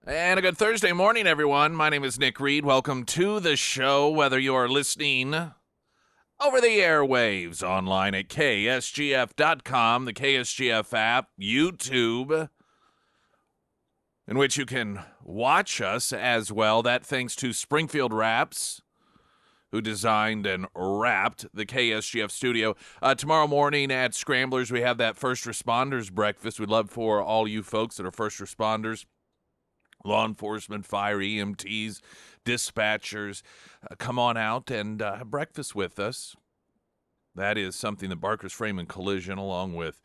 And a good Thursday morning, everyone. My name is Nick Reed. Welcome to the show, whether you are listening over the airwaves, online at KSGF.com, the KSGF app, YouTube, in which you can watch us as well. That thanks to Springfield Wraps, who designed and wrapped the KSGF studio. Tomorrow morning at Scramblers, we have that first responders breakfast. We'd love for all you folks that are first responders, law enforcement, fire, EMTs, dispatchers, come on out and have breakfast with us. That is something that Barker's Frame and Collision, along with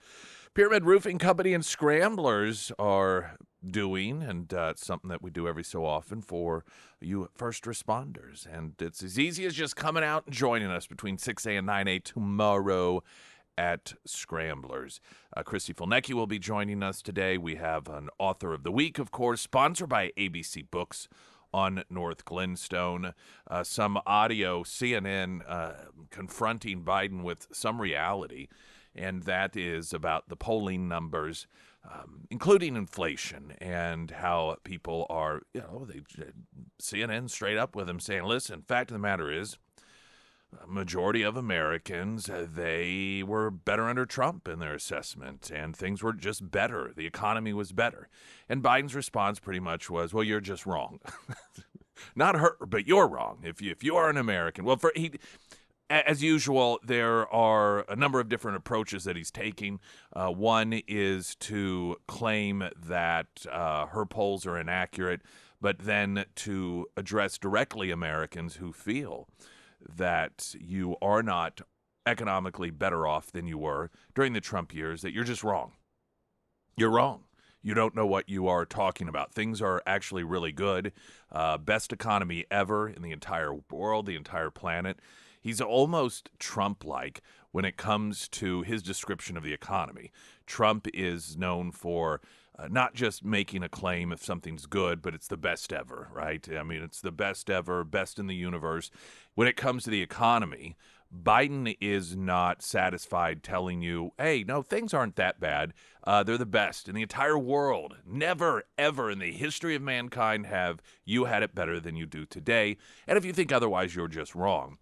Pyramid Roofing Company and Scramblers, are doing, and it's something that we do every so often for you first responders. And it's as easy as just coming out and joining us between 6 a and 9 a tomorrow at Scramblers. Christy Fulnecki will be joining us today. We have an author of the week, of course, sponsored by ABC Books on North Glenstone. Some audio, CNN confronting Biden with some reality, and that is about the polling numbers, including inflation, and how people are, CNN straight up with him saying, listen, fact of the matter is, majority of Americans, they were better under Trump in their assessment, and things were just better. The economy was better. And Biden's response pretty much was, well, you're just wrong. Not her, but you're wrong if you are an American. Well, as usual, there are a number of different approaches that he's taking. One is to claim that her polls are inaccurate, but then to address directly Americans who feel that you are not economically better off than you were during the Trump years, that you're just wrong. You're wrong. You don't know what you are talking about. Things are actually really good. Best economy ever in the entire world, the entire planet. He's almost Trump-like when it comes to his description of the economy. Trump is known for not just making a claim if something's good, but it's the best ever, right? I mean, it's the best ever, best in the universe. When it comes to the economy, Biden is not satisfied telling you, hey, no, things aren't that bad. They're the best in the entire world. Never, ever in the history of mankind have you had it better than you do today. And if you think otherwise, you're just wrong.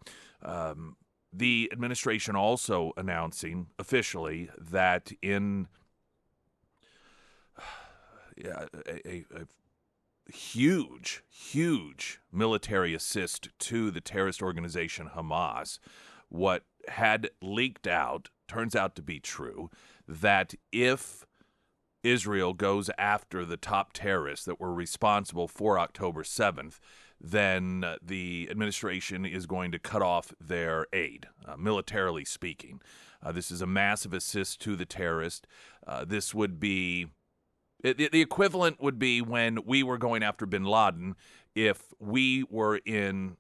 The administration also announcing officially that in a huge military assist to the terrorist organization Hamas, what had leaked out turns out to be true, that if Israel goes after the top terrorists that were responsible for October 7th, then the administration is going to cut off their aid, militarily speaking. This is a massive assist to the terrorists. This would be the equivalent would be when we were going after bin Laden if we were in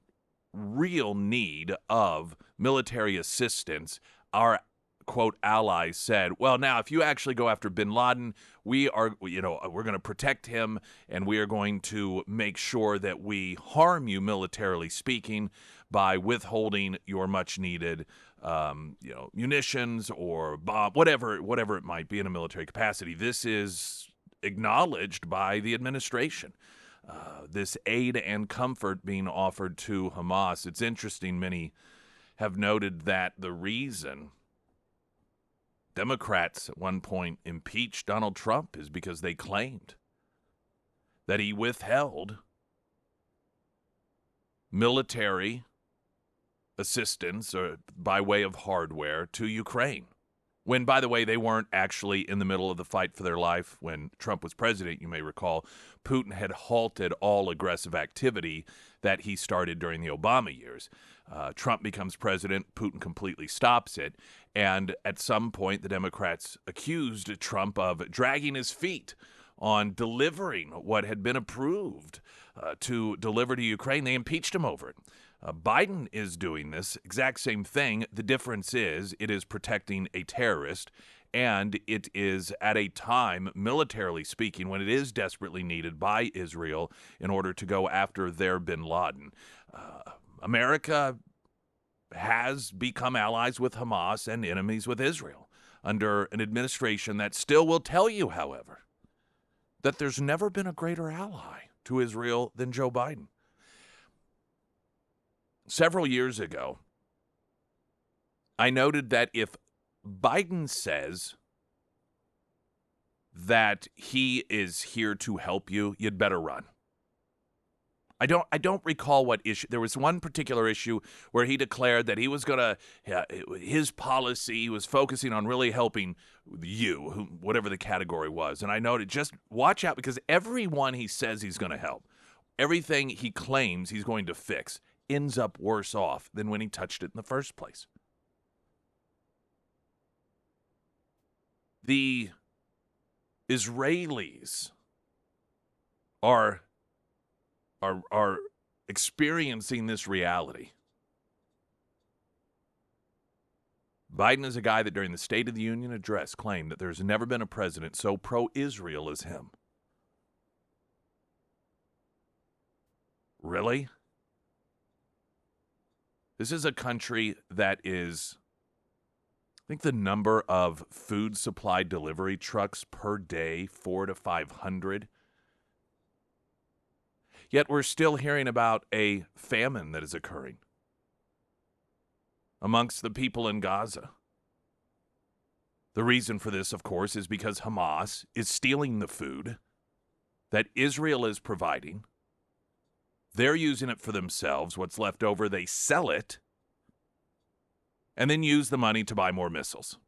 real need of military assistance. Our quote allies said, well, now if you actually go after bin Laden, we're going to protect him, and we are going to make sure that we harm you militarily speaking by withholding your much needed munitions or bomb, whatever it might be in a military capacity. This is acknowledged by the administration. This aid and comfort being offered to Hamas. It's interesting, many have noted that the reason Democrats at one point impeached Donald Trump is because they claimed that he withheld military assistance or by way of hardware to Ukraine. When, by the way, they weren't actually in the middle of the fight for their life. When Trump was president, you may recall, Putin had halted all aggressive activity that he started during the Obama years. Trump becomes president, Putin completely stops it, and at some point the Democrats accused Trump of dragging his feet on delivering what had been approved to deliver to Ukraine. They impeached him over it. Biden is doing this exact same thing. The difference is it is protecting a terrorist, and it is at a time, militarily speaking, when it is desperately needed by Israel in order to go after their bin Laden. America has become allies with Hamas and enemies with Israel under an administration that still will tell you, however, that there's never been a greater ally. to Israel than Joe Biden. Several years ago, I noted that if Biden says that he is here to help you, you'd better run. I don't recall what issue. There was one particular issue where he declared that he was going to, his policy was focusing on really helping you, whatever the category was. And I noted, just watch out, because everyone he says he's going to help, everything he claims he's going to fix, ends up worse off than when he touched it in the first place. The Israelis are experiencing this reality. Biden is a guy that during the State of the Union address claimed that there's never been a president so pro-Israel as him. Really? This is a country that is, I think the number of food supply delivery trucks per day, 400 to 500. Yet we're still hearing about a famine that is occurring amongst the people in Gaza. The reason for this, of course, is because Hamas is stealing the food that Israel is providing. They're using it for themselves. What's left over, they sell it and then use the money to buy more missiles.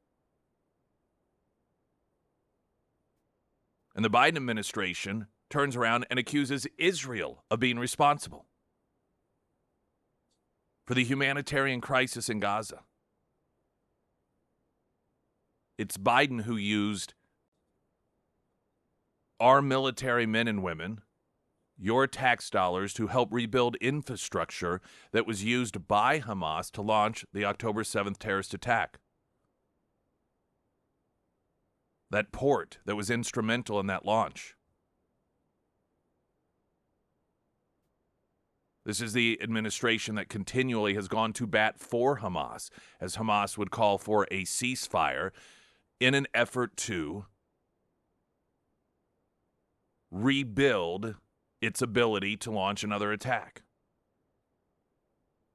And the Biden administration turns around and accuses Israel of being responsible for the humanitarian crisis in Gaza. It's Biden who used our military men and women, your tax dollars, to help rebuild infrastructure that was used by Hamas to launch the October 7th terrorist attack. That port that was instrumental in that launch. This is the administration that continually has gone to bat for Hamas, as Hamas would call for a ceasefire in an effort to rebuild its ability to launch another attack.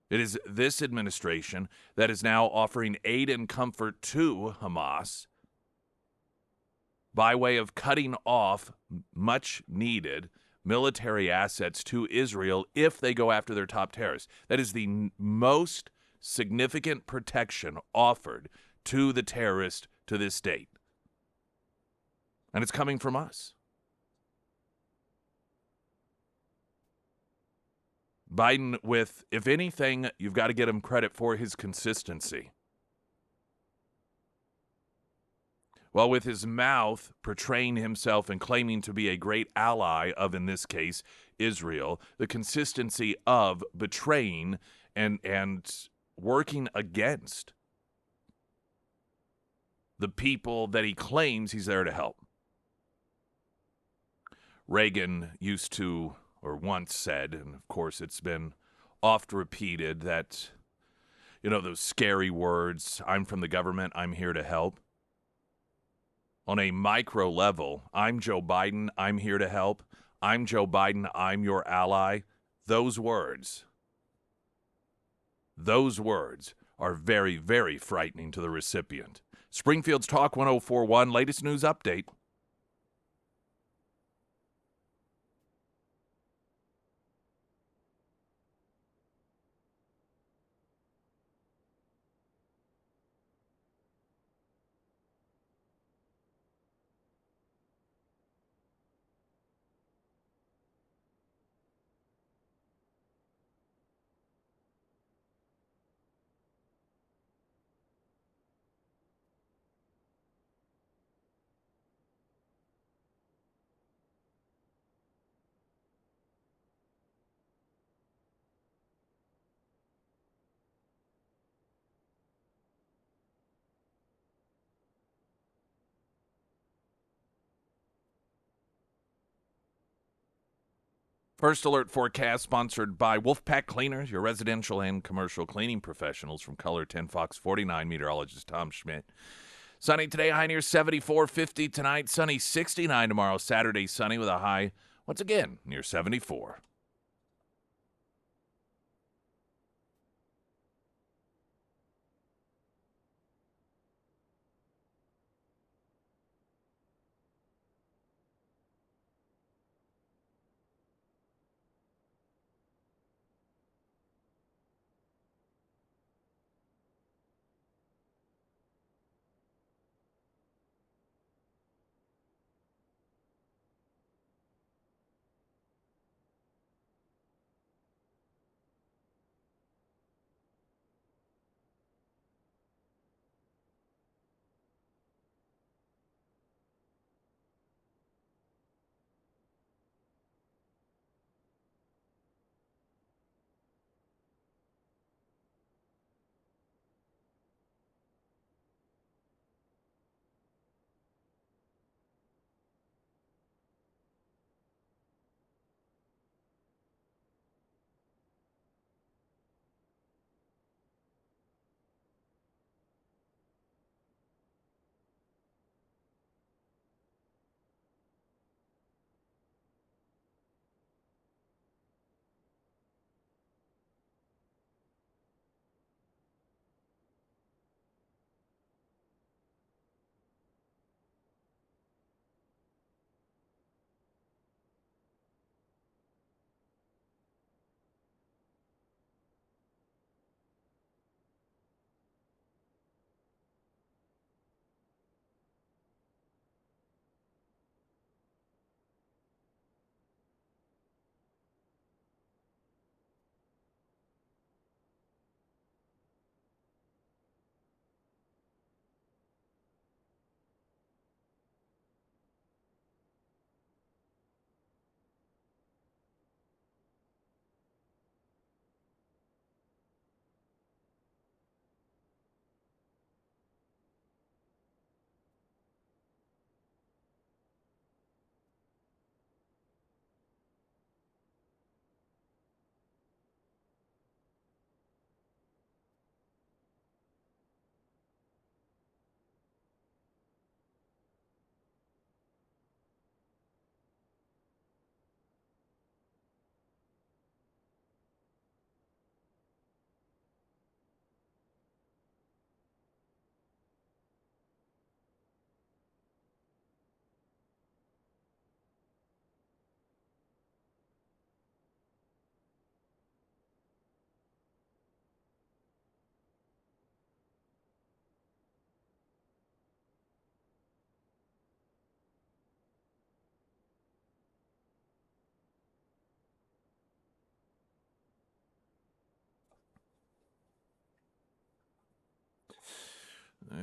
It is this administration that is now offering aid and comfort to Hamas by way of cutting off much needed military assets to Israel if they go after their top terrorists. That is the most significant protection offered to the terrorist to this date. And it's coming from us. Biden with, if anything, you've got to get him credit for his consistency. Well, with his mouth portraying himself and claiming to be a great ally of, in this case, Israel, the consistency of betraying and working against the people that he claims he's there to help. Reagan used to, or once said, and of course it's been oft repeated, that, those scary words, I'm from the government, I'm here to help. On a micro level, I'm Joe Biden, I'm here to help. I'm Joe Biden, I'm your ally. Those words are very, very frightening to the recipient. Springfield's Talk 1041, latest news update. First Alert forecast sponsored by Wolfpack Cleaners, your residential and commercial cleaning professionals from Color 10 Fox 49, meteorologist Tom Schmidt. Sunny today, high near 74, 50 tonight, sunny 69 tomorrow, Saturday sunny with a high Once again, near 74.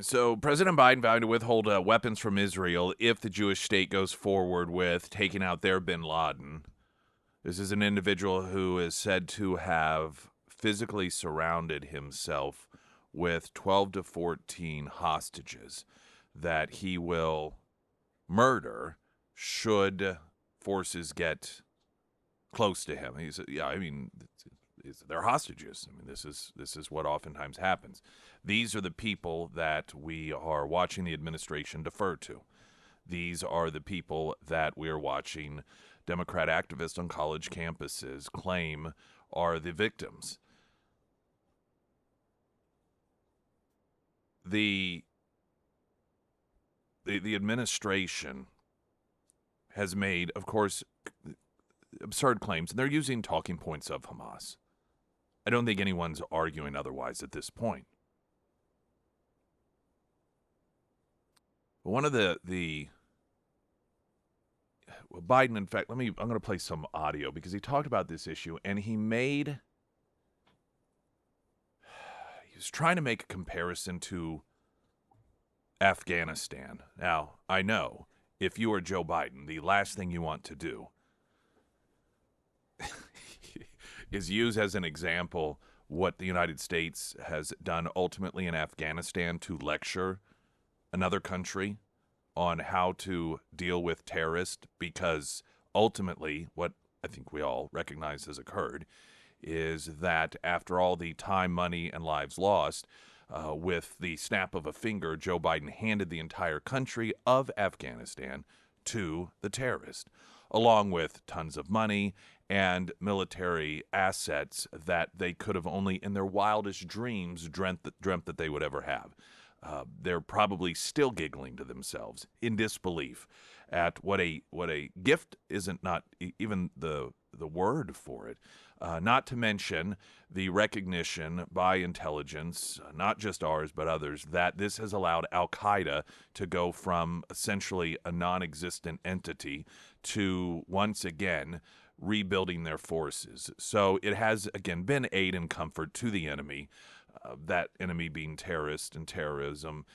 So President Biden vowed to withhold weapons from Israel if the Jewish state goes forward with taking out their bin Laden. This is an individual who is said to have physically surrounded himself with 12 to 14 hostages that he will murder should forces get close to him. He's they're hostages. I mean, this is what oftentimes happens. These are the people that we are watching the administration defer to. These are the people that we are watching Democrat activists on college campuses claim are the victims. The administration has made, of course, absurd claims, and they're using talking points of Hamas. I don't think anyone's arguing otherwise at this point. One of the Biden, in fact, I'm going to play some audio because he talked about this issue, and he was trying to make a comparison to Afghanistan. Now, I know if you are Joe Biden, the last thing you want to do is use as an example what the United States has done ultimately in Afghanistan to lecture another country on how to deal with terrorists, because ultimately what I think we all recognize has occurred is that after all the time, money, and lives lost, with the snap of a finger, Joe Biden handed the entire country of Afghanistan to the terrorist, along with tons of money and military assets that they could have only in their wildest dreams dreamt that they would ever have. They're probably still giggling to themselves in disbelief at what a gift isn't, not even the word for it. Not to mention the recognition by intelligence, not just ours but others, that this has allowed Al-Qaeda to go from essentially a non-existent entity to once again rebuilding their forces. So it has again been aid and comfort to the enemy, that enemy being terrorist and terrorism,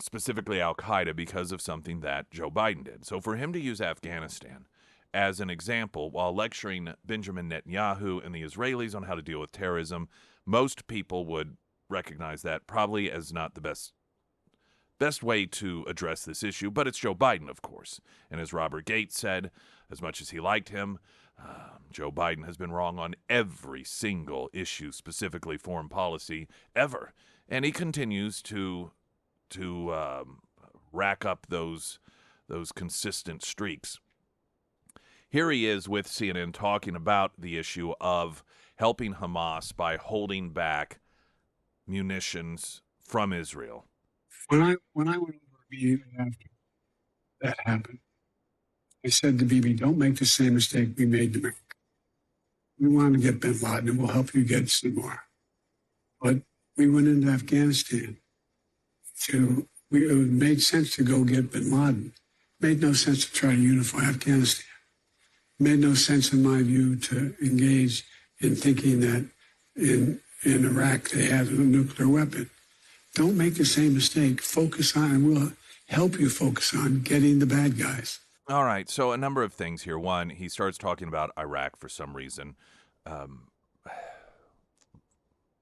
specifically Al-Qaeda, because of something that Joe Biden did. So for him to use Afghanistan as an example while lecturing Benjamin Netanyahu and the Israelis on how to deal with terrorism, most people would recognize that probably as not the best way to address this issue. But it's Joe Biden, of course. And as Robert Gates said, as much as he liked him, Joe Biden has been wrong on every single issue, specifically foreign policy, ever. And he continues to rack up those consistent streaks. Here he is with CNN talking about the issue of helping Hamas by holding back munitions from Israel. When I went over immediately after that happened, I said to Bibi, don't make the same mistake we made to make. We wanted to get bin Laden, and we'll help you get some more. But we went into Afghanistan it made sense to go get bin Laden. It made no sense to try to unify Afghanistan. It made no sense, in my view, to engage in thinking that in Iraq they had a nuclear weapon. Don't make the same mistake. Focus on, and we'll help you focus on getting the bad guys. All right, so a number of things here. One, he starts talking about Iraq for some reason.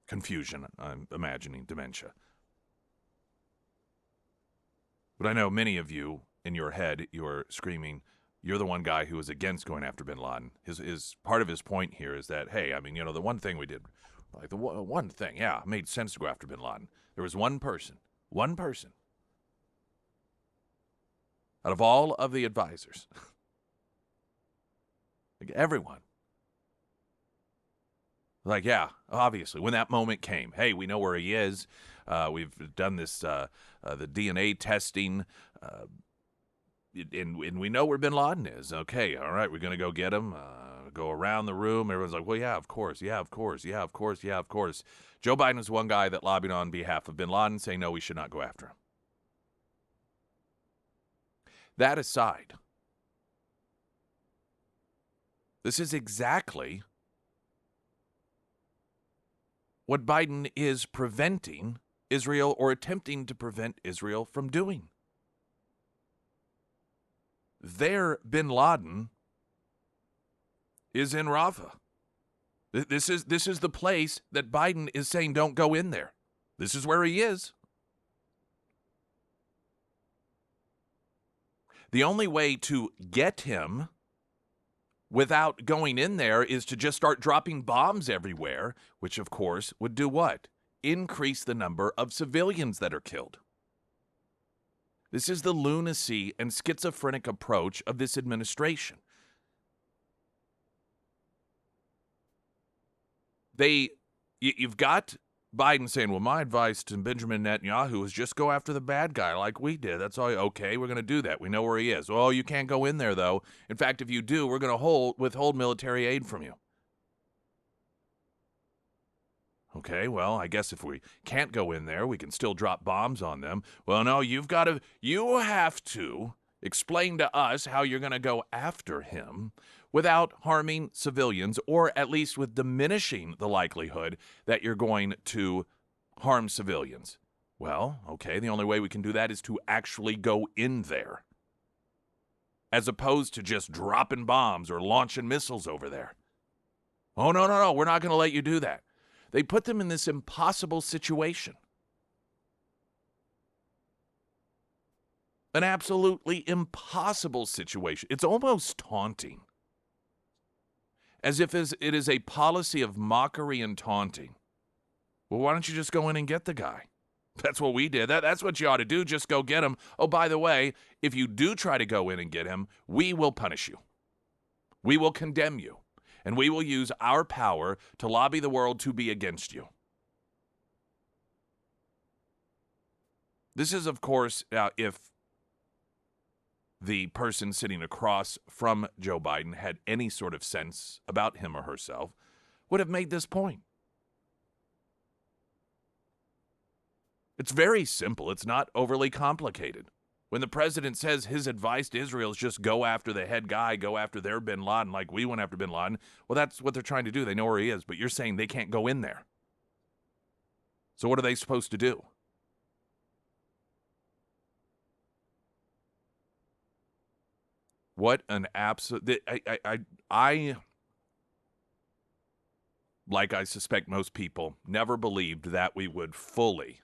Confusion, I'm imagining, dementia. But I know many of you, in your head, you're screaming, you're the one guy who was against going after bin Laden. His part of his point here is that, hey, I mean, the one thing we did, like the one thing, yeah, it made sense to go after bin Laden. There was one person out of all of the advisors, like everyone, like, yeah, obviously, when that moment came, hey, we know where he is. We've done this, the DNA testing, and we know where bin Laden is. Okay, all right, we're going to go get him, go around the room. Everyone's like, well, yeah, of course. Joe Biden was one guy that lobbied on behalf of bin Laden, saying, no, we should not go after him. That aside, this is exactly what Biden is preventing Israel, or attempting to prevent Israel from doing. Their bin Laden is in Rafah. This is the place that Biden is saying don't go in there. This is where he is. The only way to get him without going in there is to just start dropping bombs everywhere, which of course would do what? Increase the number of civilians that are killed. This is the lunacy and schizophrenic approach of this administration. You've got Biden saying, well, my advice to Benjamin Netanyahu is just go after the bad guy like we did. That's all. Okay, we're going to do that. We know where he is. Well, you can't go in there, though. In fact, if you do, we're going to withhold military aid from you. Okay, well, I guess if we can't go in there, we can still drop bombs on them. Well, no, you have to explain to us how you're going to go after him without harming civilians, or at least with diminishing the likelihood that you're going to harm civilians. Well, okay, the only way we can do that is to actually go in there, as opposed to just dropping bombs or launching missiles over there. Oh, no, we're not going to let you do that. They put them in this impossible situation. An absolutely impossible situation. It's almost taunting. As if it is a policy of mockery and taunting. Well, why don't you just go in and get the guy? That's what we did. That's what you ought to do. Just go get him. Oh, by the way, if you do try to go in and get him, we will punish you. We will condemn you. And we will use our power to lobby the world to be against you. This is, of course, if the person sitting across from Joe Biden had any sort of sense about him or herself, would have made this point. It's very simple. It's not overly complicated. When the president says his advice to Israel is just go after the head guy, go after their bin Laden like we went after bin Laden, well, that's what they're trying to do. They know where he is, but you're saying they can't go in there. So what are they supposed to do? What an absolute... I like I suspect most people, never believed that we would fully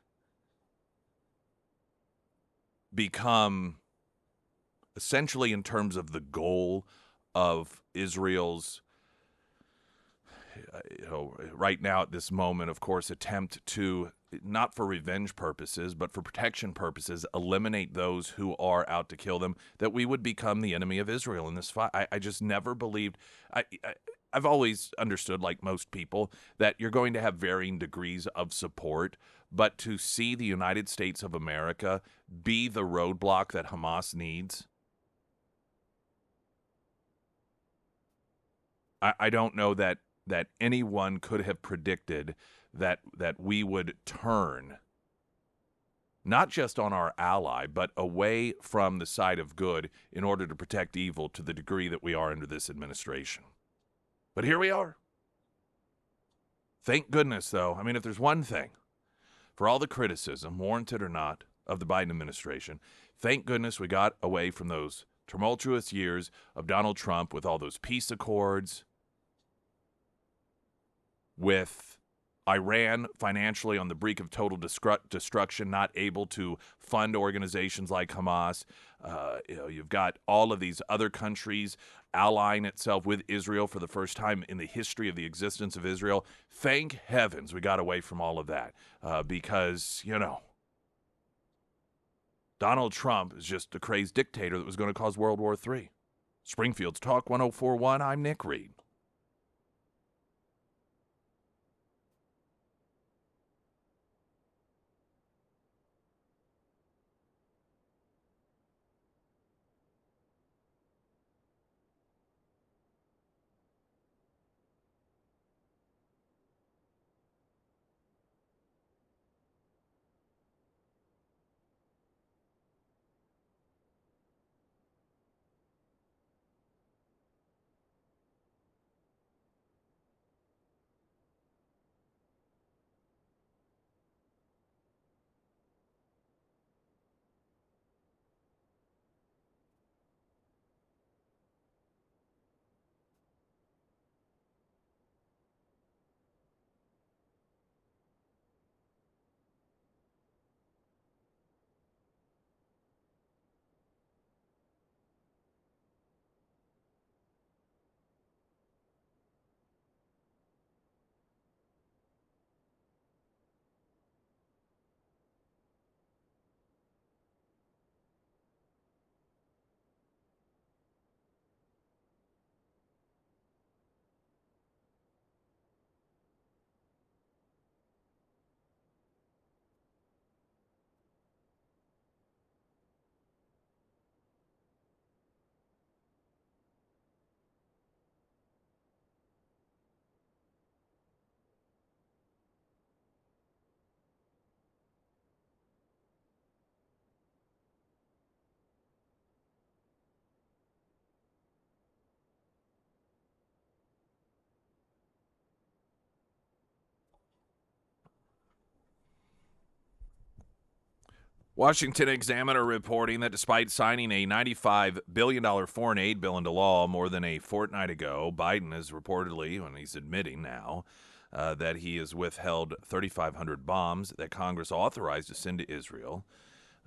become, essentially in terms of the goal of Israel's, right now at this moment, of course, attempt to, not for revenge purposes, but for protection purposes, eliminate those who are out to kill them, that we would become the enemy of Israel in this fight. I just never believed... I've always understood, like most people, that you're going to have varying degrees of support, but to see the United States of America be the roadblock that Hamas needs, I don't know that anyone could have predicted that we would turn not just on our ally, but away from the side of good in order to protect evil to the degree that we are under this administration. But here we are. Thank goodness, though. I mean, if there's one thing, for all the criticism, warranted or not, of the Biden administration, thank goodness we got away from those tumultuous years of Donald Trump with all those peace accords, with Iran financially on the brink of total destruction, not able to fund organizations like Hamas. You've got all of these other countries allying itself with Israel for the first time in the history of the existence of Israel. Thank heavens we got away from all of that because, Donald Trump is just a crazed dictator that was going to cause World War III. Springfield's Talk 1041, I'm Nick Reed. Washington Examiner reporting that despite signing a $95 billion foreign aid bill into law more than a fortnight ago, Biden is reportedly, and he's admitting now, that he has withheld 3,500 bombs that Congress authorized to send to Israel.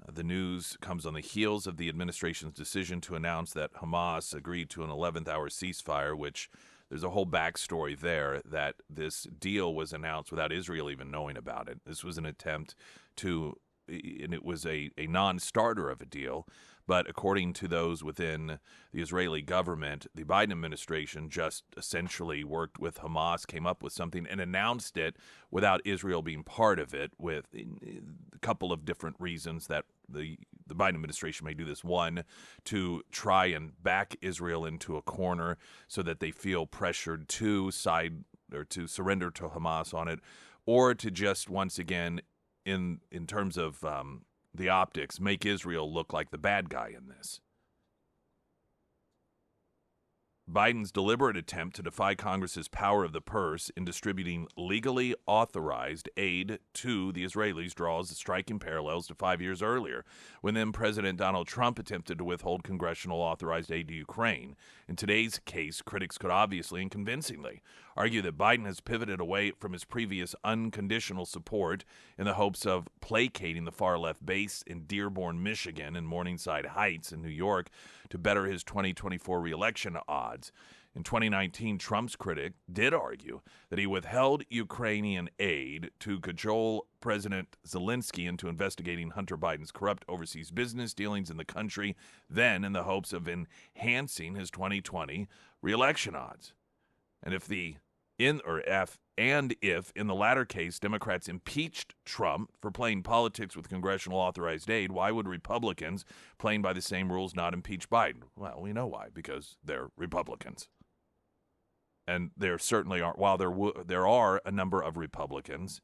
The news comes on the heels of the administration's decision to announce that Hamas agreed to an 11th-hour ceasefire, which There's a whole backstory there that this deal was announced without Israel even knowing about it. This was an attempt to, and it was a non-starter of a deal. But according to those within the Israeli government, the Biden administration just essentially worked with Hamas, came up with something, and announced it without Israel being part of it, with a couple of different reasons that the Biden administration may do this. One, to try and back Israel into a corner so that they feel pressured to side or to surrender to Hamas on it, or to just once again, in terms of the optics, make Israel look like the bad guy in this. Biden's deliberate attempt to defy Congress's power of the purse in distributing legally authorized aid to the Israelis draws striking parallels to 5 years earlier, when then President Donald Trump attempted to withhold congressional authorized aid to Ukraine. In today's case, critics could obviously and convincingly argue that Biden has pivoted away from his previous unconditional support in the hopes of placating the far-left base in Dearborn, Michigan, and Morningside Heights in New York to better his 2024 reelection odds. In 2019, Trump's critic did argue that he withheld Ukrainian aid to cajole President Zelensky into investigating Hunter Biden's corrupt overseas business dealings in the country, then in the hopes of enhancing his 2020 reelection odds. And if in the latter case Democrats impeached Trump for playing politics with congressional authorized aid, why would Republicans, playing by the same rules, not impeach Biden? Well, we know why, because they're Republicans. And there certainly are, while there are a number of Republicans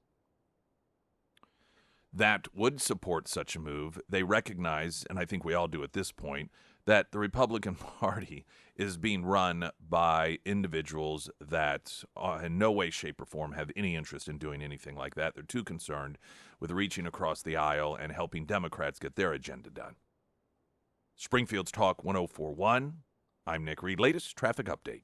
that would support such a move, they recognize, and I think we all do at this point, that the Republican Party is being run by individuals that in no way, shape, or form have any interest in doing anything like that. They're too concerned with reaching across the aisle and helping Democrats get their agenda done. Springfield's Talk 1041. I'm Nick Reed. Latest traffic update.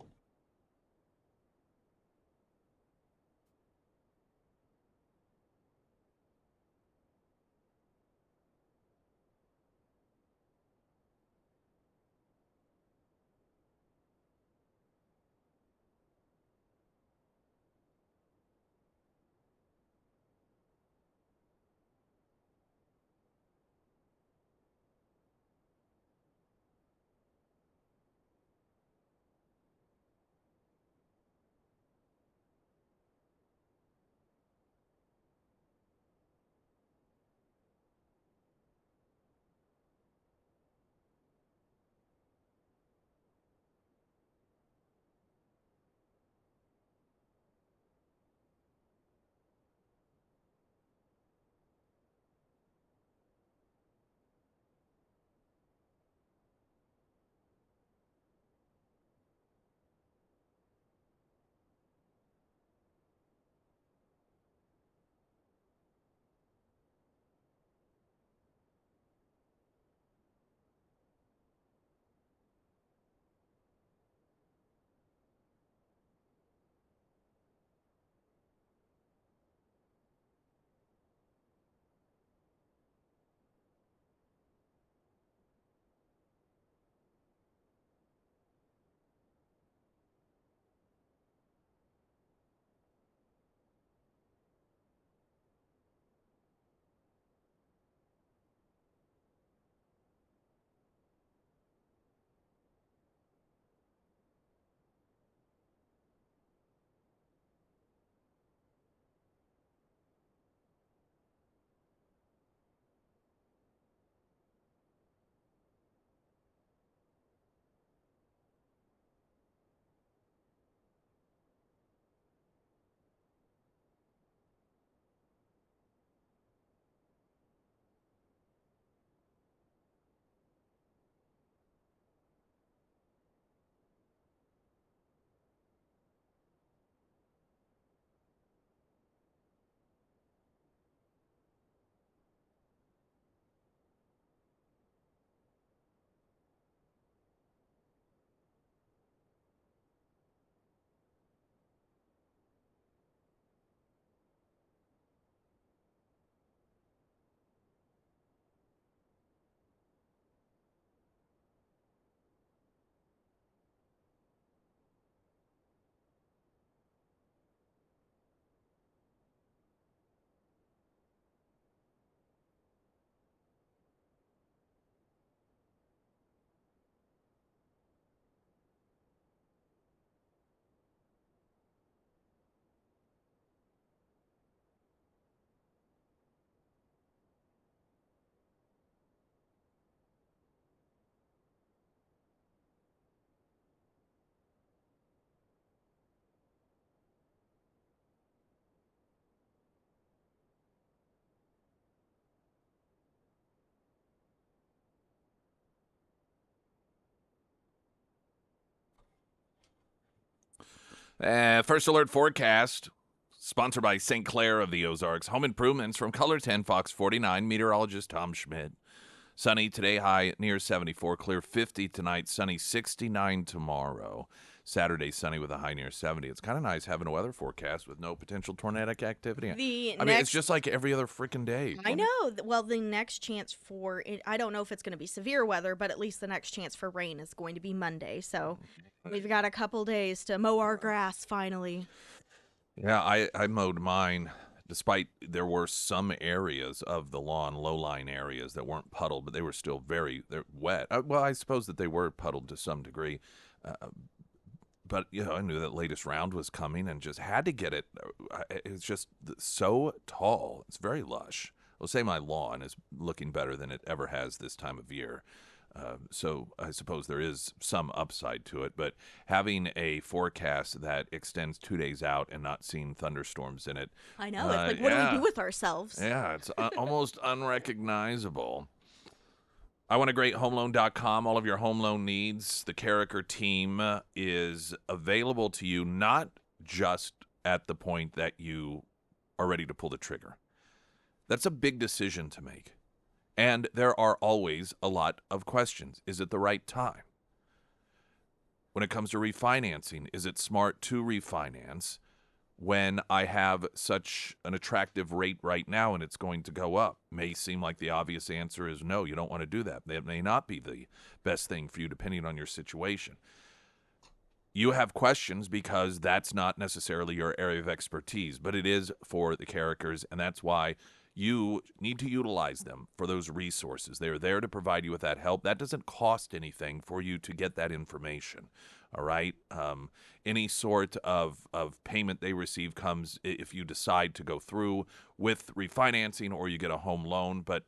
First alert forecast, sponsored by St. Clair of the Ozarks. Home improvements from Color 10, Fox 49. Meteorologist Tom Schmidt. Sunny today, high near 74. Clear 50 tonight. Sunny 69 tomorrow. Saturday, sunny with a high near 70. It's kind of nice having a weather forecast with no potential tornadic activity. I mean, it's just like every other freaking day. I know. Well, the next chance for it, I don't know if it's going to be severe weather, but at least the next chance for rain is going to be Monday. So we've got a couple days to mow our grass finally. Yeah, I mowed mine. Despite there were some areas of the lawn, low-lying areas that weren't puddled, but they were still they're wet. Well, I suppose that they were puddled to some degree. But, I knew that latest round was coming and just had to get it. It's just so tall. It's very lush. I'll say my lawn is looking better than it ever has this time of year. So I suppose there is some upside to it. But having a forecast that extends 2 days out and not seeing thunderstorms in it. I know. It's like, what do we do with ourselves? Yeah, it's almost unrecognizable. I want a great homeloan.com. All of your home loan needs. The Carricker team is available to you, not just at the point that you are ready to pull the trigger. That's a big decision to make. And there are always a lot of questions. Is it the right time? When it comes to refinancing, is it smart to refinance when I have such an attractive rate right now and it's going to go up? May seem like the obvious answer is no, you don't want to do that. That may not be the best thing for you depending on your situation. You have questions because that's not necessarily your area of expertise, but it is for the Carrickers, and that's why you need to utilize them for those resources. They are there to provide you with that help. That doesn't cost anything for you to get that information. All right. Any sort of payment they receive comes if you decide to go through with refinancing or you get a home loan. But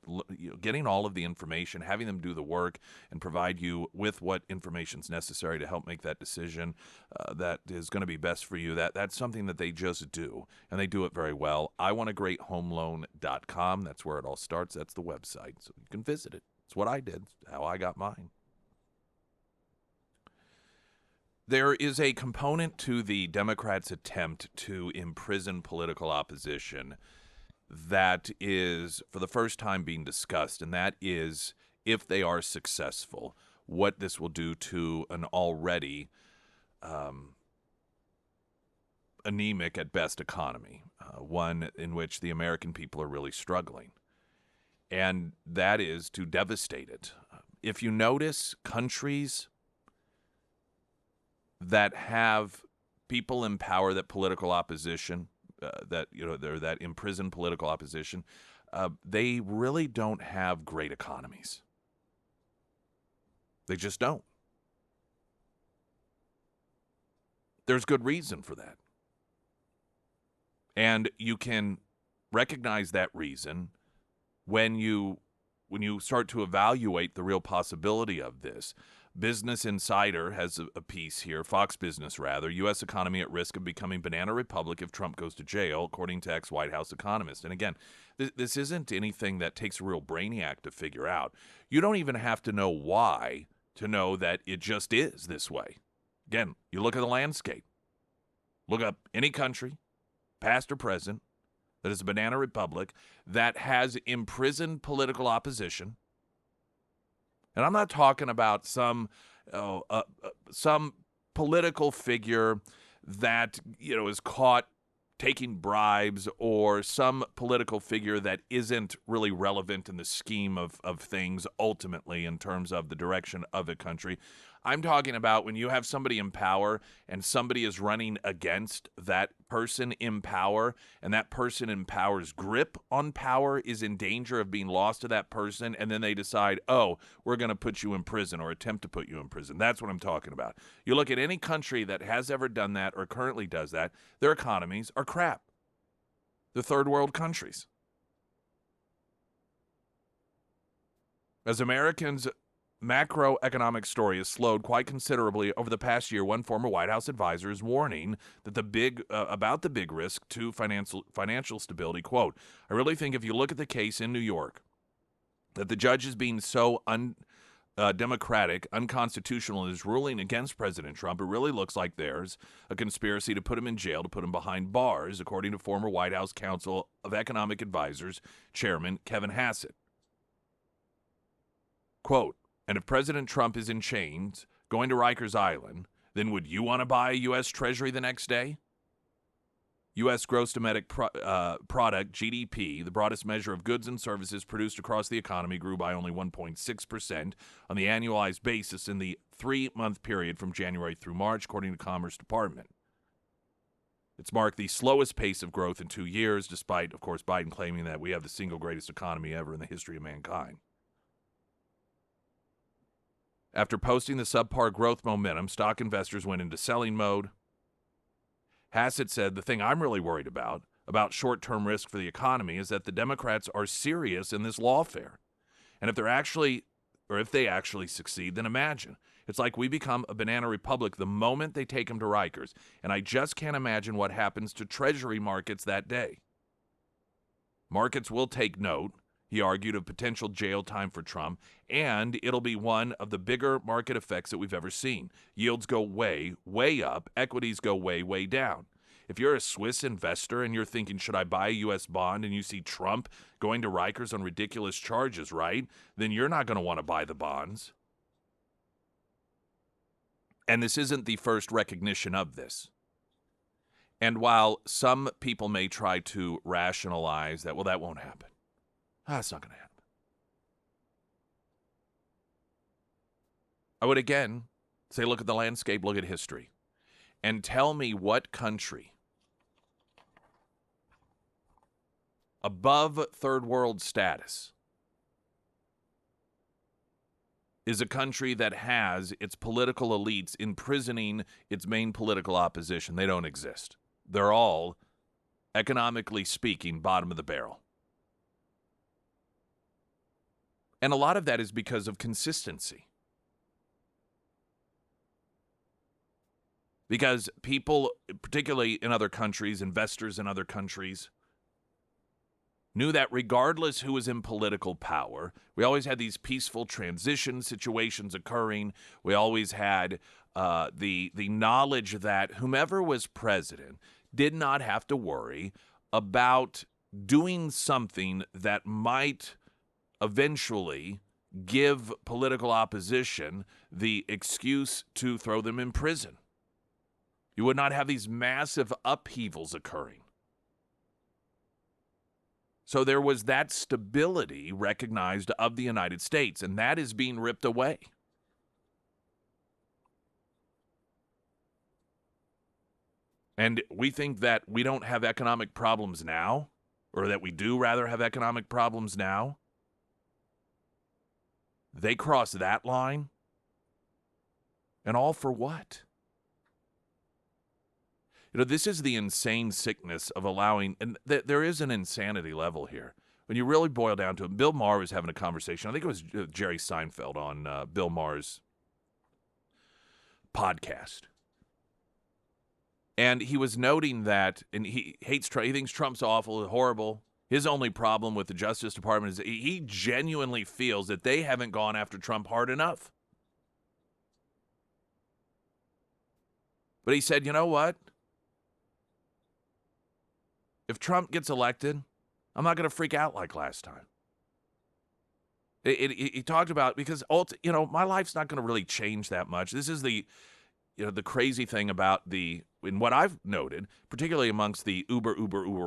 getting all of the information, having them do the work and provide you with what information is necessary to help make that decision that is going to be best for you, that's something that they just do. And they do it very well. iwantagreathomeloan.com. That's where it all starts. That's the website. So you can visit it. It's what I did. It's how I got mine. There is a component to the Democrats' attempt to imprison political opposition that is, for the first time, being discussed, and that is, if they are successful, what this will do to an already anemic at best economy, one in which the American people are really struggling, and that is to devastate it. If you notice, countries that have people in power, that political opposition, that imprisoned political opposition, they really don't have great economies. They just don't. There's good reason for that. And you can recognize that reason when you start to evaluate the real possibility of this. Business Insider has a piece here, Fox Business rather, U.S. economy at risk of becoming banana republic if Trump goes to jail, according to ex-White House economist. And again, this isn't anything that takes a real brainiac to figure out. You don't even have to know why to know that it just is this way. Again, you look at the landscape. Look up any country, past or present, that is a banana republic, that has imprisoned political opposition. And I'm not talking about some political figure that is caught taking bribes, or some political figure that isn't really relevant in the scheme of things ultimately in terms of the direction of a country. I'm talking about when you have somebody in power and somebody is running against that person in power, and that person in power's grip on power is in danger of being lost to that person, and then they decide, oh, we're going to put you in prison or attempt to put you in prison. That's what I'm talking about. You look at any country that has ever done that or currently does that, their economies are crap. The third world countries. As Americans' macroeconomic story has slowed quite considerably over the past year, one former White House advisor is warning that about the big risk to financial stability. Quote, I really think if you look at the case in New York, that the judge is being so Democratic, unconstitutional, is ruling against President Trump. It really looks like there's a conspiracy to put him in jail, to put him behind bars, according to former White House Council of Economic Advisors Chairman Kevin Hassett. Quote, and if President Trump is in chains going to Rikers Island, then would you want to buy a U.S. Treasury the next day? U.S. gross domestic product, GDP, the broadest measure of goods and services produced across the economy, grew by only 1.6% on the annualized basis in the 3-month period from January through March, according to Commerce Department. It's marked the slowest pace of growth in 2 years, despite, of course, Biden claiming that we have the single greatest economy ever in the history of mankind. After posting the subpar growth momentum, stock investors went into selling mode. Hassett said, the thing I'm really worried about short-term risk for the economy, is that the Democrats are serious in this lawfare. And if they actually succeed, then imagine. It's like we become a banana republic the moment they take them to Rikers. And I just can't imagine what happens to Treasury markets that day. Markets will take note, he argued, of potential jail time for Trump, and it'll be one of the bigger market effects that we've ever seen. Yields go way, way up. Equities go way, way down. If you're a Swiss investor and you're thinking, should I buy a U.S. bond, and you see Trump going to Rikers on ridiculous charges, right? Then you're not going to want to buy the bonds. And this isn't the first recognition of this. And while some people may try to rationalize that, well, that won't happen. That's not going to happen. I would again say, look at the landscape, look at history, and tell me what country above third world status is a country that has its political elites imprisoning its main political opposition. They don't exist. They're all, economically speaking, bottom of the barrel. And a lot of that is because of consistency. Because people, particularly in other countries, investors in other countries, knew that regardless who was in political power, we always had these peaceful transition situations occurring. We always had the knowledge that whomever was president did not have to worry about doing something that might eventually give political opposition the excuse to throw them in prison. You would not have these massive upheavals occurring. So there was that stability recognized of the United States, and that is being ripped away. And we think that we don't have economic problems now, or that we do rather have economic problems now. They cross that line, and all for what? You know, this is the insane sickness of allowing, and there is an insanity level here. When you really boil down to it, Bill Maher was having a conversation. I think it was Jerry Seinfeld on Bill Maher's podcast. And he was noting that, and he hates Trump. He thinks Trump's awful, horrible. His only problem with the Justice Department is that he genuinely feels that they haven't gone after Trump hard enough. But he said, you know what? If Trump gets elected, I'm not going to freak out like last time. He talked about, because my life's not going to really change that much. This is the crazy thing about in what I've noted, particularly amongst the uber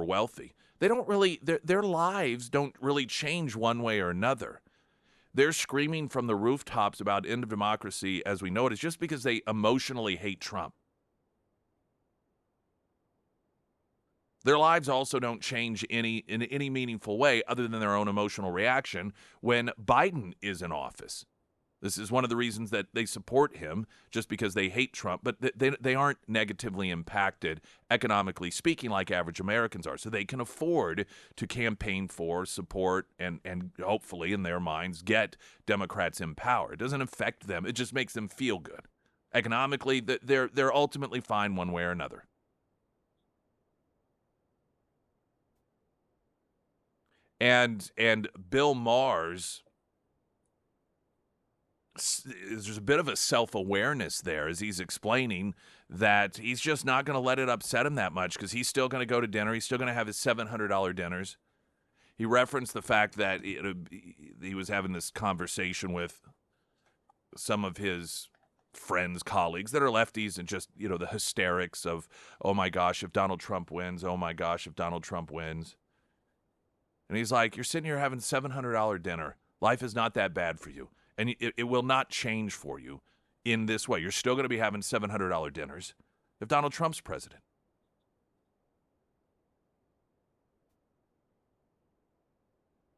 wealthy. They don't really, their lives don't really change one way or another. They're screaming from the rooftops about end of democracy as we know it is just because they emotionally hate Trump. Their lives also don't change in any meaningful way other than their own emotional reaction when Biden is in office. This is one of the reasons that they support him, just because they hate Trump, but they aren't negatively impacted, economically speaking, like average Americans are. So they can afford to campaign for, support, and hopefully, in their minds, get Democrats in power. It doesn't affect them. It just makes them feel good. Economically, they're ultimately fine one way or another. And Bill Maher's there's a bit of a self-awareness there as he's explaining that he's just not going to let it upset him that much because he's still going to go to dinner. He's still going to have his $700 dinners. He referenced the fact that he was having this conversation with some of his friends, colleagues that are lefties, and just, the hysterics of, oh my gosh, if Donald Trump wins, oh my gosh, if Donald Trump wins. And he's like, you're sitting here having $700 dinner. Life is not that bad for you. And it will not change for you in this way. You're still going to be having $700 dinners if Donald Trump's president.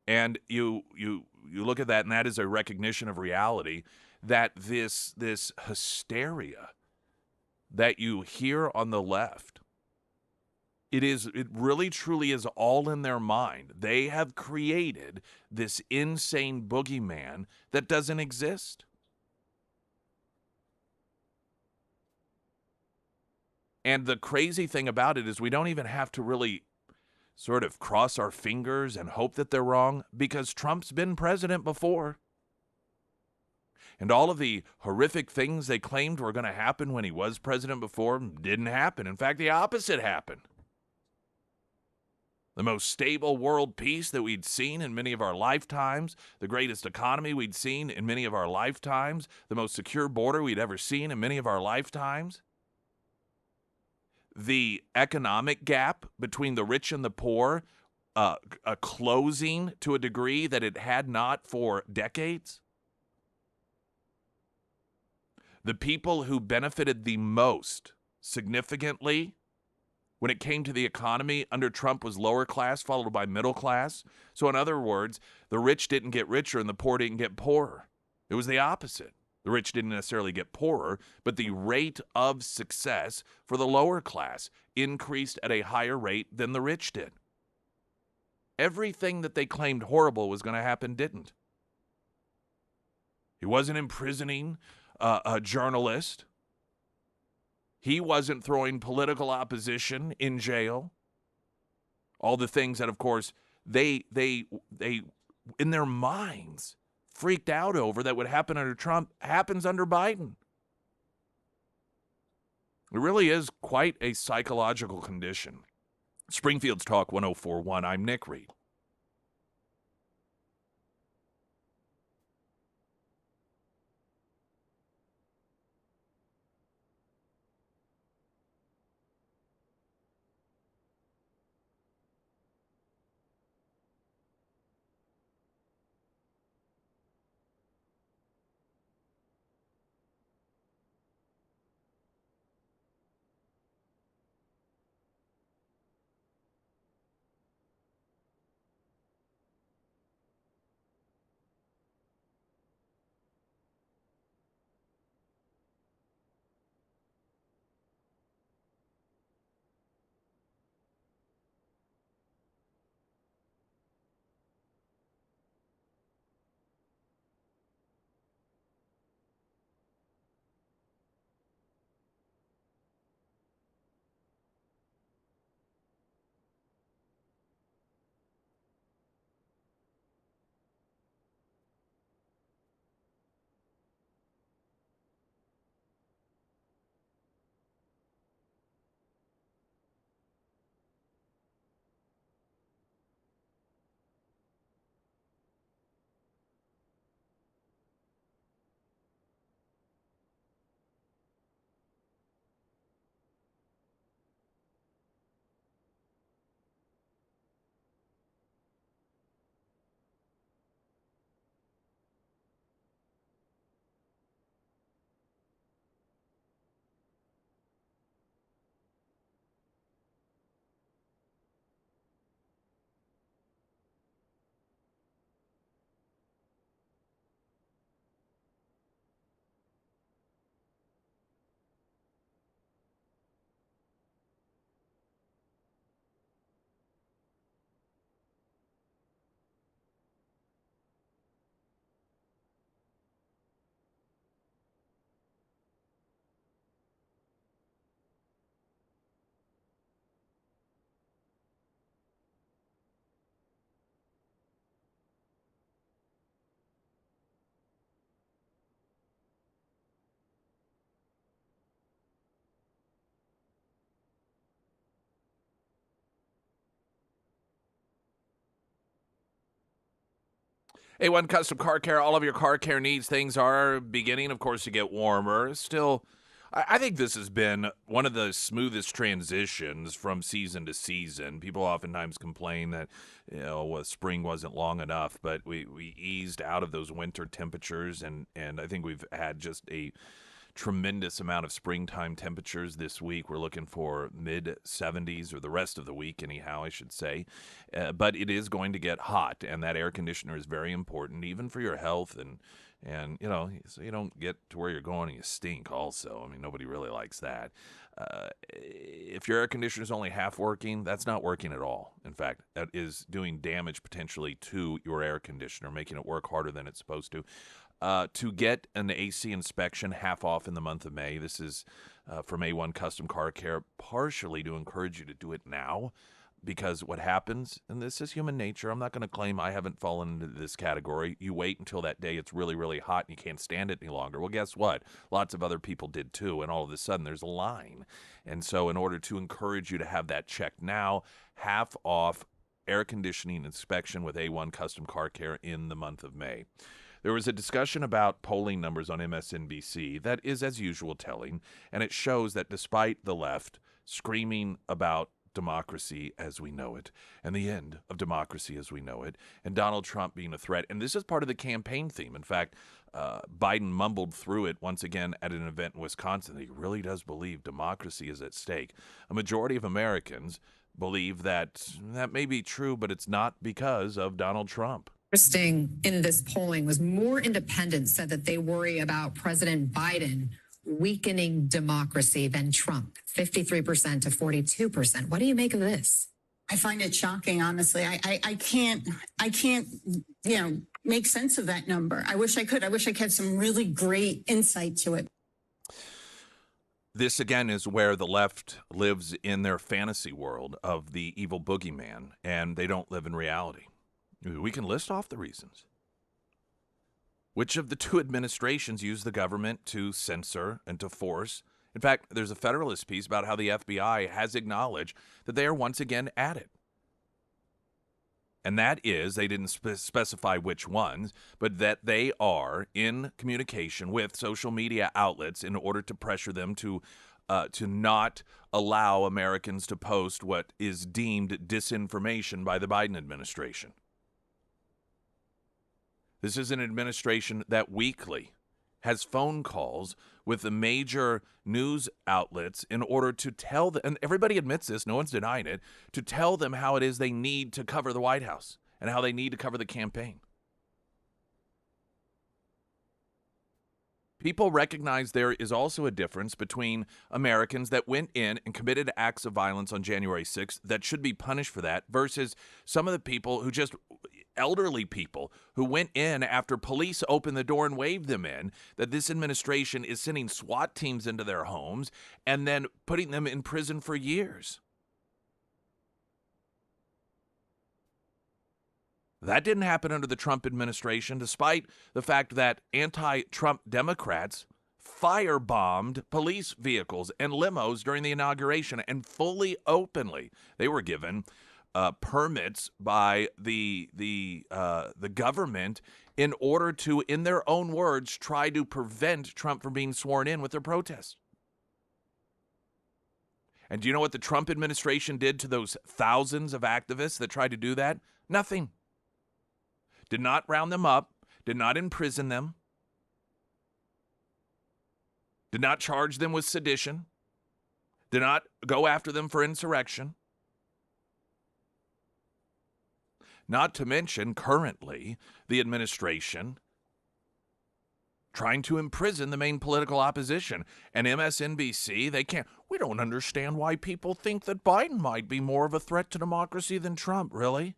And you look at that, and that is a recognition of reality, that this hysteria that you hear on the left, it really truly is all in their mind. They have created this insane boogeyman that doesn't exist. And the crazy thing about it is we don't even have to really sort of cross our fingers and hope that they're wrong, because Trump's been president before. And all of the horrific things they claimed were going to happen when he was president before didn't happen. In fact, the opposite happened. The most stable world peace that we'd seen in many of our lifetimes, the greatest economy we'd seen in many of our lifetimes, the most secure border we'd ever seen in many of our lifetimes. The economic gap between the rich and the poor closing to a degree that it had not for decades. The people who benefited the most significantly when it came to the economy under Trump was lower class, followed by middle class. So in other words, the rich didn't get richer and the poor didn't get poorer. It was the opposite. The rich didn't necessarily get poorer, but the rate of success for the lower class increased at a higher rate than the rich did. Everything that they claimed horrible was going to happen didn't. He wasn't imprisoning a journalist. He wasn't throwing political opposition in jail. All the things that, of course, they in their minds freaked out over that would happen under Trump happens under Biden. It really is quite a psychological condition. Springfield's Talk 104.1. I'm Nick Reed. A1 Custom Car Care, all of your car care needs. Things are beginning, of course, to get warmer. Still, I think this has been one of the smoothest transitions from season to season. People oftentimes complain that, spring wasn't long enough, but we eased out of those winter temperatures, and I think we've had just a tremendous amount of springtime temperatures this week. We're looking for mid 70s, or the rest of the week anyhow, I should say. But it is going to get hot, and that air conditioner is very important, even for your health, and so you don't get to where you're going and you stink also. I mean, nobody really likes that. If your air conditioner is only half working, that's not working at all. In fact, that is doing damage potentially to your air conditioner, making it work harder than it's supposed to. To get an AC inspection half off in the month of May, this is from A1 Custom Car Care, partially to encourage you to do it now, because what happens, and this is human nature, I'm not going to claim I haven't fallen into this category. You wait until that day it's really, really hot and you can't stand it any longer. Well, guess what? Lots of other people did too, and all of a sudden there's a line. And so in order to encourage you to have that checked now, half off air conditioning inspection with A1 Custom Car Care in the month of May. There was a discussion about polling numbers on MSNBC that is, as usual, telling, and it shows that despite the left screaming about democracy as we know it, and the end of democracy as we know it, and Donald Trump being a threat, and this is part of the campaign theme. In fact, Biden mumbled through it once again at an event in Wisconsin that he really does believe democracy is at stake. A majority of Americans believe that may be true, but it's not because of Donald Trump. Interesting in this polling was more independents said that they worry about President Biden weakening democracy than Trump, 53% to 42%. What do you make of this? I find it shocking, honestly. I can't, make sense of that number. I wish I could. I wish I had some really great insight to it. This, again, is where the left lives in their fantasy world of the evil boogeyman, and they don't live in reality. We can list off the reasons. Which of the two administrations use the government to censor and to force? In fact, there's a Federalist piece about how the FBI has acknowledged that they are once again at it. And that is, they didn't specify which ones, but that they are in communication with social media outlets in order to pressure them to not allow Americans to post what is deemed disinformation by the Biden administration. This is an administration that weekly has phone calls with the major news outlets in order to tell them, and everybody admits this, no one's denying it, to tell them how it is they need to cover the White House and how they need to cover the campaign. People recognize there is also a difference between Americans that went in and committed acts of violence on January 6th that should be punished for that versus some of the people who just, elderly people who went in after police opened the door and waved them in, that this administration is sending SWAT teams into their homes and then putting them in prison for years. That didn't happen under the Trump administration, despite the fact that anti-Trump Democrats firebombed police vehicles and limos during the inauguration, and fully openly they were given permits by the government in order to, in their own words, try to prevent Trump from being sworn in with their protests. And do you know what the Trump administration did to those thousands of activists that tried to do that? Nothing. Did not round them up, did not imprison them, did not charge them with sedition, did not go after them for insurrection. Not to mention, currently, the administration trying to imprison the main political opposition. And MSNBC, we don't understand why people think that Biden might be more of a threat to democracy than Trump, really?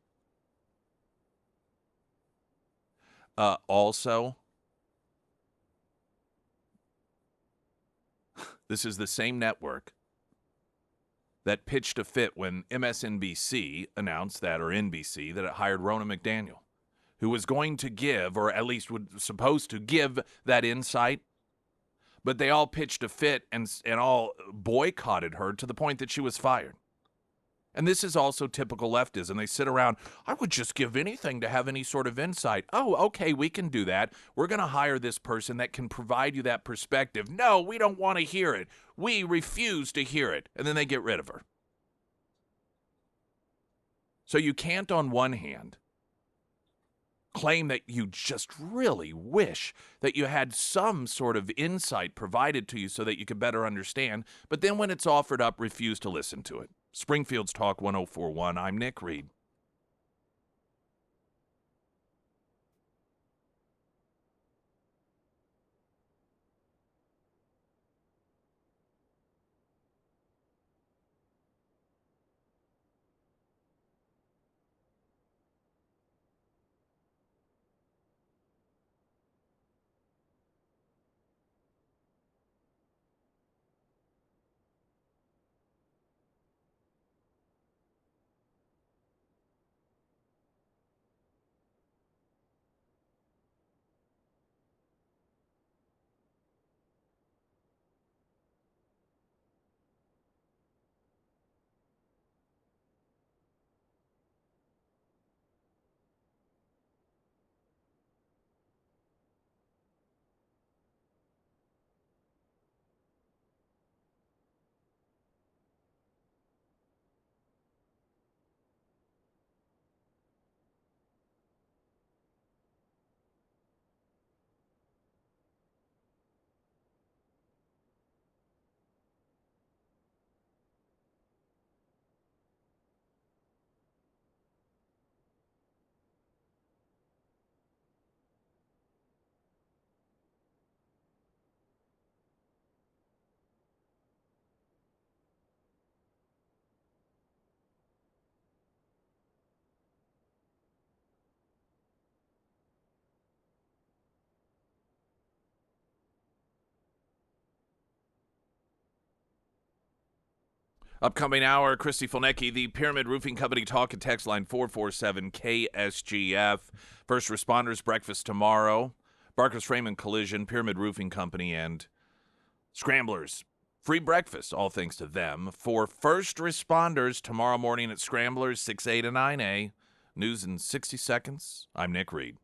Also, this is the same network that pitched a fit when MSNBC announced that, or NBC, that it hired Ronna McDaniel, who was going to give, or at least was supposed to give, that insight. But they all pitched a fit and all boycotted her to the point that she was fired. And this is also typical leftism. They sit around, I would just give anything to have any sort of insight. Oh, okay, we can do that. We're going to hire this person that can provide you that perspective. No, we don't want to hear it. We refuse to hear it. And then they get rid of her. So you can't, on one hand, claim that you just really wish that you had some sort of insight provided to you so that you could better understand, but then when it's offered up, refuse to listen to it. Springfield's Talk 1041. I'm Nick Reed. Upcoming hour, Christy Fulnecki, the Pyramid Roofing Company talk and text line 447 KSGF. First responders breakfast tomorrow. Barker's Frame and Collision, Pyramid Roofing Company, and Scramblers. Free breakfast, all thanks to them. For first responders tomorrow morning at Scramblers, 6A to 9A. News in 60 seconds. I'm Nick Reed.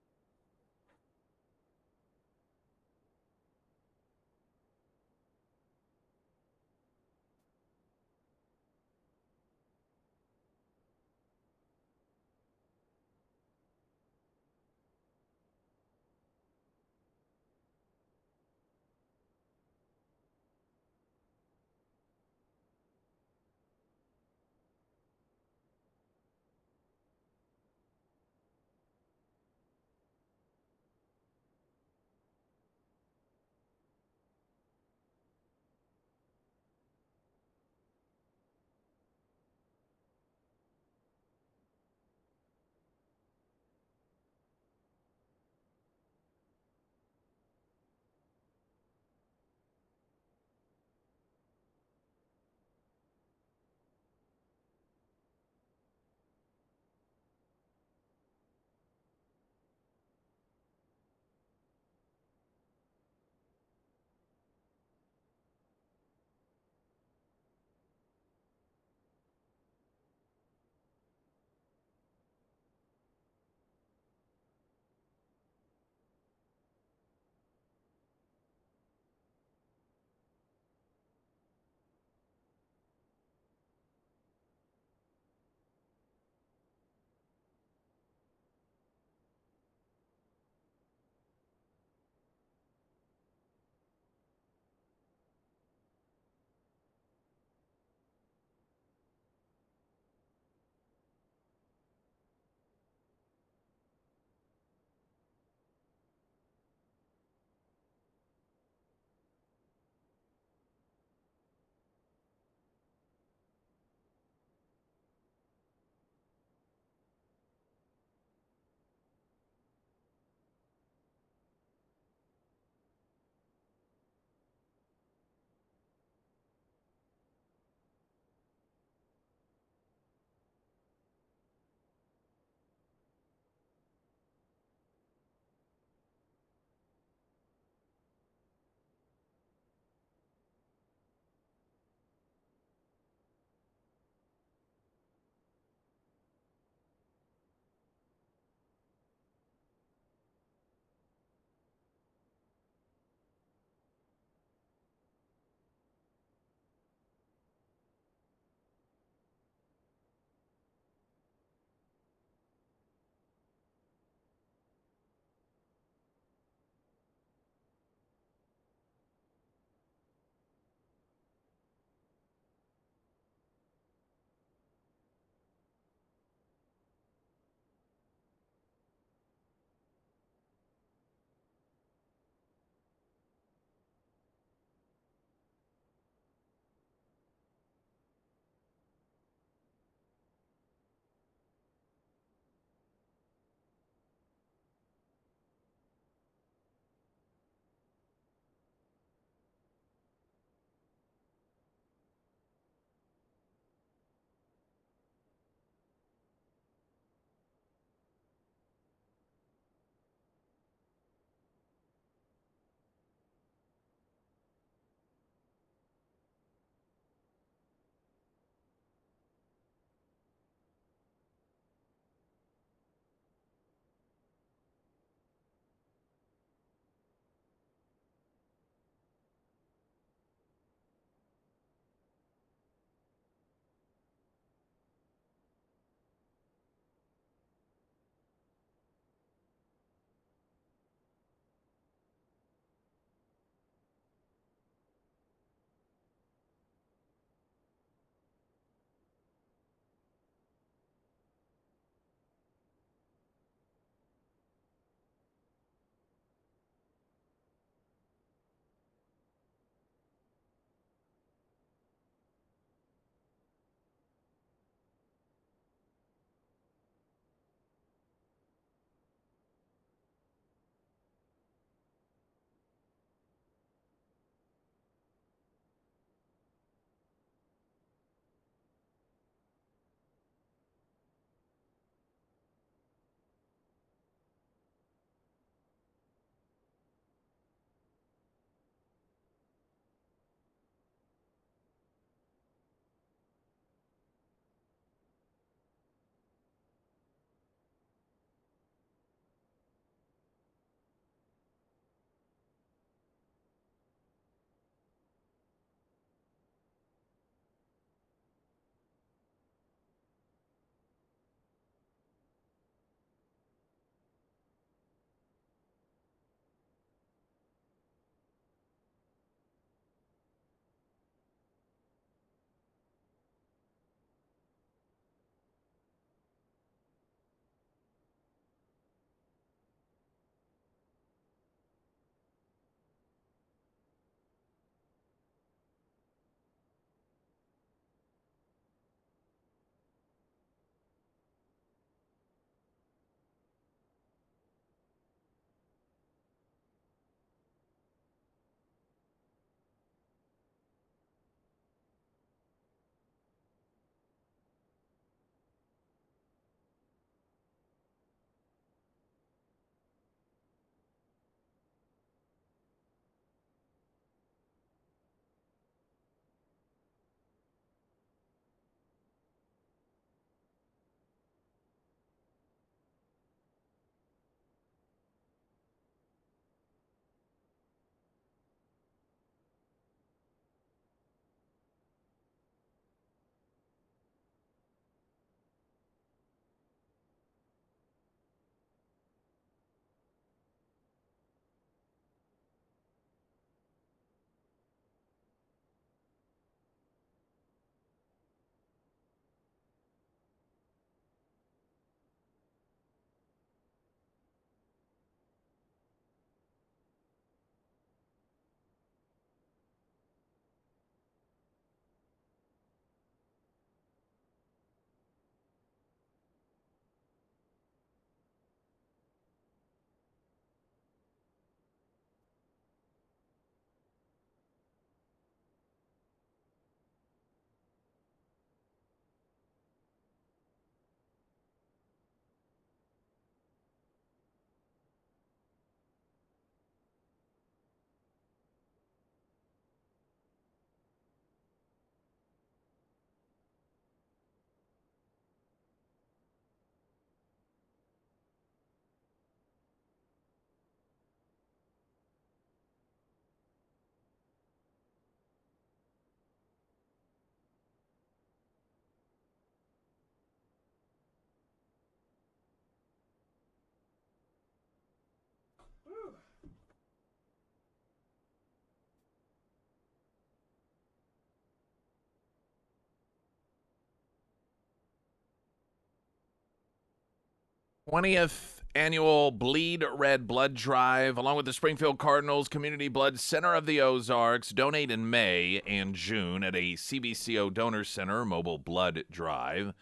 20th annual Bleed Red Blood Drive, along with the Springfield Cardinals Community Blood Center of the Ozarks. Donate in May and June at a CBCO Donor Center mobile blood drive.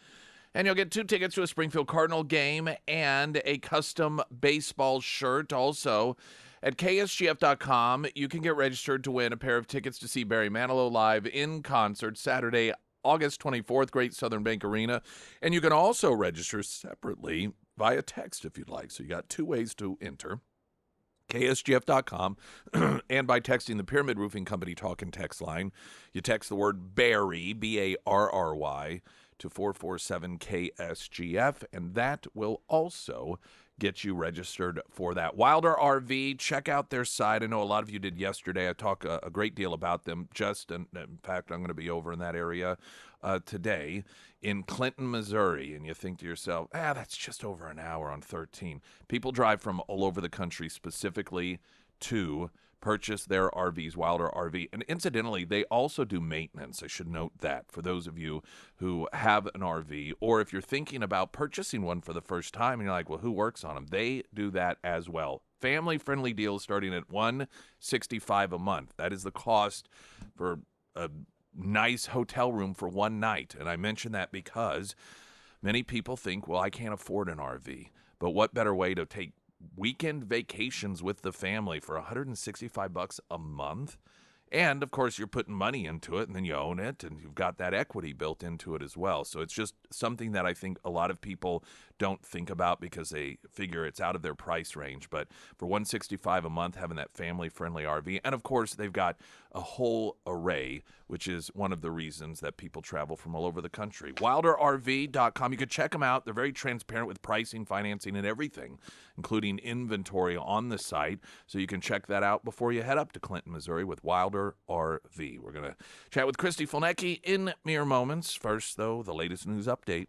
And you'll get 2 tickets to a Springfield Cardinal game and a custom baseball shirt. Also, at KSGF.com, you can get registered to win a pair of tickets to see Barry Manilow live in concert Saturday, August 24th, Great Southern Bank Arena. And you can also register separately via text if you'd like. So you got 2 ways to enter. KSGF.com and by texting the Pyramid Roofing Company talk and text line. You text the word Barry, Barry, to 447-KSGF, and that will also get you registered for that. Wilder RV, check out their site. I know a lot of you did yesterday. I talk a great deal about them. In fact, I'm going to be over in that area today in Clinton, Missouri, and you think to yourself, that's just over an hour on 13. People drive from all over the country specifically to purchase their RVs, Wilder RV. And incidentally, they also do maintenance. I should note that for those of you who have an RV, or if you're thinking about purchasing one for the first time and you're like, well, who works on them? They do that as well. Family-friendly deals starting at $165 a month. That is the cost for a nice hotel room for one night. And I mention that because many people think, well, I can't afford an RV. But what better way to take weekend vacations with the family for $165 a month? And of course, you're putting money into it, and then you own it, and you've got that equity built into it as well. So it's just something that I think a lot of people don't think about because they figure it's out of their price range. But for $165 a month, having that family-friendly RV, and of course, they've got a whole array, which is one of the reasons that people travel from all over the country. WilderRV.com. You can check them out. They're very transparent with pricing, financing, and everything, including inventory on the site. So you can check that out before you head up to Clinton, Missouri with Wilder RV. We're going to chat with Christy Fulnecki in mere moments. First, though, the latest news update.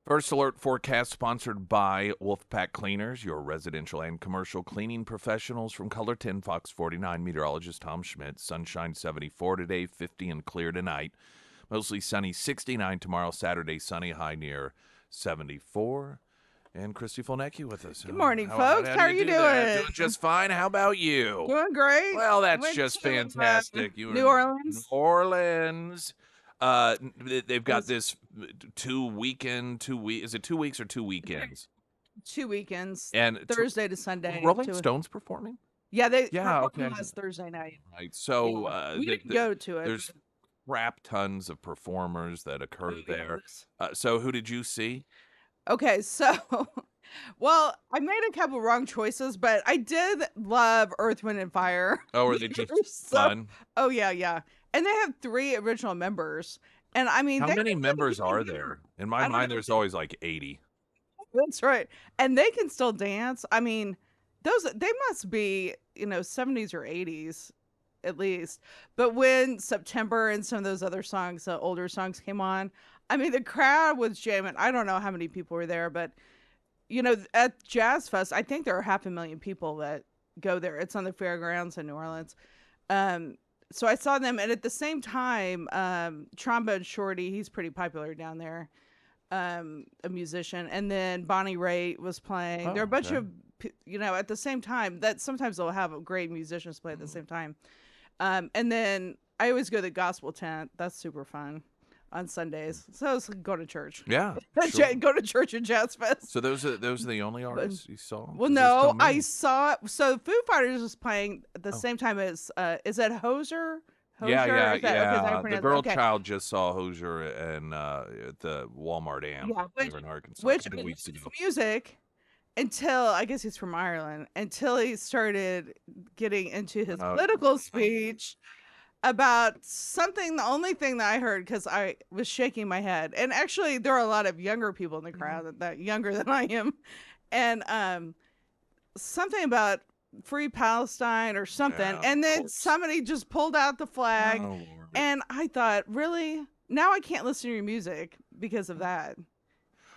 First Alert Forecast sponsored by Wolfpack Cleaners, your residential and commercial cleaning professionals from Color 10 Fox 49. Meteorologist Tom Schmidt. Sunshine 74 today, 50 and clear tonight. Mostly sunny 69 tomorrow, Saturday sunny, high near 74. And Christy Fulnecki with us. Good morning, folks. How are you doing? Doing just fine. How about you? Doing great. Well, that's Went just to, fantastic. You were New in Orleans. New Orleans. They've got this 2 weekend, 2 week. Is it 2 weeks or 2 weekends? 2 weekends. And Thursday to Sunday. Rolling Stones performing? Yeah, they Yeah, performed okay. last Thursday night. Right. So We didn't go to it. there's crap tons of performers that occur Oh, there. yes. So who did you see? Okay, so well, I made a couple wrong choices, but I did love Earth, Wind, and Fire. Oh, were they just So- fun? Oh yeah. And they have 3 original members. And I mean, How they many can members still are dance. there? In I my don't mind, know. there's always like 80. That's right. And they can still dance. I mean, they must be, 70s or 80s at least. But when September and some of those other songs, the older songs came on, I mean, the crowd was jamming. I don't know how many people were there, but at Jazz Fest, I think there are 500,000 people that go there. It's on the fairgrounds in New Orleans. So I saw them, and at the same time, Trombone Shorty, he's pretty popular down there, a musician, and then Bonnie Raitt was playing. Oh, There are a bunch okay. of, at the same time, that sometimes they'll have great musicians play at the same time. And then I always go to the gospel tent. That's super fun on Sundays. So it's like go to church. Yeah. sure. Go to church at Jazz Fest. So those are the only artists you saw? Well, 'Cause there's no, still I many. saw. So Foo Fighters was playing at the Oh. same time as is that Hoser? Yeah, Hosier? yeah, Is that okay? Is that how I yeah. The pronounce it? girl Okay. child just saw Hozier and at the Walmart amp Yeah, here in Arkansas a which couple I weeks liked his ago. music until I guess he's from Ireland, until he started getting into his political speech about something. The only thing that I heard, because I was shaking my head, and actually there are a lot of younger people in the crowd that younger than I am, and something about free Palestine or something, Yeah, and of then course. somebody just pulled out the flag, Oh, Lord. and I thought, really? Now I can't listen to your music because of that.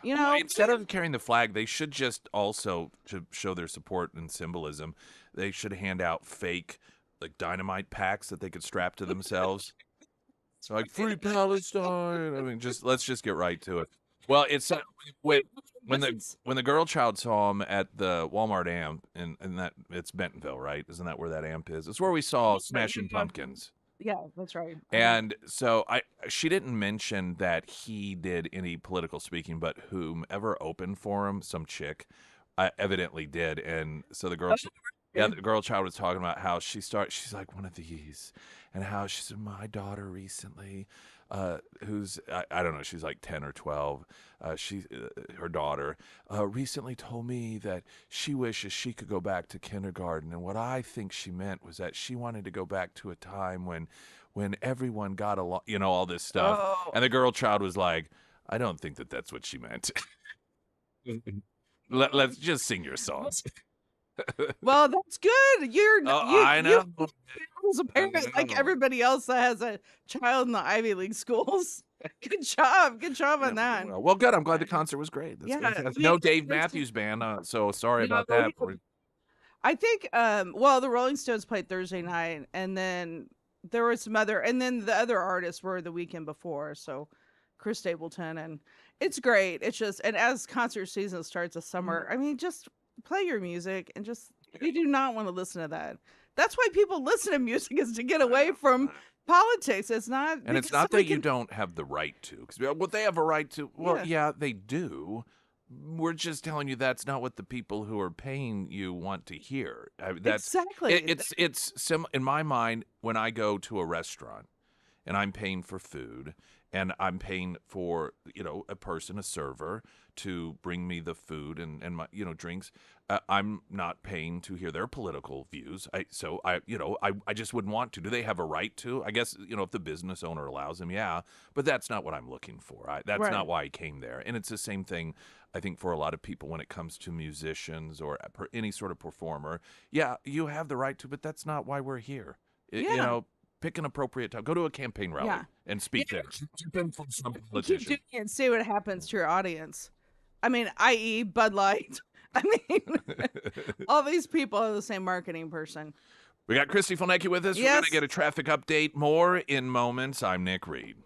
You Well, know, instead of carrying the flag, they should just also, to show their support and symbolism, they should hand out fake like dynamite packs that they could strap to themselves. So like free Palestine. I mean, let's just get right to it. Well, it's when when the girl child saw him at the Walmart amp, and that it's Bentonville, right? Isn't that where that amp is? It's where we saw Smashing Pumpkins. yeah, that's right. And so she didn't mention that he did any political speaking, but whomever opened for him, some chick, evidently did. And so the girl, yeah, the girl child was talking about how she's like one of these, and how she said my daughter recently, who's I don't know, she's like 10 or 12. Her daughter recently told me that she wishes she could go back to kindergarten, and what I think she meant was that she wanted to go back to a time when everyone got along, all this stuff. Oh. And the girl child was like, I don't think that that's what she meant. Let's just sing your songs. Well, that's good. I know. As a parent, like everybody else that has a child in the Ivy League schools. Good job. Good job on that. Well, good. I'm glad the concert was great. That's Yeah, fantastic. I mean, No Dave Matthews Band, so sorry about that. I think well, the Rolling Stones played Thursday night, and then there was some other, and then the other artists were the weekend before, so Chris Stapleton, and it's great. It's just, and as concert season starts this summer, I mean, just play your music and just, you do not want to listen to that. That's why people listen to music, is to get away from politics. It's not, and it's not that you don't have the right to, because well, they have a right to. Well, yeah, they do. We're just telling you that's not what the people who are paying you want to hear. That's exactly. It's in my mind, when I go to a restaurant and I'm paying for food and I'm paying for a server to bring me the food and my drinks. I'm not paying to hear their political views. I just wouldn't want to. Do they have a right to? I guess if the business owner allows them, yeah. But that's not what I'm looking for. That's not why I came there. And it's the same thing, I think, for a lot of people when it comes to musicians or any sort of performer. Yeah, you have the right to, but that's not why we're here. Pick an appropriate time. Go to a campaign rally and speak there. Keep doing it and see what happens to your audience. I mean, i.e. Bud Light. I mean, all these people are the same marketing person. We got Christy Fulnecki with us. Yes. We're going to get a traffic update more in moments. I'm Nick Reed.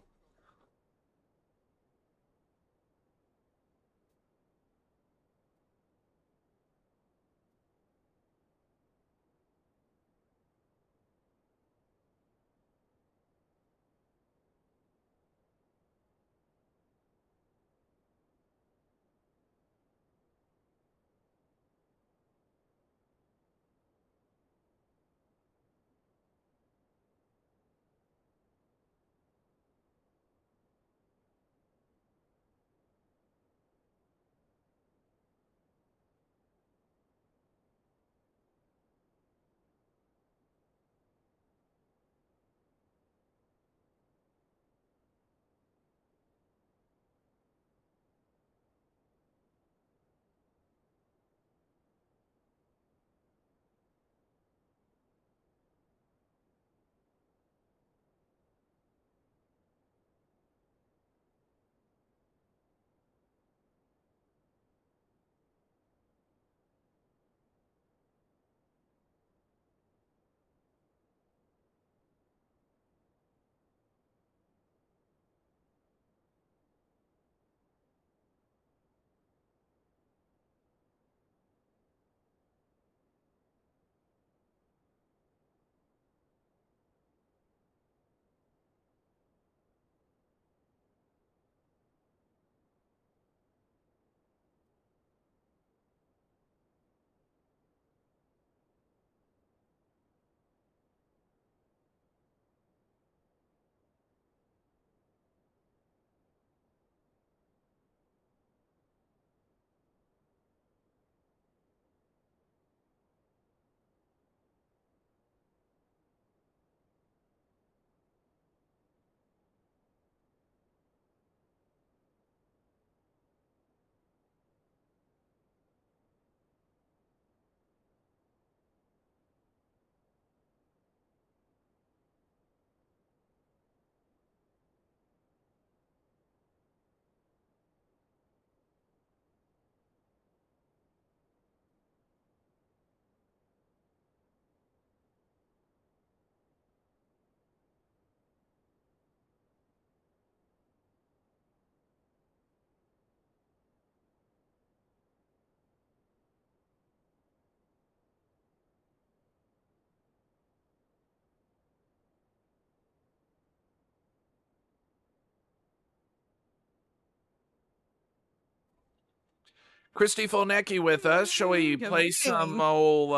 Christy Fulnecki with us. Shall we Good play some morning. old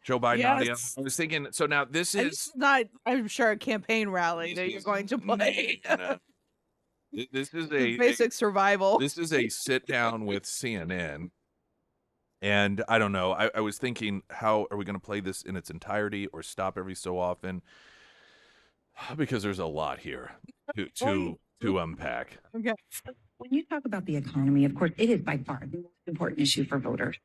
Joe Biden audio? Yes. I was thinking, so now this And is this is not, I'm sure, a campaign rally that you're going to play. this is Basic survival. this is a sit down with CNN. And I don't know. I was thinking, how are we going to play this in its entirety or stop every so often? Because there's a lot here to unpack. Okay. When you talk about the economy, of course, it is by far the most important issue for voters.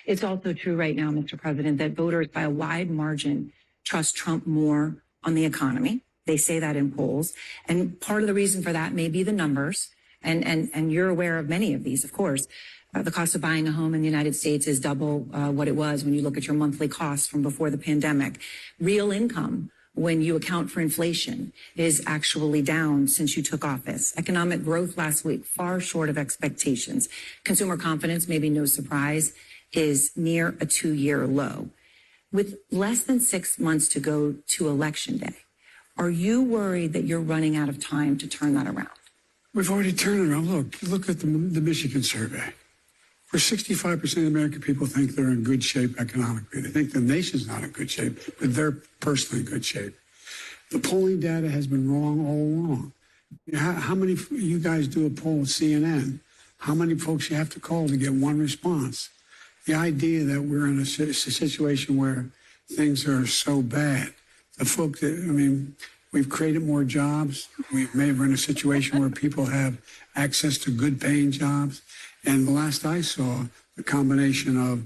It's also true right now, Mr. President, that voters by a wide margin trust Trump more on the economy. They say that in polls. And part of the reason for that may be the numbers. And you're aware of many of these, of course. The cost of buying a home in the United States is double what it was when you look at your monthly costs from before the pandemic. Real income, when you account for inflation, is actually down since you took office. Economic growth last week, far short of expectations. Consumer confidence, maybe no surprise, is near a 2-year low. With less than 6 months to go to Election Day, are you worried that you're running out of time to turn that around? We've already turned it around. Look at the Michigan survey. Where 65% of the American people think they're in good shape economically. They think the nation's not in good shape, but they're personally in good shape. The polling data has been wrong all along. How many, you guys do a poll with CNN, how many folks you have to call to get one response? The idea that we're in a situation where things are so bad, the folk that, I mean, we've created more jobs. We're in a situation where people have access to good paying jobs. And the last I saw, the combination of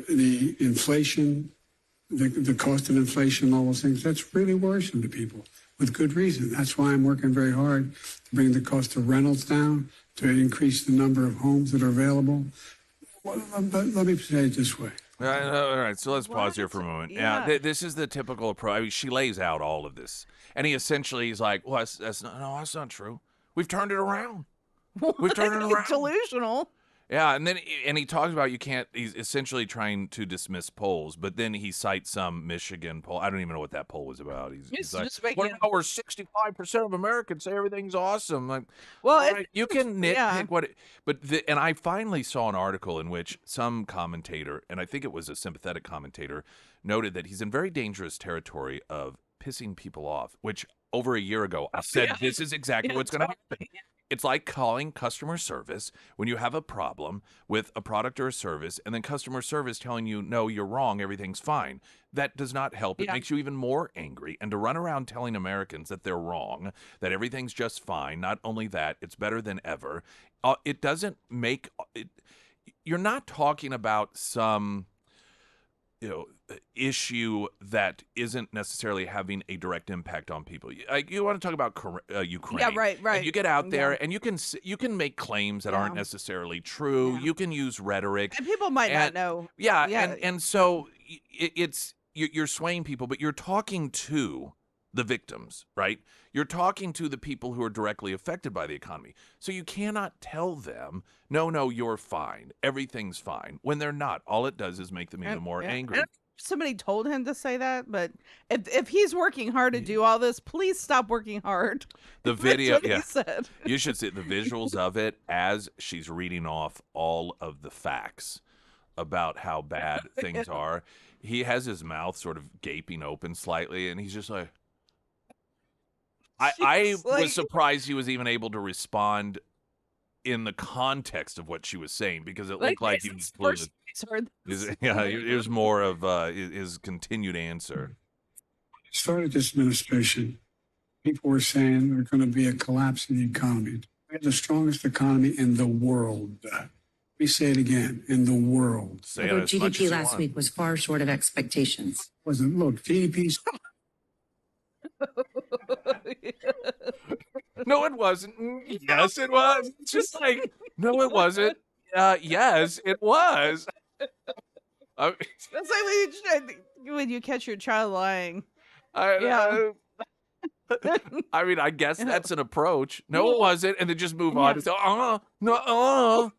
the inflation, the cost of inflation, all those things, that's really worrisome to people with good reason. That's why I'm working very hard to bring the cost of rentals down, to increase the number of homes that are available. Well, let me say it this way. All right, so let's pause here for a moment. Yeah. This is the typical approach. I mean, she lays out all of this, and he essentially is like, "Well, that's not true. We've turned it around. We've turned it around." Delusional. Yeah, and then he talks about he's essentially trying to dismiss polls, but then he cites some Michigan poll. I don't even know what that poll was about. He's like, just making what about where 65% of Americans say everything's awesome? Like, Well, all right, you can nitpick yeah. and I finally saw an article in which some commentator, and I think it was a sympathetic commentator, noted that he's in very dangerous territory of pissing people off, which over a year ago I said, this is exactly what's going to happen. It's like calling customer service when you have a problem with a product or a service, and then customer service telling you, no, you're wrong, everything's fine. That does not help. It makes you even more angry. And to run around telling Americans that they're wrong, that everything's just fine, not only that, it's better than ever, it doesn't make it. You're not talking about some issue that isn't necessarily having a direct impact on people. You want to talk about Ukraine. Yeah, right. And you get out there and you can make claims that aren't necessarily true. Yeah. You can use rhetoric. And people might not know. Yeah, Yeah. and so you're swaying people, but you're talking to the victims, right? You're talking to the people who are directly affected by the economy. So you cannot tell them, no, you're fine. Everything's fine. When they're not. All it does is make them even more angry. And somebody told him to say that, but if he's working hard to do all this, please stop working hard. The video, That's what he said. You should see the visuals of it as she's reading off all of the facts about how bad things are. He has his mouth sort of gaping open slightly, and he's just like, I was surprised he was even able to respond in the context of what she was saying, because it looked like he was clueless. It was more of his continued answer. Started this administration, people were saying there's going to be a collapse in the economy. We have the strongest economy in the world. Let me say it again, in the world. Say Although it as much as GDP you last want. week was far short of expectations. Look, GDP's No, it wasn't. Yes, it was. It's just like, no, it wasn't. Yes, it was. That's like when you catch your child lying. I mean, I guess that's an approach. No, it wasn't, and then just move on. It's no.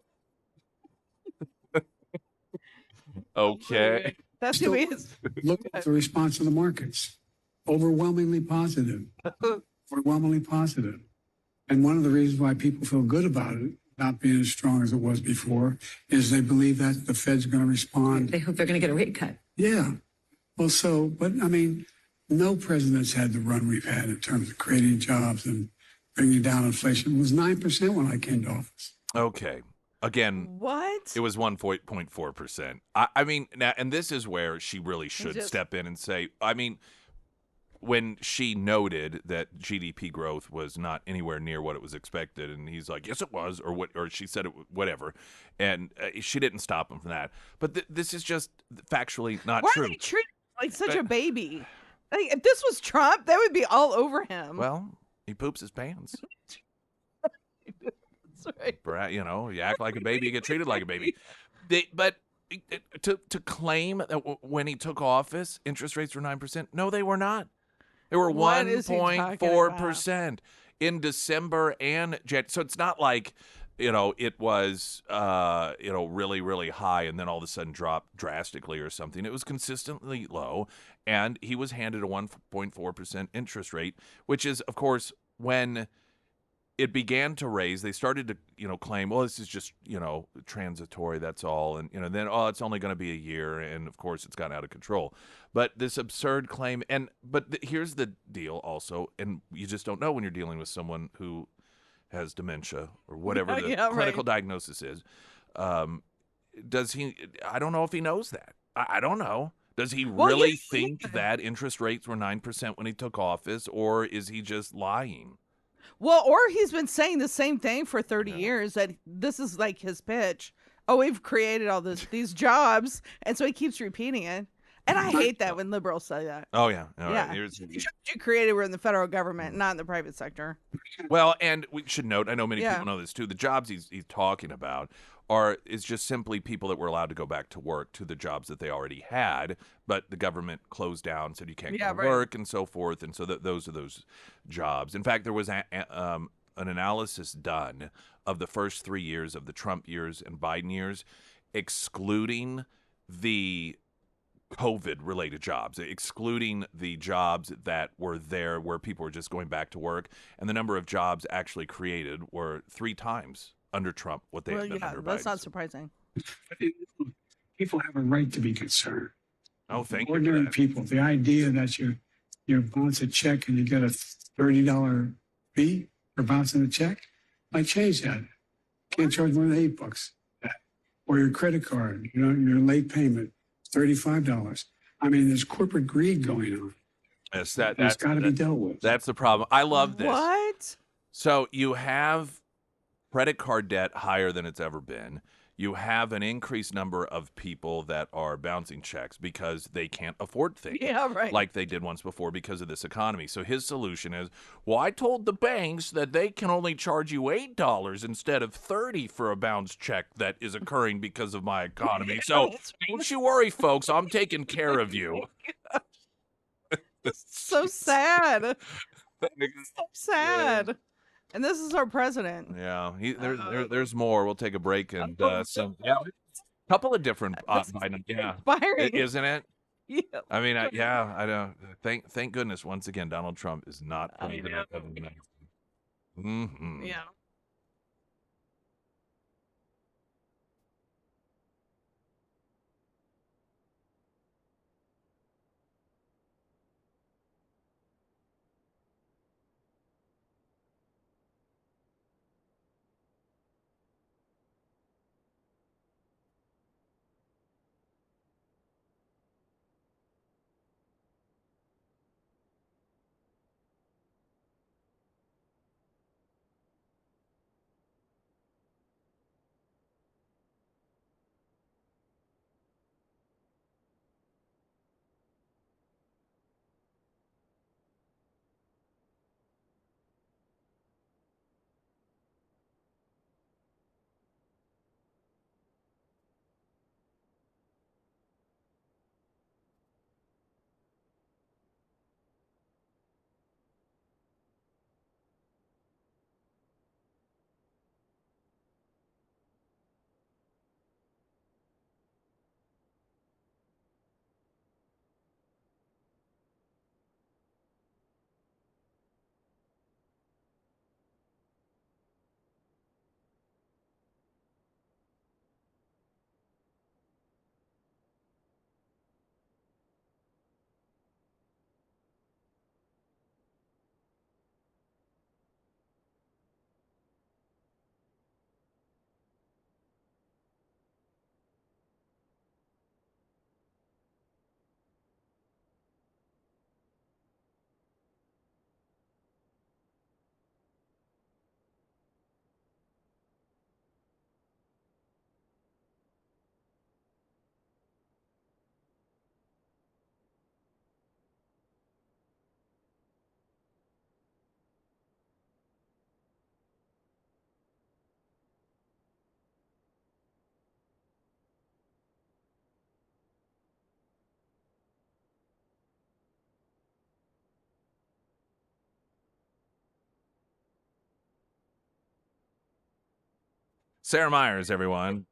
Okay. That's who he Still- is. look at the response of the markets. Overwhelmingly positive. Overwhelmingly positive. And one of the reasons why people feel good about it, not being as strong as it was before is they believe that the Fed's going to respond. They hope they're going to get a rate cut. Yeah. Well, but I mean, no president's had the run we've had in terms of creating jobs and bringing down inflation. It was 9% when I came to office. Okay. Again, What? it was 1.4%. I mean, now, and this is where she really should step in and say, I mean, when she noted that GDP growth was not anywhere near what it was expected, and he's like, yes, it was, or she said it, whatever, and she didn't stop him from that. But this is just factually not Why true. are they treating him like such a baby? Like, if this was Trump, that would be all over him. Well, he poops his pants. That's right. You know, you act like a baby, you get treated like a baby. But to claim that when he took office, interest rates were 9%, no, they were not. They were What is he talking 1.4% in December and January. So it's not like, it was, really, really high and then all of a sudden dropped drastically or something. It was consistently low, and he was handed a 1.4% interest rate, which is, of course, when it began to raise, they started to, claim, well, this is just, transitory, that's all. And, then, it's only going to be a year. And, of course, it's gotten out of control. But this absurd claim, but here's the deal also, and you just don't know when you're dealing with someone who has dementia or whatever the clinical diagnosis is. Does he, I don't know if he knows that. I don't know. Does he really think that interest rates were 9% when he took office, or is he just lying? Well, or he's been saying the same thing for 30 years, that this is like his pitch. Oh, we've created all these jobs, and so he keeps repeating it. And I hate that when liberals say that. Oh, yeah. Yeah. The jobs you created were in the federal government, not in the private sector. Well, and we should note, I know many people know this too, the jobs he's talking about is just simply people that were allowed to go back to work to the jobs that they already had, but the government closed down, said you can't go to work and so forth, and so those are those jobs. In fact, there was an analysis done of the first 3 years of the Trump years and Biden years, excluding the COVID-related jobs, excluding the jobs that were there where people were just going back to work, and the number of jobs actually created were 3 times under Trump what they had been under Biden. That's not surprising. People have a right to be concerned. Oh, thank you. Ordinary people. The idea that you bounce a check and you get a $30 fee for bouncing a check, I change that. Can't charge more than $8. Or your credit card, your late payment, $35. I mean, there's corporate greed going on. Yes, that's got to be dealt with. That's the problem. I love this. What? So you have credit card debt higher than it's ever been. You have an increased number of people that are bouncing checks because they can't afford things like they did once before because of this economy. So his solution is, well, I told the banks that they can only charge you $8 instead of $30 for a bounce check that is occurring because of my economy. So don't you worry, folks. I'm taking care of you. So sad. So sad. And this is our president. Yeah, there's more. We'll take a break and some couple of different Biden. Yeah, inspiring, isn't it? Yeah. I mean, I don't. Thank goodness once again Donald Trump is not president of the United States. Mm-hmm. Yeah. Sarah Myers, everyone.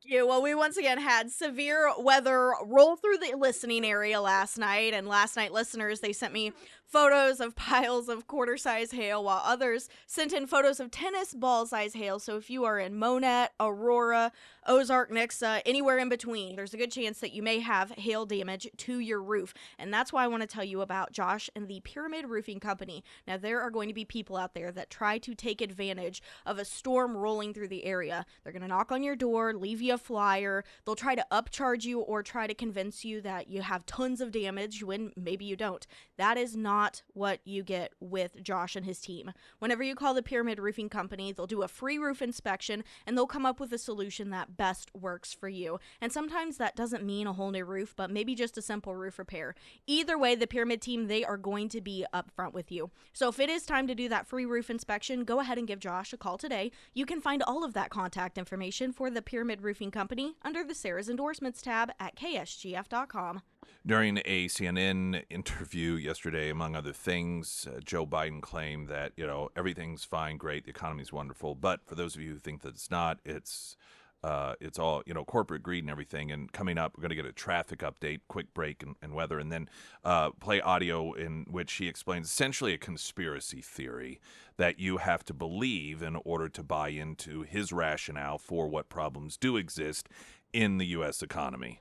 Yeah, well, we once again had severe weather roll through the listening area last night. And last night, listeners, they sent me photos of piles of quarter-size hail, while others sent in photos of tennis ball-size hail. So if you are in Monette, Aurora, Ozark, Nixa, anywhere in between, there's a good chance that you may have hail damage to your roof. And that's why I want to tell you about Josh and the Pyramid Roofing Company. Now, there are going to be people out there that try to take advantage of a storm rolling through the area. They're going to knock on your door, leave you a flyer. They'll try to upcharge you or try to convince you that you have tons of damage when maybe you don't. That is not what you get with Josh and his team. Whenever you call the Pyramid Roofing Company, they'll do a free roof inspection and they'll come up with a solution that best works for you. And sometimes that doesn't mean a whole new roof, but maybe just a simple roof repair. Either way, the Pyramid team, they are going to be upfront with you. So if it is time to do that free roof inspection, go ahead and give Josh a call today. You can find all of that contact information for the Pyramid Roofing Company under the Sarah's Endorsements tab at ksgf.com. During a CNN interview yesterday, among other things, Joe Biden claimed that, everything's fine, great, the economy's wonderful. But for those of you who think that it's not, it's all, corporate greed and everything. And coming up, we're going to get a traffic update, quick break, and weather, and then play audio in which he explains essentially a conspiracy theory that you have to believe in order to buy into his rationale for what problems do exist in the U.S. economy.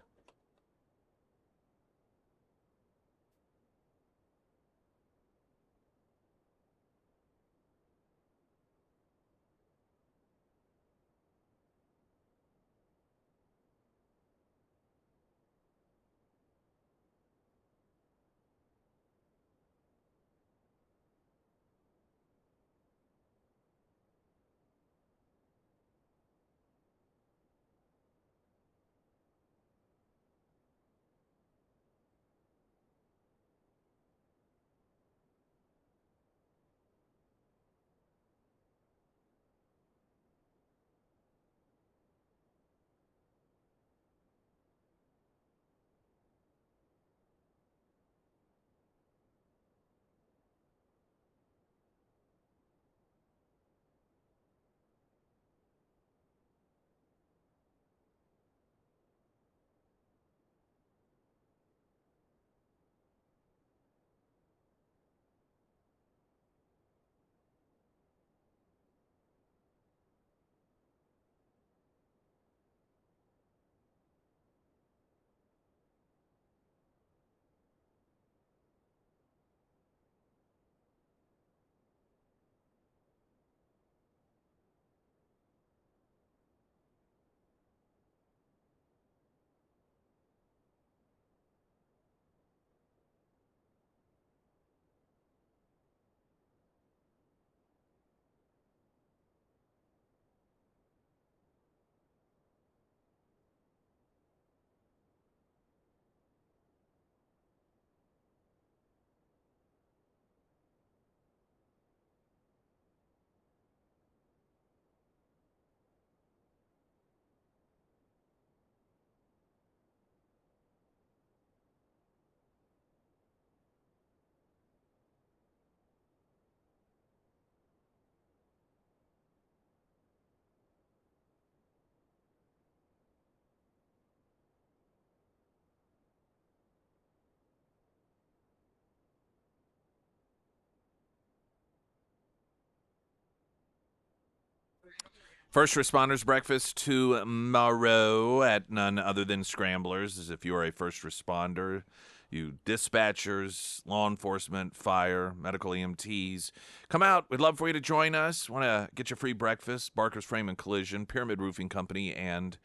First Responders Breakfast tomorrow at none other than Scramblers. As if you are a first responder, you dispatchers, law enforcement, fire, medical EMTs, come out. We'd love for you to join us. Want to get your free breakfast? Barker's Frame and Collision, Pyramid Roofing Company, and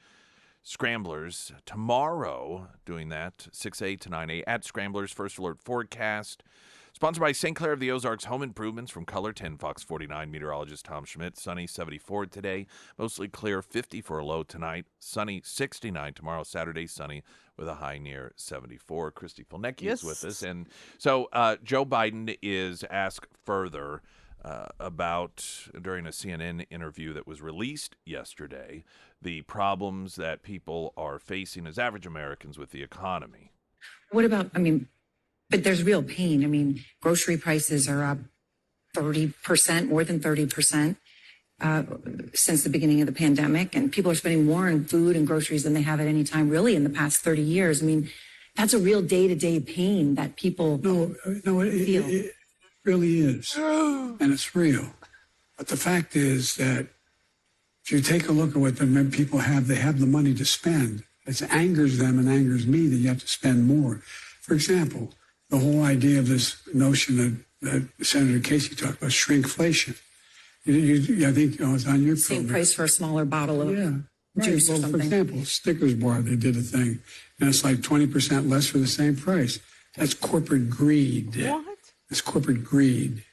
Scramblers. Tomorrow, doing that, 6 to 9 at Scramblers. First Alert Forecast. Sponsored by St. Clair of the Ozarks Home Improvements from Color 10 Fox 49. Meteorologist Tom Schmidt. Sunny 74 today. Mostly clear 50 for a low tonight. Sunny 69 tomorrow. Saturday sunny with a high near 74. Christy Fulnecki is with us. And so Joe Biden is asked further about, during a CNN interview that was released yesterday, the problems that people are facing as average Americans with the economy. What about, but there's real pain. Grocery prices are up 30%, more than 30%. since the beginning of the pandemic, and people are spending more on food and groceries than they have at any time really in the past 30 years. I mean, that's a real day-to-day pain that people No, feel. it really is, and it's real. But the fact is that if you take a look at what the people have, they have the money to spend. It angers them and angers me that you have to spend more. For example, the whole idea of this notion that Senator Casey talked about, shrinkflation. I think it was on your Same program. price for a smaller bottle of juice or Well, for something. example, Snickers bar, they did a thing, and it's like 20% less for the same price. That's corporate greed. What? It's corporate greed,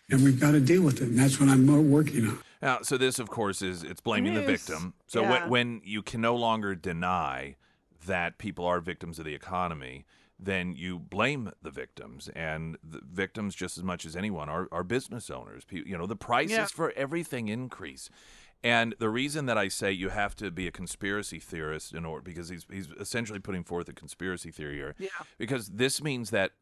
and we've got to deal with it, and that's what I'm working on. Now, so this, of course, it's blaming the Yes. victim. So Yeah. when you can no longer deny that people are victims of the economy, then you blame the victims, and the victims, just as much as anyone, are business owners. The prices for everything increase. And the reason that I say you have to be a conspiracy theorist in order, because he's essentially putting forth a conspiracy theory here, because this means that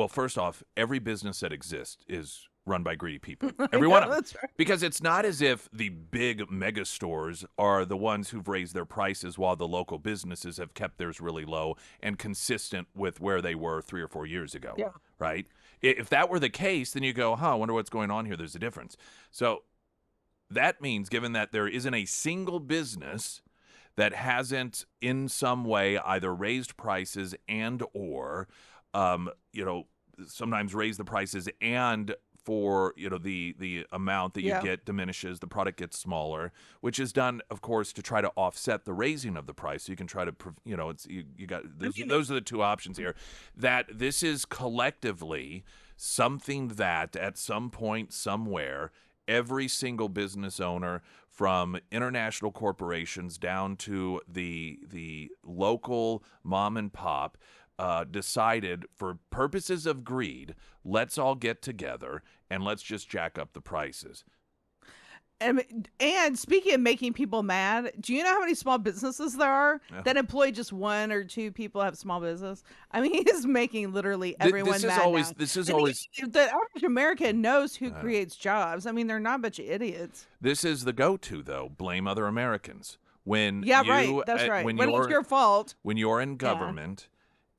first off, every business that exists is run by greedy people. Every one of them. That's right. Because it's not as if the big mega stores are the ones who've raised their prices while the local businesses have kept theirs really low and consistent with where they were 3 or 4 years ago. Yeah. Right? If that were the case, then you go, I wonder what's going on here. There's a difference. So that means, given that there isn't a single business that hasn't in some way either raised prices and or sometimes raise the prices and for the amount that you get diminishes, the product gets smaller, which is done, of course, to try to offset the raising of the price. So you can try to those are the two options here. That this is collectively something that at some point somewhere every single business owner, from international corporations down to the local mom and pop, decided, for purposes of greed, let's all get together and let's just jack up the prices. And speaking of making people mad, do you know how many small businesses there are that employ just 1 or 2 people have small business? I mean, he's making literally everyone This is mad always now. this is And always the average American knows who creates jobs. I mean, they're not a bunch of idiots. this is the go-to though. Blame other Americans. When Right. That's right. When it's your fault. when you're in government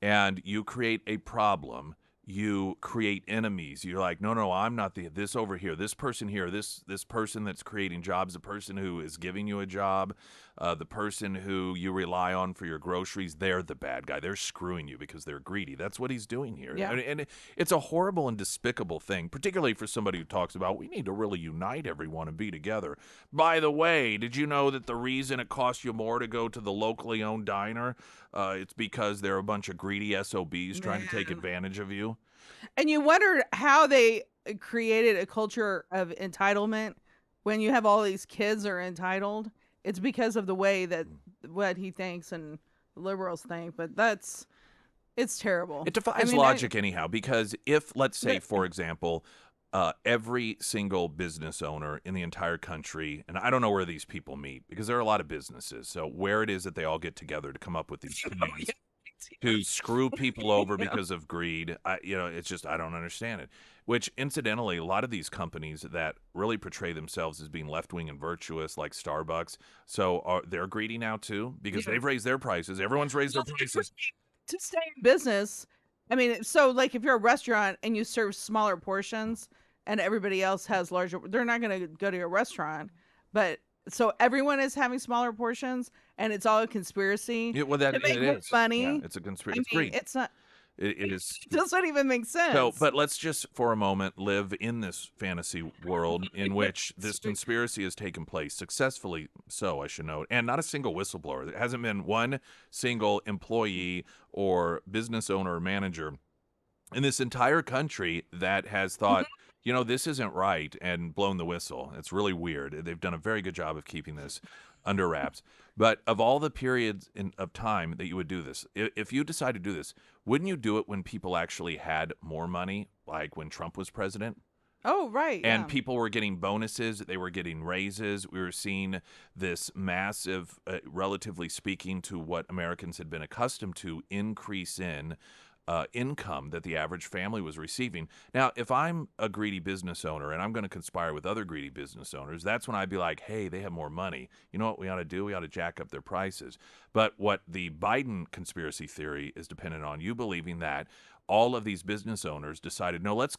and you create a problem, you create enemies. You're like, no, I'm not this over here, this person here, this person that's creating jobs, the person who is giving you a job, the person who you rely on for your groceries, they're the bad guy. They're screwing you because they're greedy. That's what he's doing here. Yeah. And it's a horrible and despicable thing, particularly for somebody who talks about we need to really unite everyone and be together. By the way, did you know that the reason it costs you more to go to the locally owned diner, it's because they're a bunch of greedy SOBs trying to take advantage of you? And you wonder how they created a culture of entitlement when you have all these kids are entitled. It's because of the way that what he thinks and liberals think, but it's terrible. It defies logic anyhow, because if, let's say, for example, every single business owner in the entire country, and I don't know where these people meet because there are a lot of businesses, so where it is that they all get together to come up with these plans to screw people over because of greed, it's just, I don't understand it. Which, incidentally, a lot of these companies that really portray themselves as being left-wing and virtuous, like Starbucks, they're greedy now too because they've raised their prices. Everyone's raised their prices. To stay in business, I mean, so like if you're a restaurant and you serve smaller portions and everybody else has larger, they're not going to go to your restaurant. But so everyone is having smaller portions and it's all a conspiracy Yeah, well, to make more money. Yeah, it's a conspiracy. It's I mean, greed. it's not. It is. It doesn't even make sense. So, but let's just for a moment live in this fantasy world in which this conspiracy has taken place successfully. So I should note, and not a single whistleblower. There hasn't been one single employee or business owner or manager in this entire country that has thought, this isn't right and blown the whistle. It's really weird. They've done a very good job of keeping this under wraps. But of all the periods of time that you would do this, if you decide to do this, wouldn't you do it when people actually had more money, like when Trump was president? Oh, right. And people were getting bonuses. They were getting raises. We were seeing this massive, relatively speaking to what Americans had been accustomed to, increase in income that the average family was receiving. Now, if I'm a greedy business owner and I'm going to conspire with other greedy business owners, that's when I'd be like, hey, they have more money. You know what we ought to do? We ought to jack up their prices. But what the Biden conspiracy theory is dependent on, you believing that all of these business owners decided, no, let's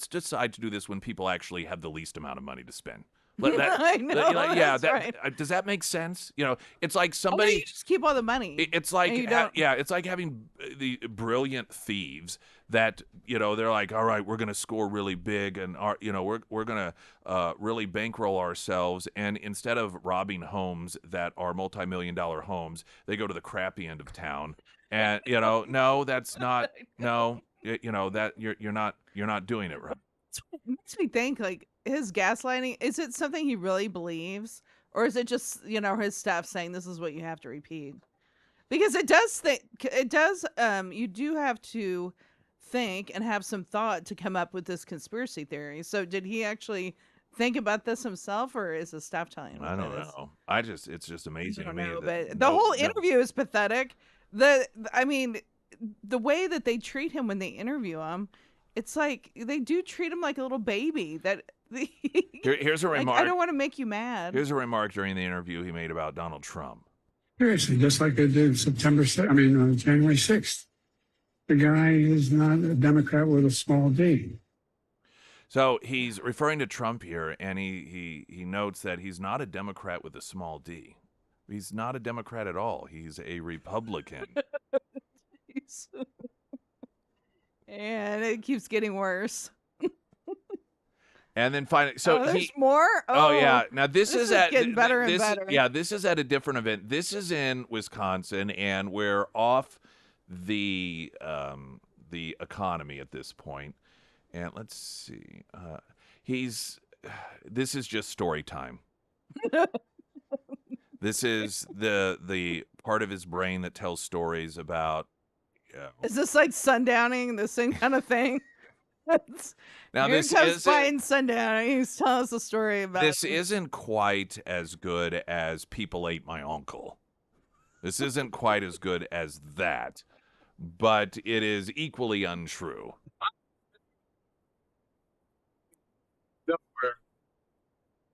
decide to do this when people actually have the least amount of money to spend. I know. Yeah, that's right. does that make sense? You know, it's like Or somebody. you just keep all the money. It's like and you don't. it's like having the brilliant thieves that, you know, they're like, all right, we're going to score really big, and we're going to really bankroll ourselves, and instead of robbing homes that are multi-million-dollar homes, they go to the crappy end of town, and no, that's not that you're not doing it right. It makes me think, like, his gaslighting, is it something he really believes, or is it just his staff saying this is what you have to repeat? Because you do have to think and have some thought to come up with this conspiracy theory. So did he actually think about this himself, or is his staff telling him? I don't know. It's just amazing to me. But the whole interview is pathetic. The way that they treat him when they interview him, it's like they do treat him like a little baby. Here's a remark. I don't want to make you mad. Here's a remark during the interview he made about Donald Trump. Seriously, just like they did January 6th. The guy is not a Democrat with a small d. So he's referring to Trump here, and he notes that he's not a Democrat with a small d. He's not a Democrat at all. He's a Republican. And it keeps getting worse. And then finally, there's more. Oh yeah, now this is getting better and better. Yeah, this is at a different event. This is in Wisconsin, and we're off the economy at this point. And let's see, this is just story time. This is the part of his brain that tells stories about. Is this like sundowning, the same kind of thing? Now Here this comes Biden sundowning. He's telling us a story about. This isn't quite as good as People Ate My Uncle. This isn't quite as good as that, but it is equally untrue.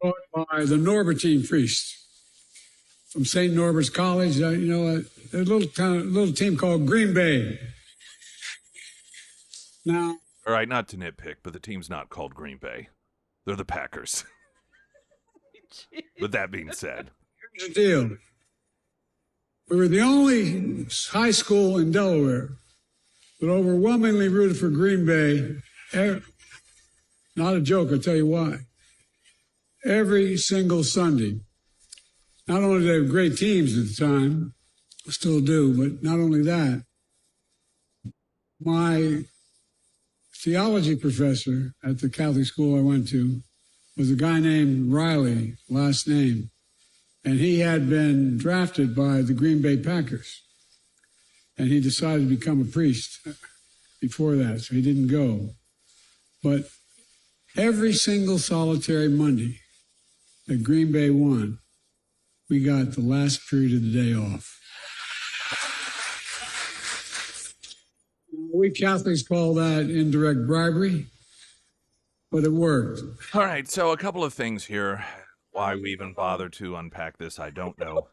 By the Norbertine priest from St. Norbert's College, a little team called Green Bay. Now, all right, not to nitpick, but the team's not called Green Bay. They're the Packers. With that being said, here's the deal. We were the only high school in Delaware that overwhelmingly rooted for Green Bay. Not a joke, I'll tell you why. Every single Sunday. Not only did they have great teams at the time, still do, but not only that, my theology professor at the Catholic school I went to was a guy named Riley, last name, and he had been drafted by the Green Bay Packers, and he decided to become a priest before that, so he didn't go. But every single solitary Monday that Green Bay won, we got the last period of the day off. We Catholics call that indirect bribery, but it worked. All right, so a couple of things here. Why we even bother to unpack this, I don't know.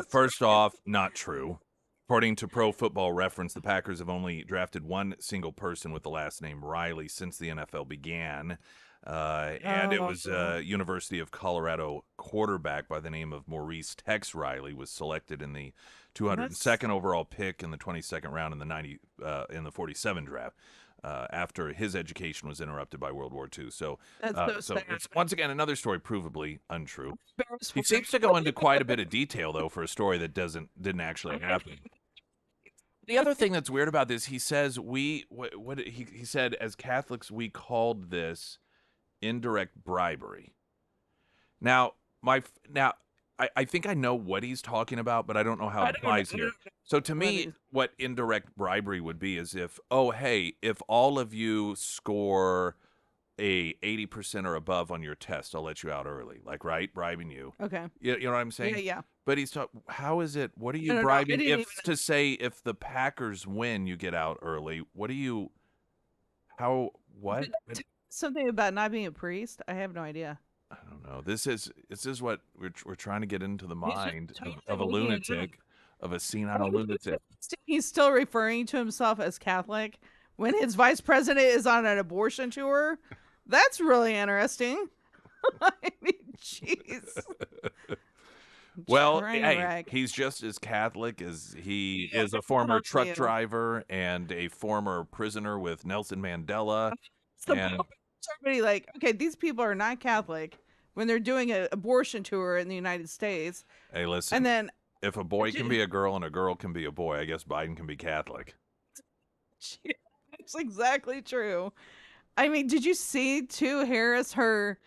First off, not true. According to Pro Football Reference, the Packers have only drafted one single person with the last name Riley since the NFL began. And it was University of Colorado quarterback by the name of Maurice Tex Riley was selected in the 202nd overall pick in the 22nd round in the 47 draft after his education was interrupted by World War II. So it's once again another story provably untrue. He seems to go into quite a bit of detail though for a story that didn't actually happen. The other thing that's weird about this, he says he said as Catholics we called this indirect bribery. Now, I think I know what he's talking about, but I don't know how it applies here. So to me, what indirect bribery would be is if all of you score a 80% or above on your test, I'll let you out early. Like, right? Bribing you. Okay. You know what I'm saying? Yeah. But he's talking, how is it? What are you No, I bribing? didn't If to say if the Packers win, you get out early. What do you, how, what? Something about not being a priest. I have no idea. I don't know. This is what we're trying to get into the He's just mind totally of a making it lunatic, of a senile lunatic. He's still referring to himself as Catholic when his vice president is on an abortion tour. That's really interesting. I mean, jeez. Well, Train hey, wreck. he's just as Catholic as he is a former truck you. driver and a former prisoner with Nelson Mandela. It's the And Pope. Everybody like, okay, these people are not Catholic when they're doing an abortion tour in the United States. hey, listen, And then if a boy can be a girl and a girl can be a boy, I guess Biden can be Catholic. it's exactly true. I mean, did you see too, Harris, her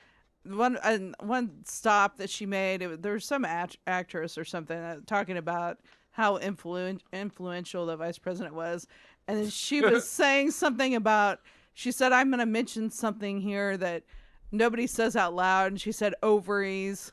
one stop that she made? There was some actress or something talking about how influential the vice president was, and then she was saying something about. She said, "I'm going to mention something here that nobody says out loud," and she said ovaries.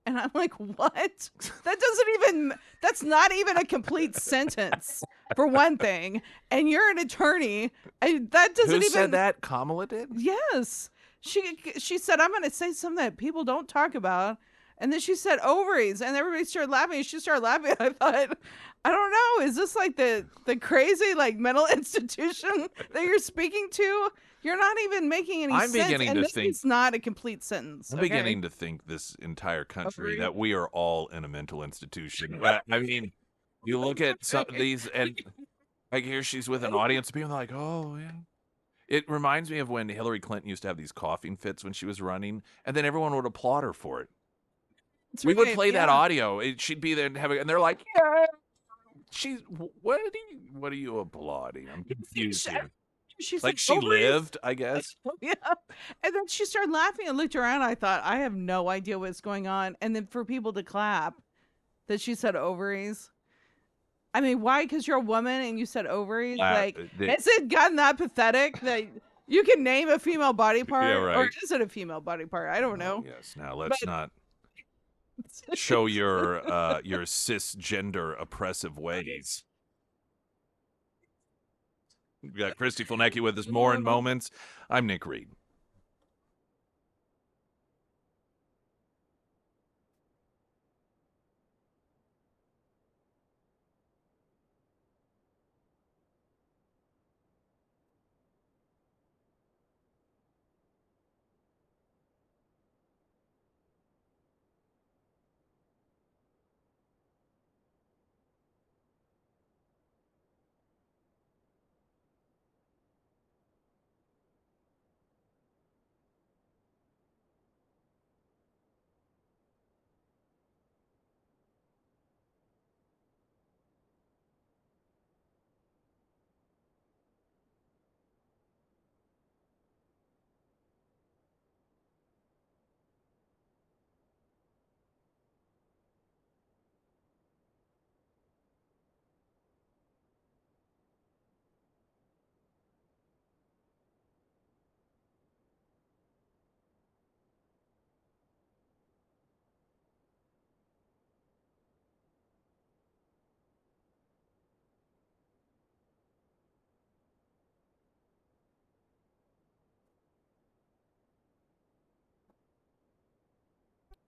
And I'm like, what? That's not even a complete sentence, for one thing. And you're an attorney. That doesn't Who even. said that? Kamala did? Yes. She said, I'm going to say something that people don't talk about. And then she said ovaries, and everybody started laughing. She started laughing. I thought, I don't know, is this like the crazy like mental institution that you're speaking to? You're not even making any sense. Beginning to this think is not a complete sentence. I'm okay? beginning to think this entire country Agreed. that we are all in a mental institution. I mean, you look at some of these, and like here she's with an audience of people, and they're like, oh yeah. It reminds me of when Hillary Clinton used to have these coughing fits when she was running, and then everyone would applaud her for it. We would play that audio. She'd be there and and they're like, yeah. What are you applauding? I'm confused here. She's like she lived, I guess. Yeah. And then she started laughing and looked around. I thought, I have no idea what's going on. And then for people to clap that she said ovaries. I mean, why? Because you're a woman and you said ovaries? Has it gotten that pathetic that you can name a female body part? Yeah, right. Or is it a female body part? I don't know. Yes. Now let's not show your cisgender oppressive ways. We got Christy Fulnecki with us more in moments. I'm Nick Reed.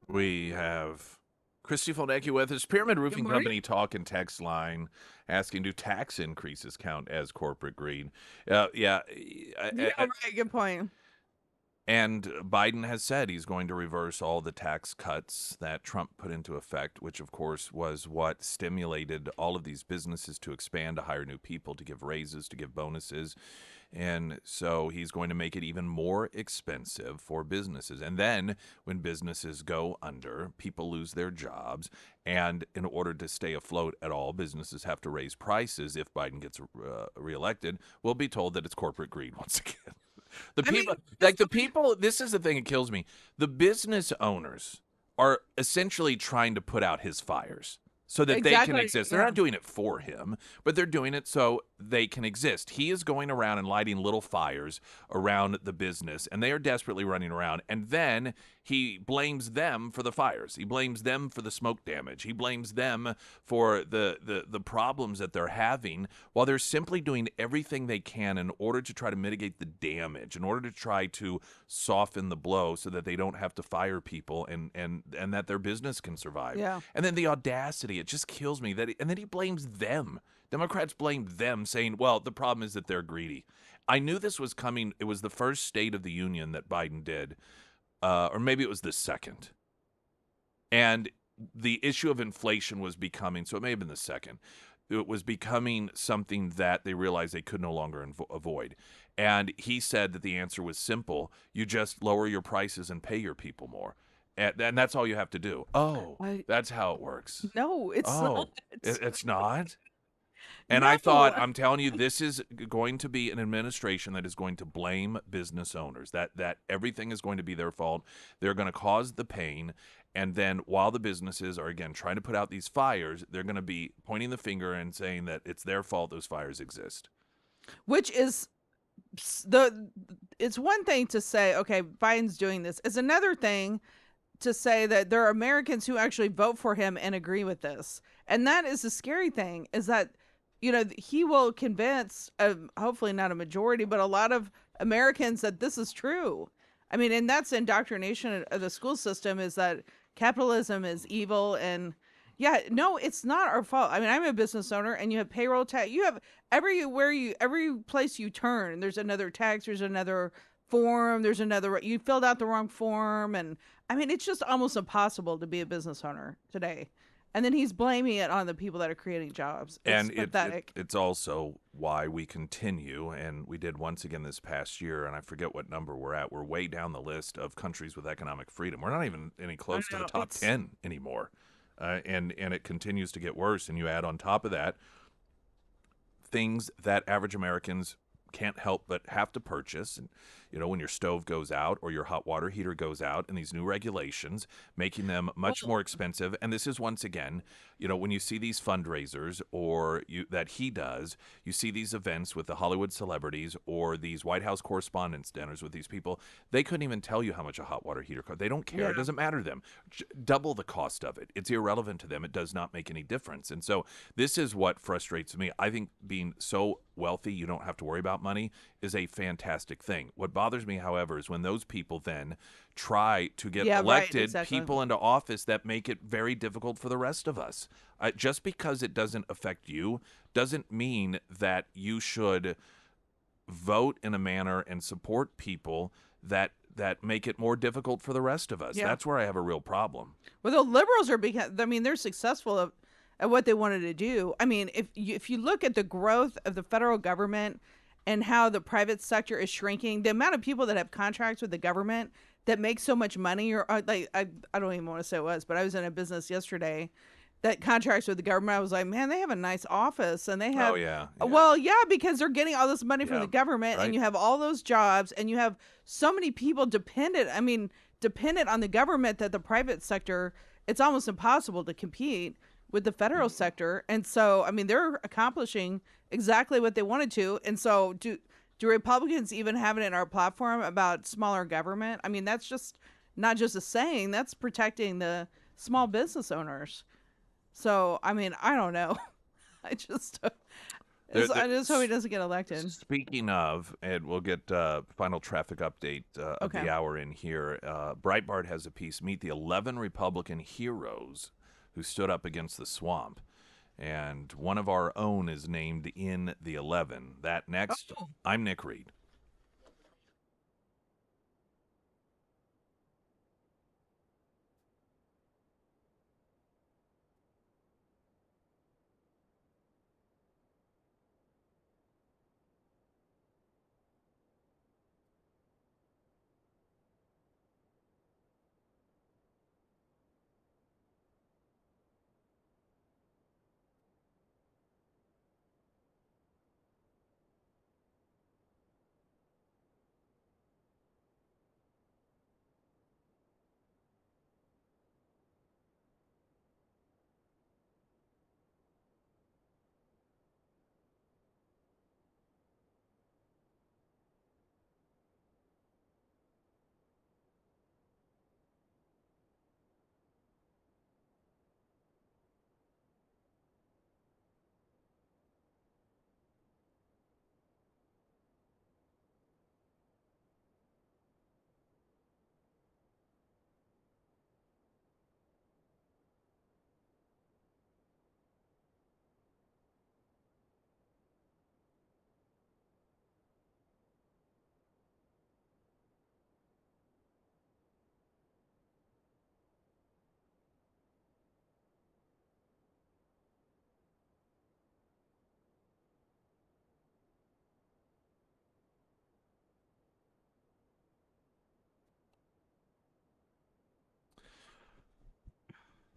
We have Christy Fulnecki with us. Pyramid Roofing Company talk and text line asking, do tax increases count as corporate greed? Right. Good point. And Biden has said he's going to reverse all the tax cuts that Trump put into effect, which, of course, was what stimulated all of these businesses to expand, to hire new people, to give raises, to give bonuses. And so he's going to make it even more expensive for businesses. And then when businesses go under, people lose their jobs. And in order to stay afloat at all, businesses have to raise prices. If Biden gets reelected, we'll be told that it's corporate greed once again. The people, this is the thing that kills me. The business owners are essentially trying to put out his fires. so that they can Exactly, exist. They're yeah. not doing it for him, but they're doing it so they can exist. He is going around and lighting little fires around the business, and they are desperately running around. And then he blames them for the fires. He blames them for the smoke damage. He blames them for the problems that they're having, while they're simply doing everything they can in order to try to mitigate the damage, in order to try to soften the blow so that they don't have to fire people and that their business can survive. Yeah. And then the audacity, it just kills me and then he blames them. Democrats blame them, saying, well, the problem is that they're greedy. I knew this was coming. It was the first State of the Union that Biden did, or maybe it was the second. And the issue of inflation was becoming, so it may have been the second. It was becoming something that they realized they could no longer avoid. And he said that the answer was simple. You just lower your prices and pay your people more. And that's all you have to do. Oh, that's how it works. No, it's not. It's not? And I thought, No. I'm telling you, this is going to be an administration that is going to blame business owners, that everything is going to be their fault. They're going to cause the pain. And then while the businesses are, again, trying to put out these fires, they're going to be pointing the finger and saying that it's their fault those fires exist. Which is it's one thing to say, okay, Biden's doing this. It's another thing to say that there are Americans who actually vote for him and agree with this. And that is the scary thing, is that, he will convince, hopefully not a majority, but a lot of Americans that this is true. I mean, and that's indoctrination of the school system, is that capitalism is evil. And yeah, no, it's not our fault. I mean, I'm a business owner, and you have payroll tax. You have every place you turn, there's another tax, there's another form, you filled out the wrong form. And I mean, it's just almost impossible to be a business owner today. And then he's blaming it on the people that are creating jobs. It's pathetic. It's also why we continue, and we did once again this past year, and I forget what number we're at. We're way down the list of countries with economic freedom. We're not even any close to the top 10 anymore. And it continues to get worse. And you add on top of that things that average Americans can't help but have to purchase. And, when your stove goes out or your hot water heater goes out, and these new regulations making them much more expensive. And this is, once again, when you see these fundraisers that he does, you see these events with the Hollywood celebrities or these White House correspondence dinners with these people, they couldn't even tell you how much a hot water heater costs. They don't care. Yeah. It doesn't matter to them. Double the cost of it. It's irrelevant to them. It does not make any difference. And so this is what frustrates me. I think being so wealthy you don't have to worry about money is a fantastic thing. What bothers me, however, is when those people then try to get elected people into office that make it very difficult for the rest of us. Just because it doesn't affect you doesn't mean that you should vote in a manner and support people that make it more difficult for the rest of us. Yeah. That's where I have a real problem. Well, the liberals they're successful at what they wanted to do. I mean, if you look at the growth of the federal government and how the private sector is shrinking, the amount of people that have contracts with the government that make so much money, or like, I don't even want to say it was, but I was in a business yesterday that contracts with the government. I was like, man, they have a nice office, and they have, well, yeah, because they're getting all this money from the government, and you have all those jobs, and you have so many people dependent on the government, that the private sector, it's almost impossible to compete with the federal sector. And so, I mean, they're accomplishing exactly what they wanted to. And so do Republicans even have it in our platform about smaller government? I mean, that's just not just a saying, that's protecting the small business owners. So, I mean, I don't know. I just hope he doesn't get elected. Speaking of, and we'll get final traffic update of the hour in here. Breitbart has a piece, Meet the 11 Republican Heroes Who Stood Up Against the Swamp. And one of our own is named in the 11. That next. I'm Nick Reed.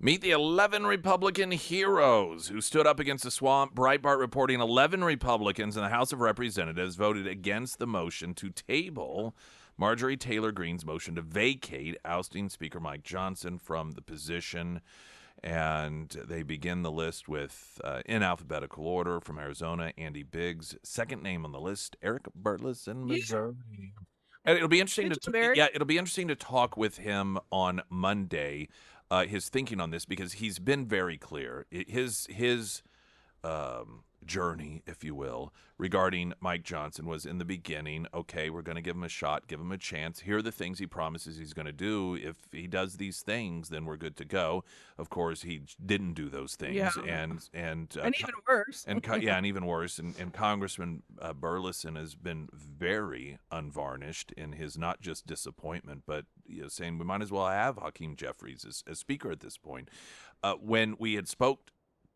Meet the 11 Republican heroes who stood up against the swamp. Breitbart reporting 11 Republicans in the House of Representatives voted against the motion to table Marjorie Taylor Greene's motion to vacate, ousting Speaker Mike Johnson from the position. And they begin the list with, in alphabetical order, from Arizona, Andy Biggs. Second name on the list, Eric Burlison, Missouri. And it'll be interesting it'll be interesting to talk with him on Monday, his thinking on this, because he's been very clear. His journey, if you will, regarding Mike Johnson was in the beginning, okay, we're going to give him a shot, give him a chance. Here are the things he promises he's going to do. If he does these things, then we're good to go. Of course, he didn't do those things. Yeah. And even worse. and even worse. And Congressman Burleson has been very unvarnished in his not just disappointment, but saying we might as well have Hakeem Jeffries as Speaker at this point. When we had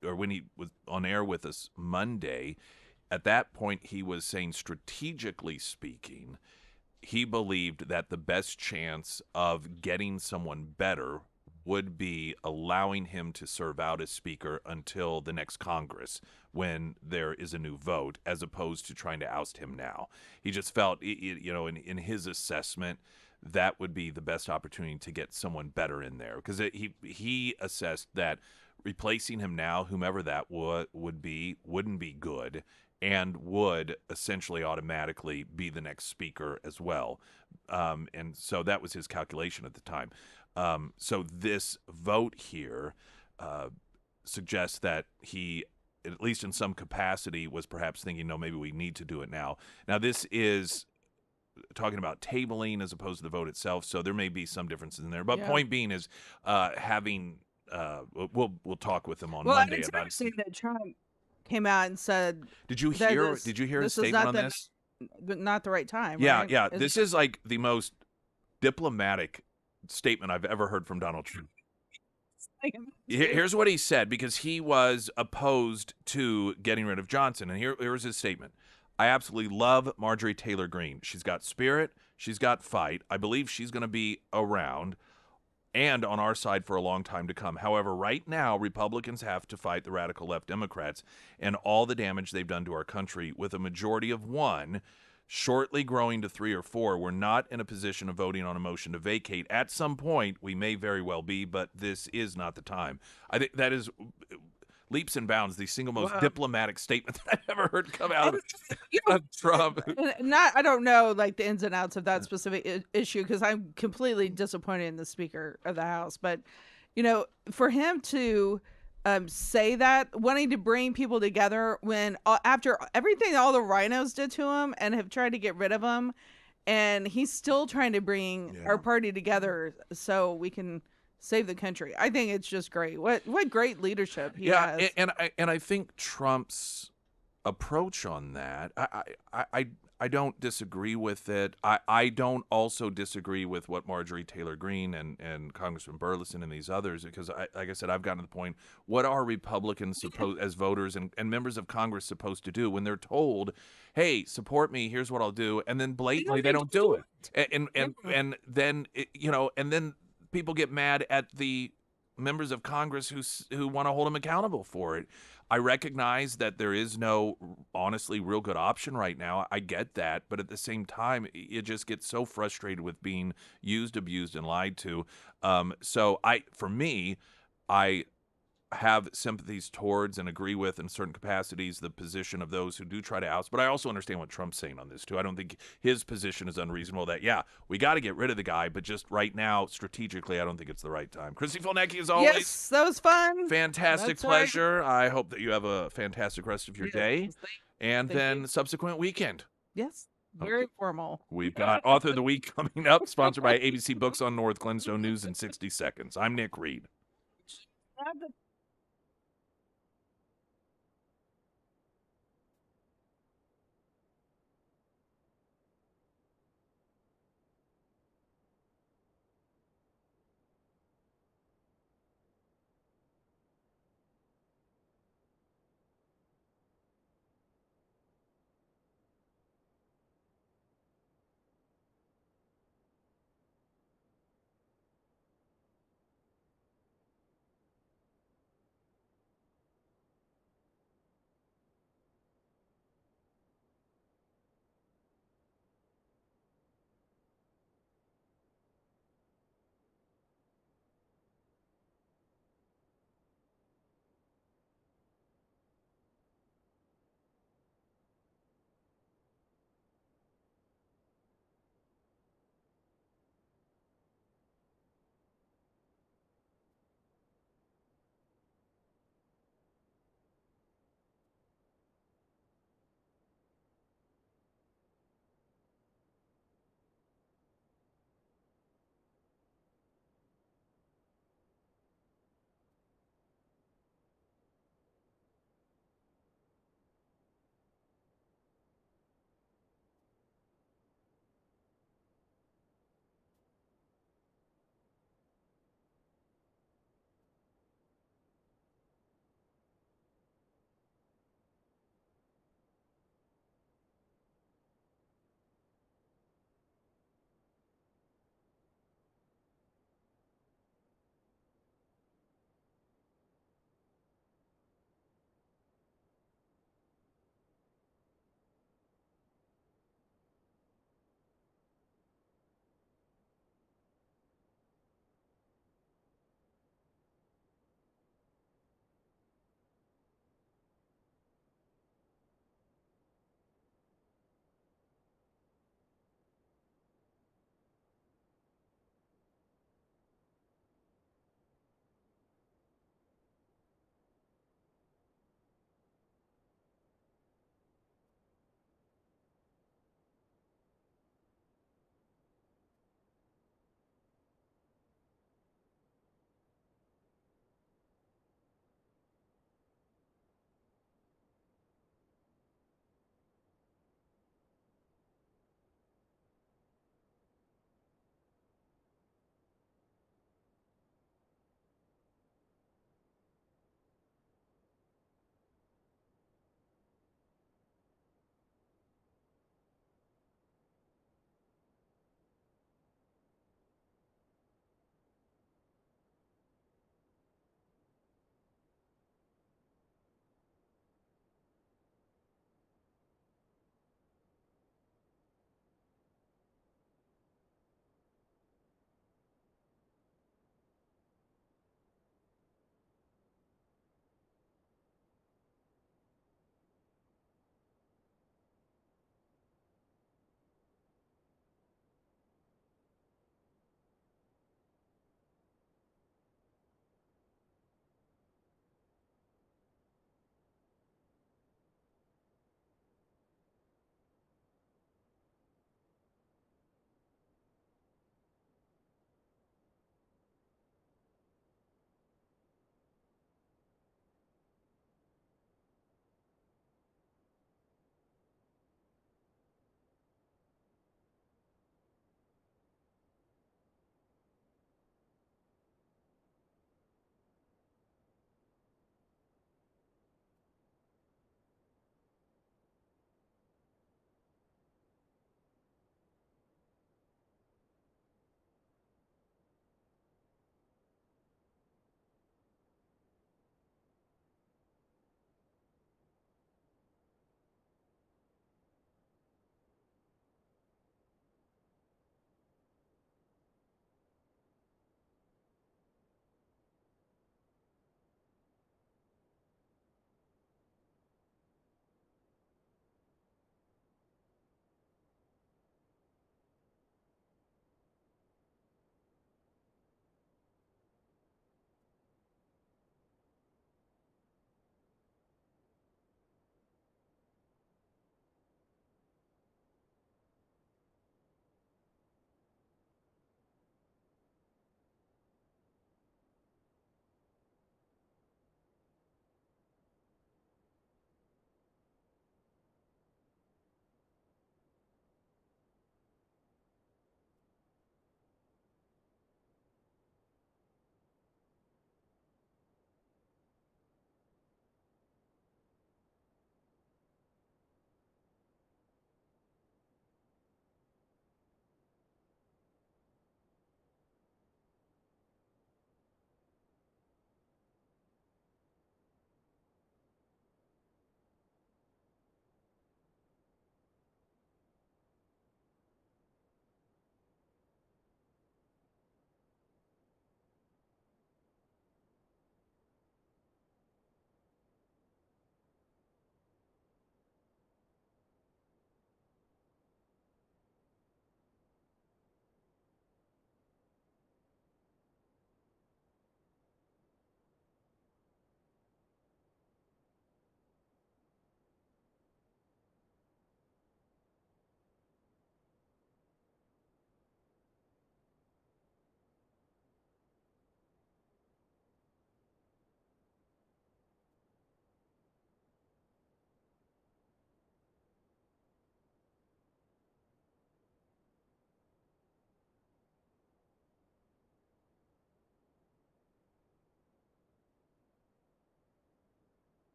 when he was on air with us Monday, at that point he was saying, strategically speaking, he believed that the best chance of getting someone better would be allowing him to serve out as Speaker until the next Congress, when there is a new vote, as opposed to trying to oust him now. He just felt, in his assessment, that would be the best opportunity to get someone better in there, because he assessed that replacing him now, whomever that would be, wouldn't be good, and would essentially automatically be the next Speaker as well. And so that was his calculation at the time. So this vote here suggests that he, at least in some capacity, was perhaps thinking, no, maybe we need to do it now. Now, this is talking about tabling as opposed to the vote itself, so there may be some differences in there. But point being is having we'll talk with him on Monday it's about interesting that Trump came out and said, Did you hear his statement on this? But not the right time. Yeah, right? yeah. This is like the most diplomatic statement I've ever heard from Donald Trump. Here's what he said, because he was opposed to getting rid of Johnson, and here's his statement. I absolutely love Marjorie Taylor Greene. She's got spirit. She's got fight. I believe she's going to be around and on our side for a long time to come. However, right now, Republicans have to fight the radical left Democrats and all the damage they've done to our country. With a majority of 1, shortly growing to 3 or 4, we're not in a position of voting on a motion to vacate. At some point, we may very well be, but this is not the time. I think that is leaps and bounds the single most diplomatic statement that I've ever heard come out of Trump. I don't know like the ins and outs of that specific issue, because I'm completely disappointed in the Speaker of the House. But for him to say that, wanting to bring people together when after everything all the rhinos did to him and have tried to get rid of him, and he's still trying to bring our party together so we can save the country. I think it's just great. What great leadership he has. And I think Trump's approach on that, I don't disagree with it. I don't also disagree with what Marjorie Taylor Greene and Congressman Burleson and these others, because like I said, I've gotten to the point, what are Republicans supposed, as voters and members of Congress, supposed to do when they're told, hey, support me, here's what I'll do, and then blatantly they don't do it. And then and then people get mad at the members of Congress who want to hold them accountable for it. I recognize that there is no, honestly, real good option right now. I get that. But at the same time, it just gets so frustrated with being used, abused, and lied to. So for me, I have sympathies towards and agree with, in certain capacities, the position of those who do try to oust. But I also understand what Trump's saying on this, too. I don't think his position is unreasonable, that, we got to get rid of the guy, but just right now, strategically, I don't think it's the right time. Christy Fulnecki, as always. Yes, that was fun. Fantastic pleasure. Right. I hope that you have a fantastic rest of your day and then subsequent weekend. Yes. Very formal. We've got Author of the Week coming up, sponsored by ABC Books on North, Glenstone News in 60 seconds. I'm Nick Reed.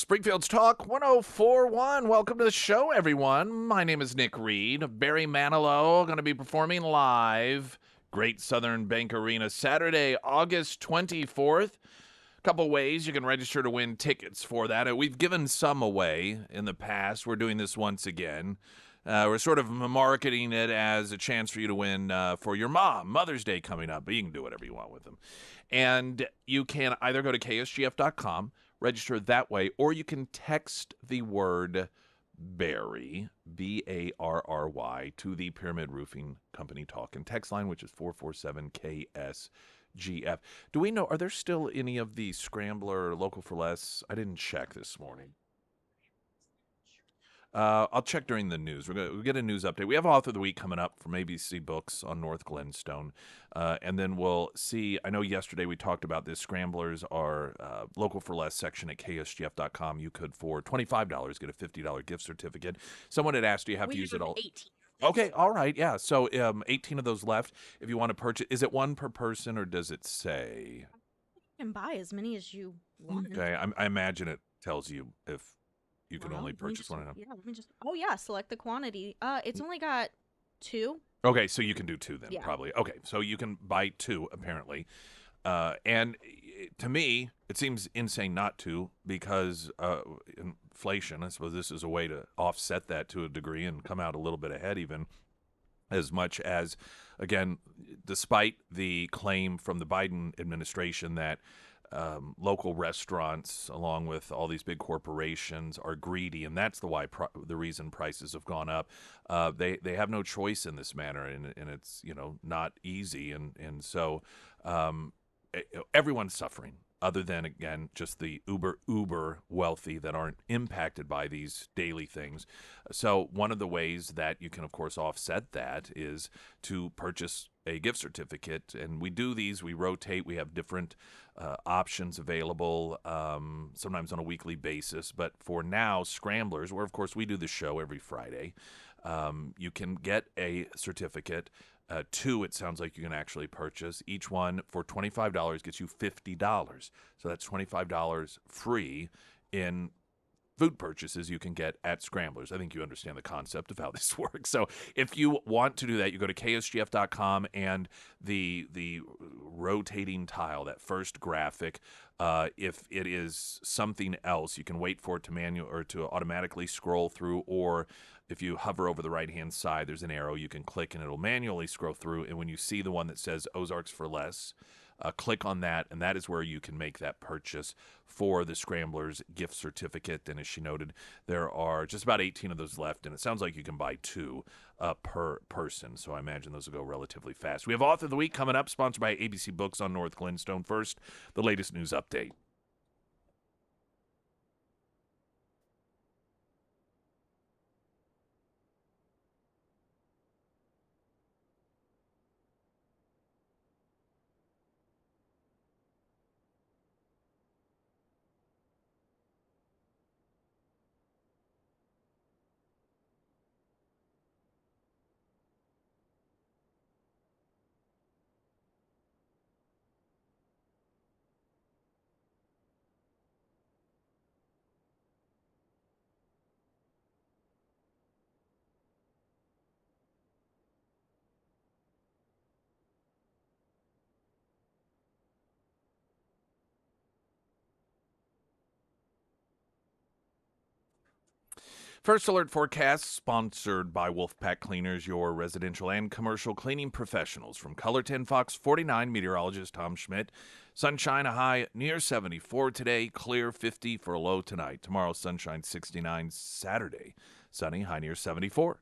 Springfield's Talk 1041. Welcome to the show, everyone. My name is Nick Reed. Barry Manilow going to be performing live. Great Southern Bank Arena, Saturday, August 24th. Couple ways you can register to win tickets for that. We've given some away in the past. We're doing this once again. We're sort of marketing it as a chance for you to win for your mom. Mother's Day coming up, but you can do whatever you want with them. And you can either go to ksgf.com, register that way, or you can text the word Barry, Barry, to the Pyramid Roofing Company talk and text line, which is 447-KSGF. Do we know, are there still any of the Scrambler Local for Less? I didn't check this morning. I'll check during the news. We'll get a news update. We have Author of the Week coming up from ABC Books on North Glenstone. And then we'll see. I know yesterday we talked about this. Scramblers are Local for Less section at ksgf.com. You could, for $25, get a $50 gift certificate. Someone had asked, do you have to use it all? 18. Okay, all right, yeah. So 18 of those left. If you want to purchase, is it one per person or does it say? You can buy as many as you want. Okay, I imagine it tells you if you can Well, only let me purchase just- one of them. Yeah, let me just. Oh yeah, select the quantity. It's only got 2. Okay, so you can do 2 then, Yeah. probably. Okay, so you can buy 2, apparently. And to me, it seems insane not to, because inflation, I suppose this is a way to offset that to a degree and come out a little bit ahead, even as much as, again, despite the claim from the Biden administration that local restaurants, along with all these big corporations, are greedy, and that's the reason prices have gone up. They have no choice in this matter, and it's not easy, and so everyone's suffering. Other than, again, just the uber wealthy that aren't impacted by these daily things. So one of the ways that you can, of course, offset that is to purchase a gift certificate. And we do these, we rotate, we have different options available, sometimes on a weekly basis. But for now, Scramblers, where, of course, we do the show every Friday, you can get a certificate. 2, it sounds like you can actually purchase. Each one for $25 gets you $50. So that's $25 free in food purchases you can get at Scramblers. I think you understand the concept of how this works. So if you want to do that, you go to ksgf.com, and the rotating tile, that first graphic, if it is something else, you can wait for it to automatically scroll through, or if you hover over the right-hand side, there's an arrow you can click, and it'll manually scroll through. And when you see the one that says Ozarks for Less, click on that, and that is where you can make that purchase for the Scramblers gift certificate. And as she noted, there are just about 18 of those left, and it sounds like you can buy 2 per person. So I imagine those will go relatively fast. We have Author of the Week coming up, sponsored by ABC Books on North Glenstone. First, the latest news update. First Alert Forecast, sponsored by Wolfpack Cleaners, your residential and commercial cleaning professionals. From Color 10 Fox 49, meteorologist Tom Schmidt. Sunshine, a high near 74 today, clear 50 for a low tonight. Tomorrow, sunshine 69. Saturday, sunny, high near 74.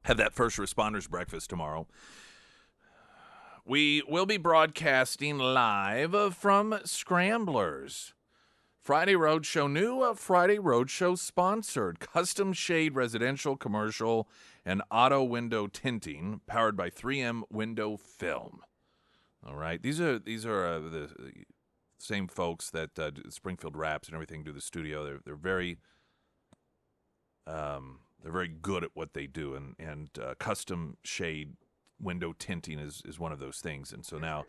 have that first responders breakfast tomorrow. We will be broadcasting live from Scramblers. Friday Roadshow, new Friday Roadshow sponsored. Custom shade residential, commercial, and auto window tinting powered by 3M window film. All right. These are the same folks that do Springfield Raps and everything do the studio. They're very good at what they do, and custom shade window tinting is one of those things. And so now,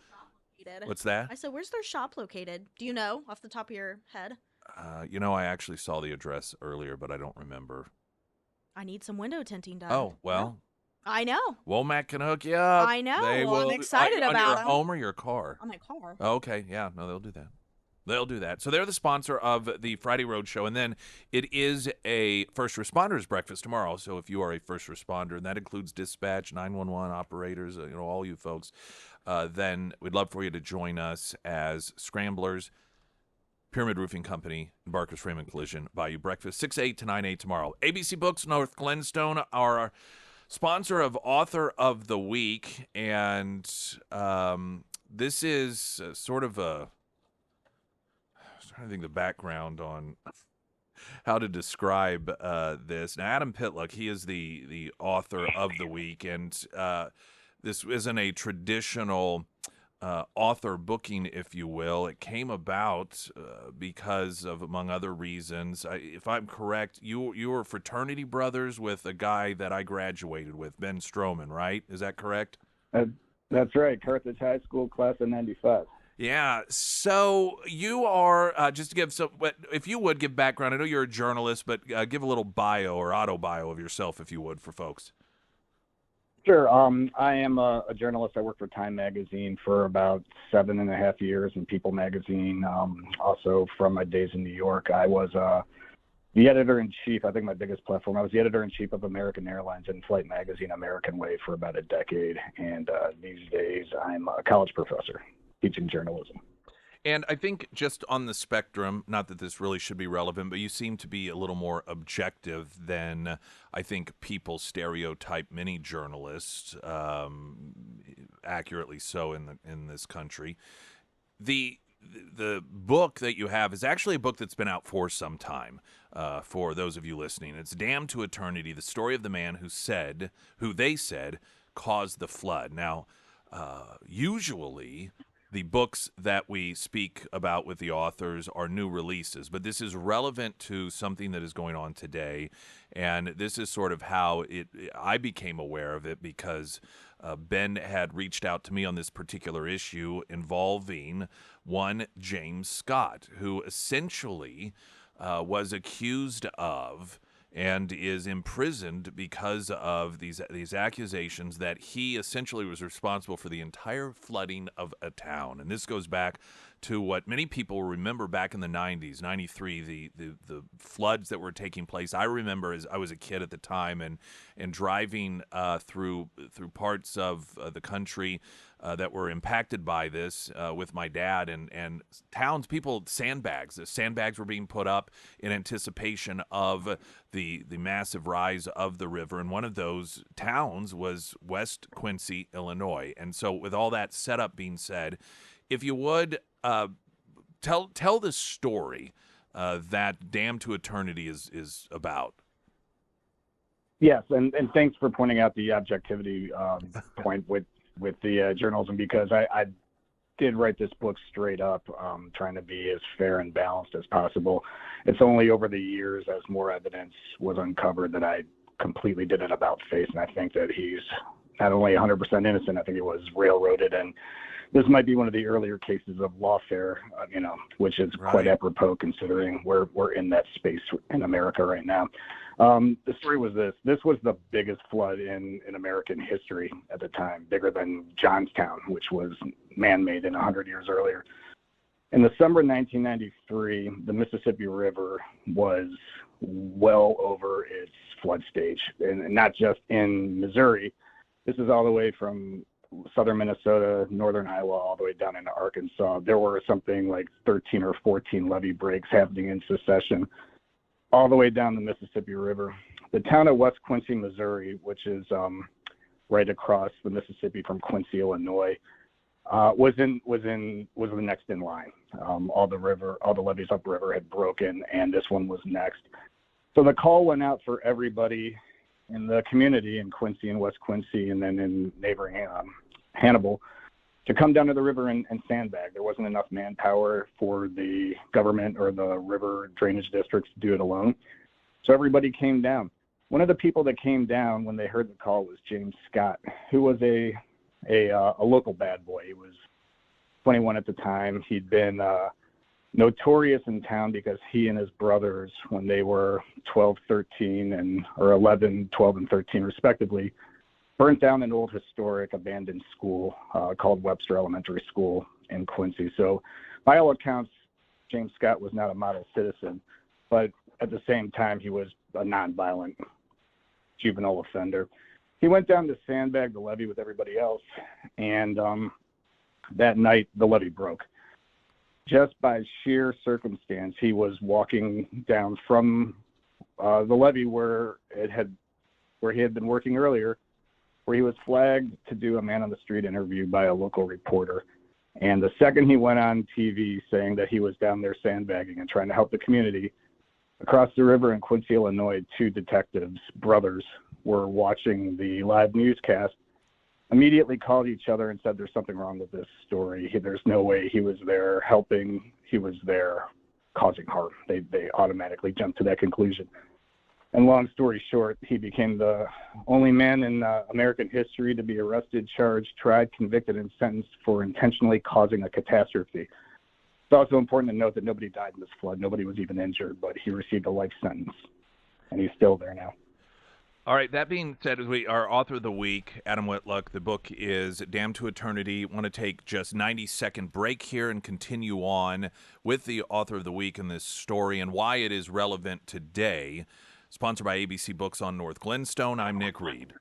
what's that? I said, where's their shop located? Do you know off the top of your head? I actually saw the address earlier, but I don't remember. I need some window tinting done. Oh, well. I know. Womack can hook you up. I know. They Well, I'm will, excited on about your them. home or your car? On my car. Okay, yeah, no, they'll do that. They'll do that. So they're the sponsor of the Friday Road Show, and then it is a first responders breakfast tomorrow. So if you are a first responder, and that includes dispatch, 911 operators, all you folks, then we'd love for you to join us as Scramblers, Pyramid Roofing Company, and Barker's Frame and Collision buy you breakfast 6 8 to 9 8 tomorrow. ABC Books North Glenstone, our sponsor of Author of the Week, and this is sort of a. I think the background on how to describe this. Now, Adam Pitluck, he is the author of the week, and this isn't a traditional author booking, if you will. It came about because of, among other reasons, if I'm correct, you were fraternity brothers with a guy that I graduated with, Ben Stroman, right? Is that correct? That's right. Carthage High School, class of 95. Yeah, so you are, just to give some, if you would give background, I know you're a journalist, but give a little bio or auto-bio of yourself, if you would, for folks. Sure. I am a journalist. I worked for Time Magazine for about 7.5 years and People Magazine. Also, from my days in New York, I was the editor-in-chief, I think my biggest platform, I was the editor-in-chief of American Airlines and Flight Magazine, American Way, for about a decade. And these days, I'm a college professor teaching journalism. And I think just on the spectrum, not that this really should be relevant, but you seem to be a little more objective than I think people stereotype many journalists, accurately so in this country. The book that you have is actually a book that's been out for some time, for those of you listening. It's Damned to Eternity, the story of the man who they said caused the flood. Now, usually the books that we speak about with the authors are new releases, but this is relevant to something that is going on today, and this is sort of how I became aware of it because Ben had reached out to me on this particular issue involving one James Scott, who essentially was accused of and is imprisoned because of these accusations that he essentially was responsible for the entire flooding of a town. And this goes back to what many people remember back in the 90s, 93, the floods that were taking place. I remember as I was a kid at the time and driving through parts of the country that were impacted by this with my dad and townspeople, sandbags were being put up in anticipation of the massive rise of the river. And one of those towns was West Quincy, Illinois. And so with all that setup being said, if you would tell the story that Damned to Eternity is about. Yes, and thanks for pointing out the objectivity point with the journalism, because I did write this book straight up, trying to be as fair and balanced as possible. It's only over the years, as more evidence was uncovered, that I completely did an about face, and I think that he's not only 100% innocent, I think he was railroaded, and this might be one of the earlier cases of lawfare, which is quite apropos considering we're in that space in America right now. The story was this. This was the biggest flood in American history at the time, bigger than Johnstown, which was man-made 100 years earlier. In the summer of 1993, the Mississippi River was well over its flood stage, and not just in Missouri. This is all the way from southern Minnesota, northern Iowa, all the way down into Arkansas. There were something like 13 or 14 levee breaks happening in succession, all the way down the Mississippi River. The town of West Quincy, Missouri, which is right across the Mississippi from Quincy, Illinois, was the next in line. All the levees upriver had broken, and this one was next. So the call went out for everybody in the community in Quincy and West Quincy, and then in neighboring Hannibal, to come down to the river and sandbag. There wasn't enough manpower for the government or the river drainage districts to do it alone. So everybody came down. One of the people that came down when they heard the call was James Scott, who was a local bad boy. He was 21 at the time. He'd been notorious in town because he and his brothers, when they were 12, 13, or 11, 12, and 13 respectively, burnt down an old historic abandoned school called Webster Elementary School in Quincy. So by all accounts, James Scott was not a model citizen, but at the same time, he was a nonviolent juvenile offender. He went down to sandbag the levee with everybody else, and that night the levee broke. Just by sheer circumstance, he was walking down from the levee where he had been working earlier, where he was flagged to do a man on the street interview by a local reporter. And the second he went on TV saying that he was down there sandbagging and trying to help the community, across the river in Quincy, Illinois, two detectives, brothers, were watching the live newscast, immediately called each other and said, there's something wrong with this story. There's no way he was there helping. He was there causing harm. They automatically jumped to that conclusion. And long story short, he became the only man in American history to be arrested, charged, tried, convicted, and sentenced for intentionally causing a catastrophe. It's also important to note that nobody died in this flood. Nobody was even injured, but he received a life sentence, and he's still there now. All right, that being said, our author of the week, Adam Whitlock, the book is Damned to Eternity. Want to take just 90-second break here and continue on with the author of the week in this story and why it is relevant today. Sponsored by ABC Books on North Glenstone, I'm Nick Reed.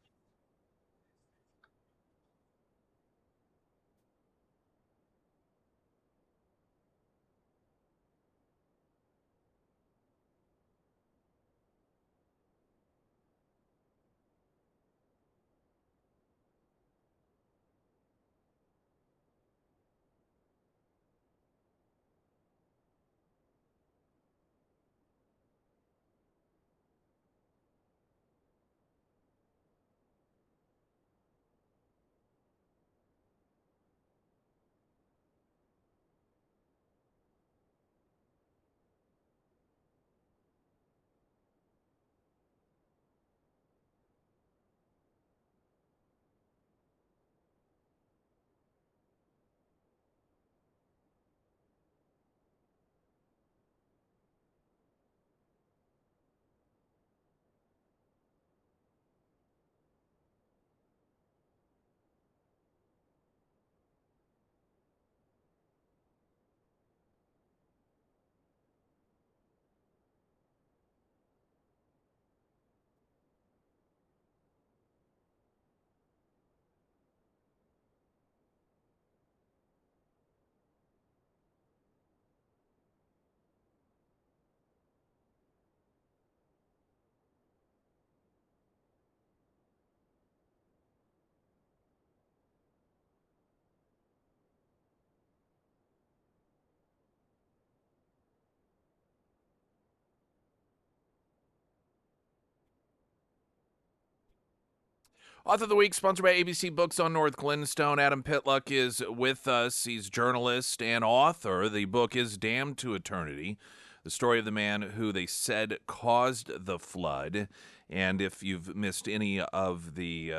Author of the Week, sponsored by ABC Books on North Glenstone. Adam Pitluck is with us. He's journalist and author. The book is Damned to Eternity, the story of the man who they said caused the flood. And if you've missed any of the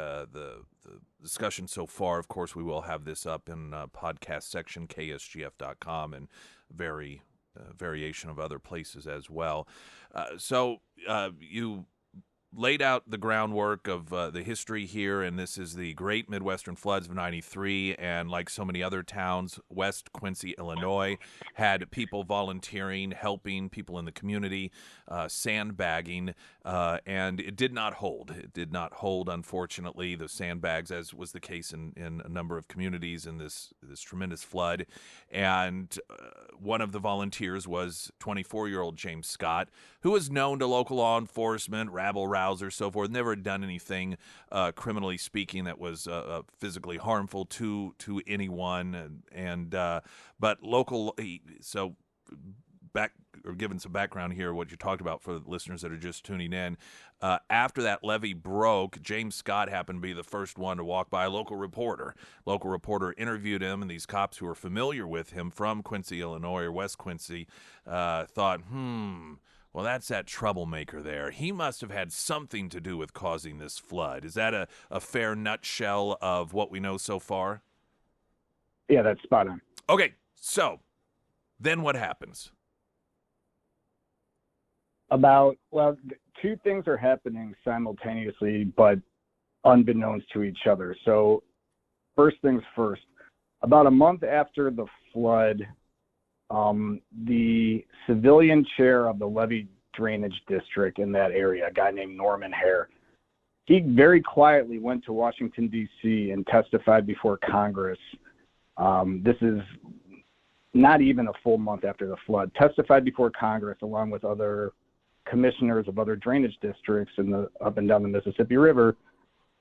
discussion so far, of course, we will have this up in podcast section, ksgf.com, and variation of other places as well. So you laid out the groundwork of the history here, and this is the Great Midwestern Floods of '93, and like so many other towns, West Quincy, Illinois, had people volunteering, helping people in the community, sandbagging, and it did not hold. It did not hold, unfortunately, the sandbags, as was the case in a number of communities in this tremendous flood, and one of the volunteers was 24-year-old James Scott, who was known to local law enforcement, rabble carousers, so forth. Never done anything criminally speaking that was physically harmful to anyone, but local. So back or given some background here, what you talked about for the listeners that are just tuning in. After that levee broke, James Scott happened to be the first one to walk by a local reporter. Local reporter interviewed him, and these cops who were familiar with him from Quincy, Illinois, or West Quincy, thought, well, that's that troublemaker there. He must have had something to do with causing this flood. Is that a fair nutshell of what we know so far? Yeah, that's spot on. Okay, so then what happens? Two things are happening simultaneously, but unbeknownst to each other. So first things first, about a month after the flood, the civilian chair of the levee drainage district in that area, a guy named Norman Hare, he very quietly went to Washington, D.C. and testified before Congress. This is not even a full month after the flood, testified before Congress along with other commissioners of other drainage districts up and down the Mississippi River,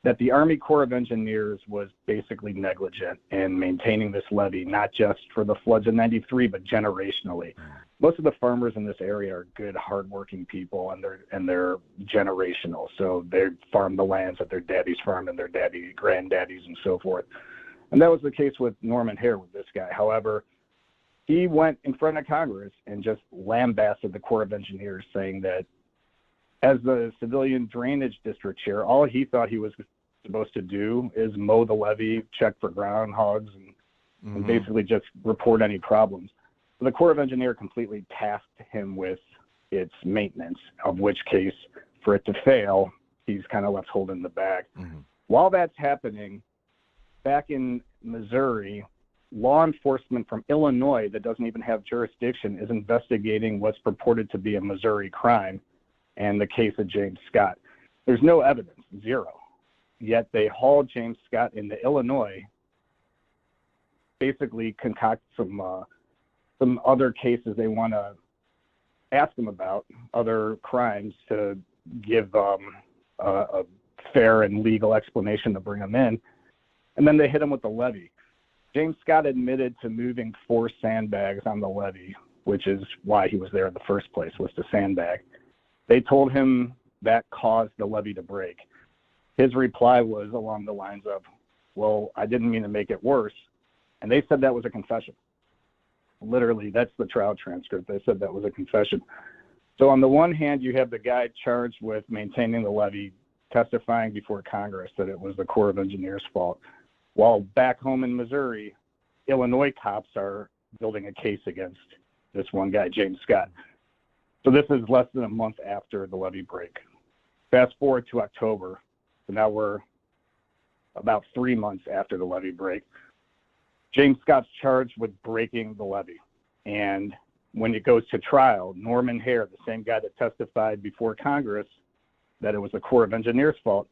that the Army Corps of Engineers was basically negligent in maintaining this levee, not just for the floods in '93, but generationally. Most of the farmers in this area are good, hardworking people, and they're generational. So they farm the lands that their daddies farmed and their granddaddies and so forth. And that was the case with Norman Hare with this guy. However, he went in front of Congress and just lambasted the Corps of Engineers, saying that as the civilian drainage district chair, all he thought he was supposed to do is mow the levee, check for groundhogs, and basically just report any problems. The Corps of Engineers completely tasked him with its maintenance, of which case, for it to fail, he's kind of left holding the bag. While that's happening, back in Missouri, law enforcement from Illinois that doesn't even have jurisdiction is investigating what's purported to be a Missouri crime and the case of James Scott. There's no evidence, zero. Yet they hauled James Scott into Illinois, basically concoct some other cases they want to ask him about, other crimes, to give a fair and legal explanation to bring him in. And then they hit him with the levee. James Scott admitted to moving 4 sandbags on the levee, which is why he was there in the first place, was to sandbag. They told him that caused the levee to break. His reply was along the lines of, well, I didn't mean to make it worse. And they said that was a confession. Literally, that's the trial transcript. They said that was a confession. So on the one hand, you have the guy charged with maintaining the levee testifying before Congress that it was the Corps of Engineers' fault. While back home in Missouri, Illinois cops are building a case against this one guy, James Scott. So this is less than a month after the levee break. Fast forward to October, so now we're about 3 months after the levee break. James Scott's charged with breaking the levee. And when it goes to trial, Norman Hare, the same guy that testified before Congress that it was the Corps of Engineers' fault,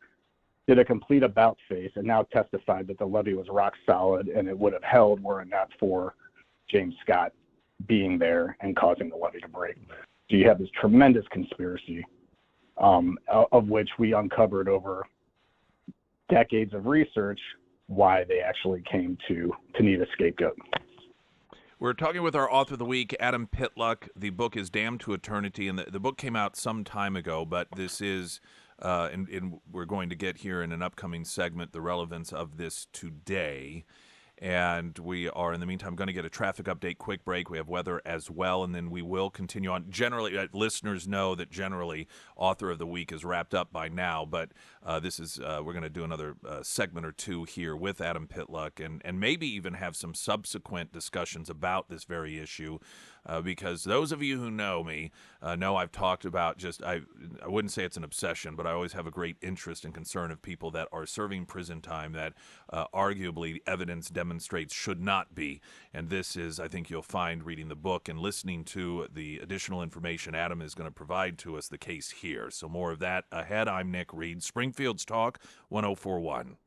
did a complete about-face and now testified that the levee was rock solid and it would have held were it not for James Scott being there and causing the levee to break. So you have this tremendous conspiracy, of which we uncovered over decades of research why they actually came to need a scapegoat. We're talking with our author of the week, Adam Pitluck. The book is Damned to Eternity, and the book came out some time ago, but this is, and we're going to get here in an upcoming segment, the relevance of this today. And we are, in the meantime, going to get a traffic update, quick break. We have weather as well, and then we will continue on. Generally, listeners know that generally Author of the Week is wrapped up by now, but this is we're going to do another segment or two here with Adam Pitluck and maybe even have some subsequent discussions about this very issue, because those of you who know me know I've talked about I wouldn't say it's an obsession, but I always have a great interest and concern of people that are serving prison time that arguably evidence demonstrates should not be. And this is, I think you'll find reading the book and listening to the additional information Adam is going to provide to us, the case here. So more of that ahead. I'm Nick Reed, Springfield's Talk 1041.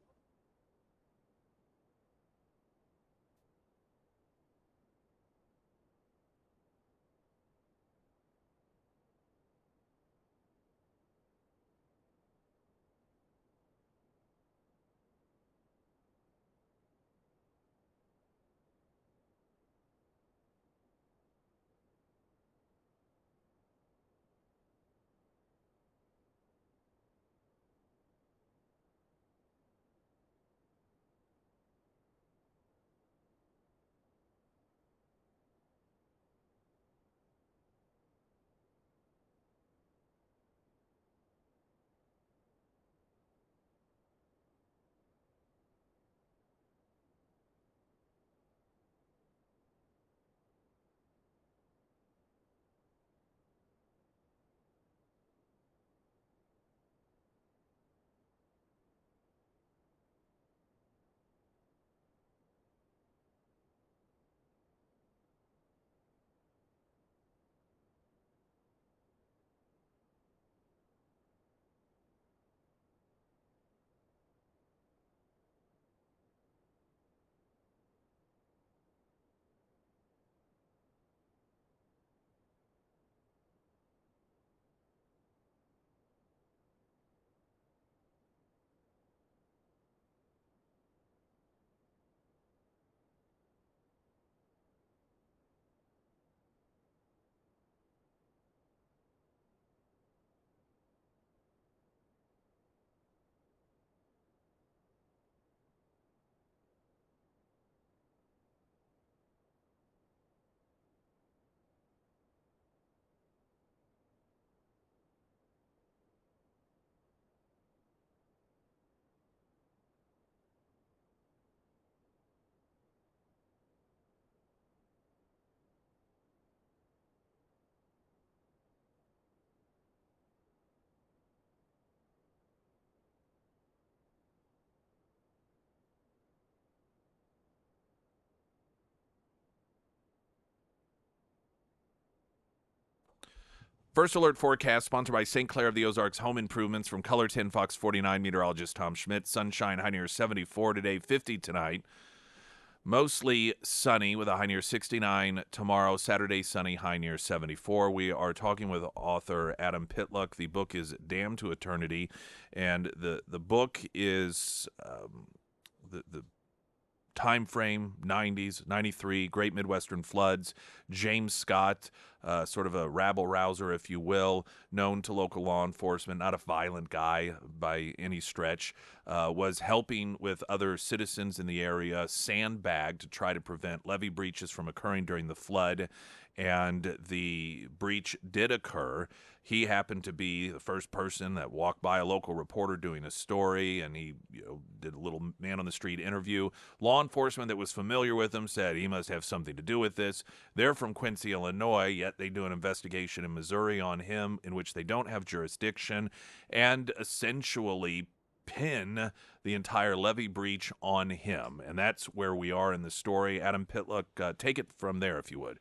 First Alert Forecast sponsored by St. Clair of the Ozarks Home Improvements from Color 10 Fox 49 meteorologist Tom Schmidt. Sunshine, high near 74 today, 50 tonight. Mostly sunny with a high near 69 tomorrow. Saturday, sunny, high near 74. We are talking with author Adam Pitluck. The book is Damned to Eternity, and the book is the time frame, 90s, 93, Great Midwestern Floods. James Scott, sort of a rabble-rouser, if you will, known to local law enforcement, not a violent guy by any stretch, was helping with other citizens in the area sandbag to try to prevent levee breaches from occurring during the flood, and the breach did occur. He happened to be the first person that walked by a local reporter doing a story, and he did a little man-on-the-street interview. Law enforcement that was familiar with him said he must have something to do with this. They're from Quincy, Illinois, yet they do an investigation in Missouri on him in which they don't have jurisdiction, and essentially pin the entire levee breach on him. And that's where we are in the story. Adam Pitluck, take it from there, if you would.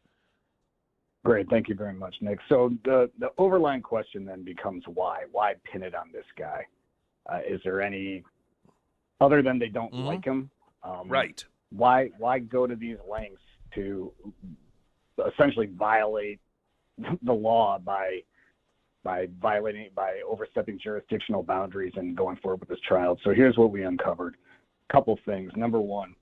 Great. Thank you very much, Nick. So the overlying question then becomes why? Why pin it on this guy? Is there any, other than they don't like him? Right. Why go to these lengths to essentially violate the law by overstepping jurisdictional boundaries and going forward with this trial? So here's what we uncovered. A couple things. Number one,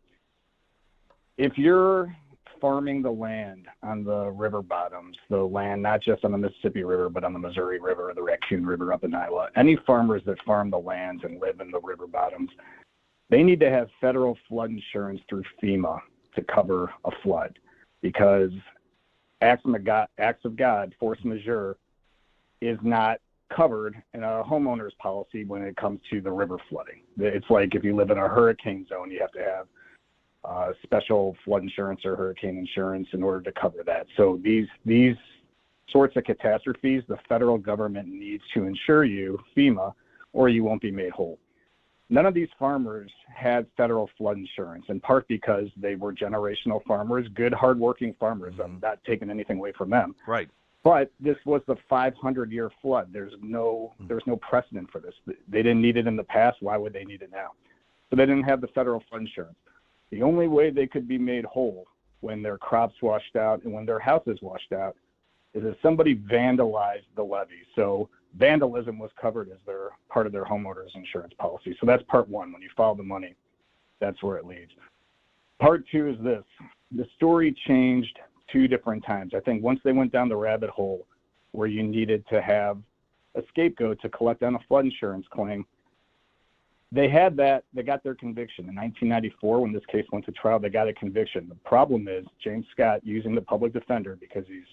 if you're farming the land on the river bottoms, the land not just on the Mississippi River, but on the Missouri River or the Raccoon River up in Iowa, any farmers that farm the lands and live in the river bottoms, they need to have federal flood insurance through FEMA to cover a flood, because acts of God, force majeure, is not covered in a homeowner's policy when it comes to the river flooding. It's like if you live in a hurricane zone, you have to have special flood insurance or hurricane insurance in order to cover that. So these sorts of catastrophes, the federal government needs to insure you, FEMA, or you won't be made whole. None of these farmers had federal flood insurance, in part because they were generational farmers, good, hardworking farmers. I'm not taking anything away from them. Right. But this was the 500-year flood. There's no precedent for this. They didn't need it in the past. Why would they need it now? So they didn't have the federal flood insurance. The only way they could be made whole when their crops washed out and when their houses washed out is if somebody vandalized the levee. So vandalism was covered as their part of their homeowner's insurance policy. So that's part one. When you follow the money, that's where it leads. Part two is this. The story changed two different times. I think once they went down the rabbit hole where you needed to have a scapegoat to collect on a flood insurance claim, they had that. They got their conviction. In 1994, when this case went to trial, they got a conviction. The problem is James Scott, using the public defender because he's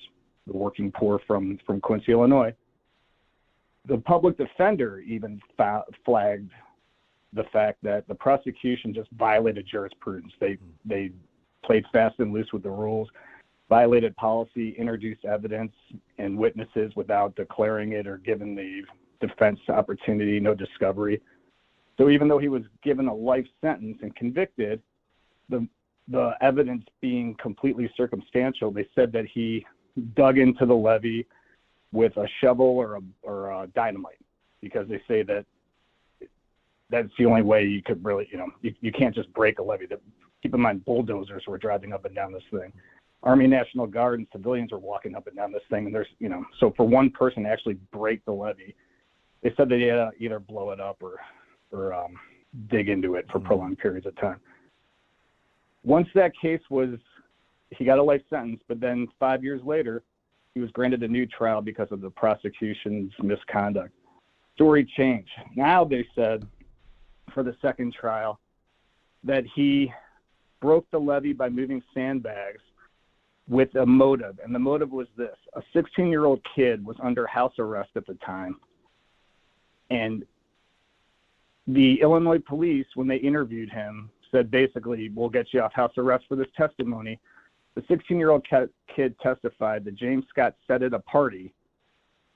the working poor from Quincy, Illinois, the public defender even flagged the fact that the prosecution just violated jurisprudence. They played fast and loose with the rules, violated policy, introduced evidence and witnesses without declaring it or giving the defense opportunity, no discovery. So even though he was given a life sentence and convicted, the evidence being completely circumstantial, they said that he dug into the levee with a shovel or a dynamite, because they say that that's the only way you could really, you can't just break a levee. Keep in mind, bulldozers were driving up and down this thing. Army National Guard and civilians were walking up and down this thing, and there's, so for one person to actually break the levee, they said they had to either blow it up or dig into it for prolonged periods of time. Once that case he got a life sentence, but then 5 years later, he was granted a new trial because of the prosecution's misconduct. Story changed. Now they said for the second trial that he broke the levee by moving sandbags with a motive. And the motive was this. A 16-year-old kid was under house arrest at the time. And the Illinois police, when they interviewed him, said basically, we'll get you off house arrest for this testimony. The 16-year-old kid testified that James Scott said at a party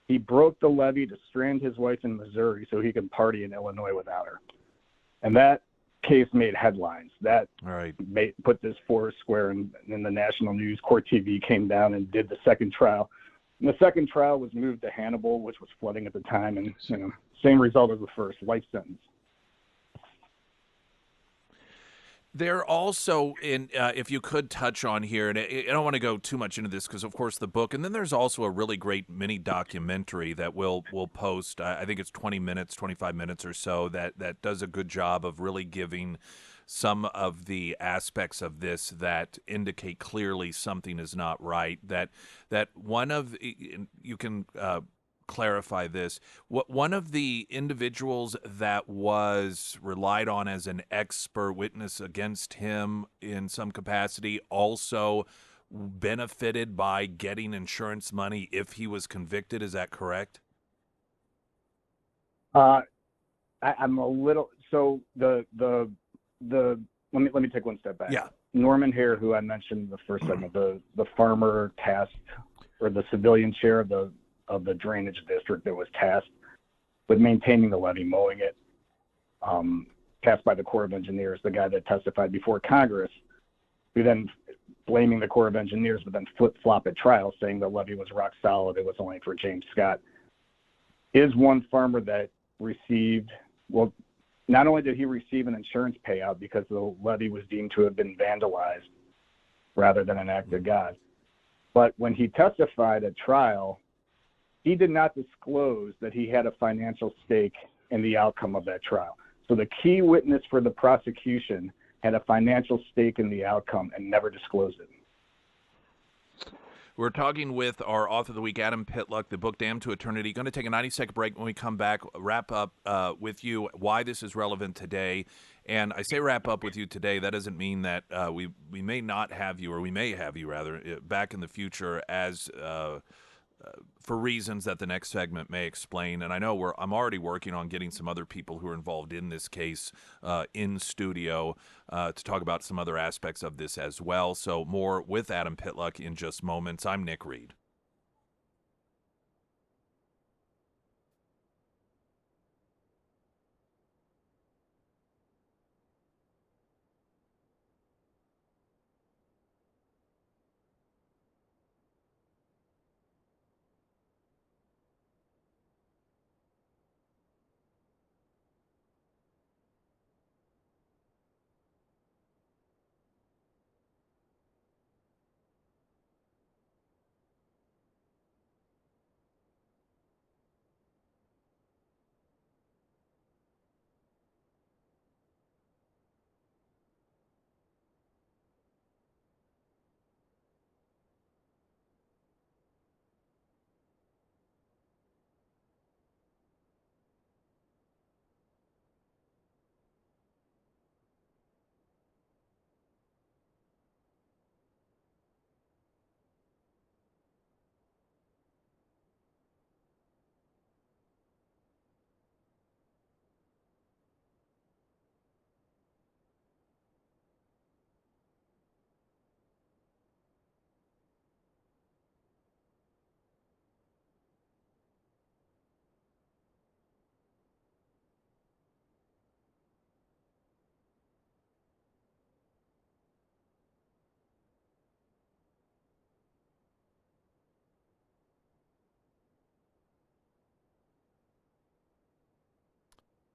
he broke the levee to strand his wife in Missouri so he could party in Illinois without her. And that case made headlines. That put this four square in the national news. Court TV came down and did the second trial. And the second trial was moved to Hannibal, which was flooding at the time, and same result as the first, life sentence. There also, if you could touch on here, and I don't want to go too much into this because, of course, the book, and then there's also a really great mini documentary that we'll post. I think it's 20 minutes, 25 minutes or so that does a good job of really giving some of the aspects of this that indicate clearly something is not right. That one of you can clarify this. One of the individuals that was relied on as an expert witness against him in some capacity also benefited by getting insurance money if he was convicted. Is that correct? I'm a little so the let me take one step back. Yeah. Norman Hare, who I mentioned in the first segment, the farmer tasked, or the civilian chair of the drainage district that was tasked with maintaining the levee, mowing it, tasked by the Corps of Engineers, the guy that testified before Congress, who then blaming the Corps of Engineers, but then flip-flop at trial, saying the levee was rock solid, it was only for James Scott, is one farmer that received, well, not only did he receive an insurance payout because the levee was deemed to have been vandalized rather than an act of God, but when he testified at trial, he did not disclose that he had a financial stake in the outcome of that trial. So the key witness for the prosecution had a financial stake in the outcome and never disclosed it. We're talking with our author of the week, Adam Pitluck, the book Damned to Eternity. Going to take a 90-second break. When we come back, wrap up with you why this is relevant today. And I say wrap up with you today. That doesn't mean that we may not have you, or we may have you, rather, back in the future as for reasons that the next segment may explain. And I know I'm already working on getting some other people who are involved in this case in studio to talk about some other aspects of this as well. So more with Adam Pitluck in just moments. I'm Nick Reed.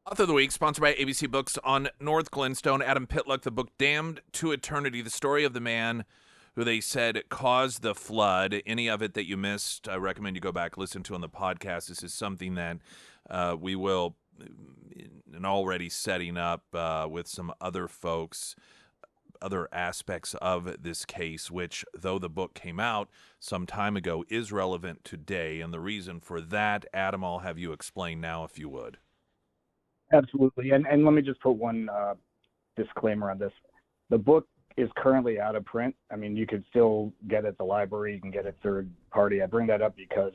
Author of the Week, sponsored by ABC Books on North Glenstone. Adam Pitluck, the book Damned to Eternity, the story of the man who they said caused the flood. Any of it that you missed, I recommend you go back, listen to on the podcast. This is something that we will, and already setting up with some other folks, other aspects of this case, which, though the book came out some time ago, is relevant today. And the reason for that, Adam, I'll have you explain now, if you would. Absolutely. And let me just put one disclaimer on this. The book is currently out of print. I mean, you could still get it at the library. You can get it third party. I bring that up because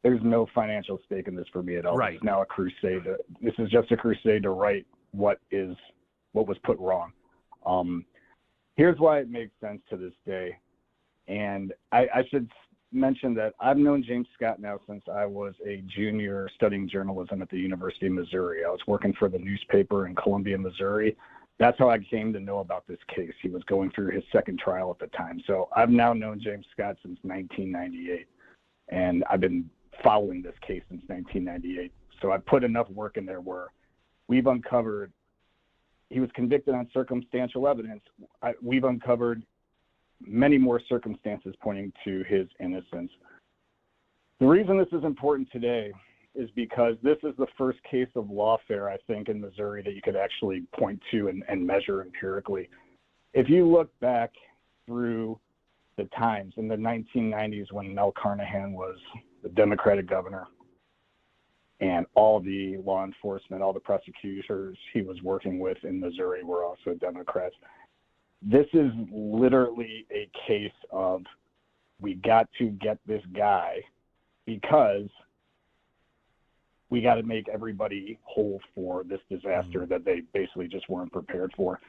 there's no financial stake in this for me at all. Right. It's now a crusade. This is just a crusade to right what was put wrong. Here's why it makes sense to this day. And I should mention that I've known James Scott now since I was a junior studying journalism at the University of Missouri. I was working for the newspaper in Columbia, Missouri. That's how I came to know about this case. He was going through his second trial at the time. So I've now known James Scott since 1998. And I've been following this case since 1998. So I put enough work in there where we've uncovered, he was convicted on circumstantial evidence. We've uncovered many more circumstances pointing to his innocence. The reason this is important today is because this is the first case of lawfare, I think, in Missouri that you could actually point to and measure empirically. If you look back through the times in the 1990s when Mel Carnahan was the Democratic governor and all the law enforcement, all the prosecutors he was working with in Missouri were also Democrats, this is literally a case of we got to get this guy because we got to make everybody whole for this disaster that they basically just weren't prepared for.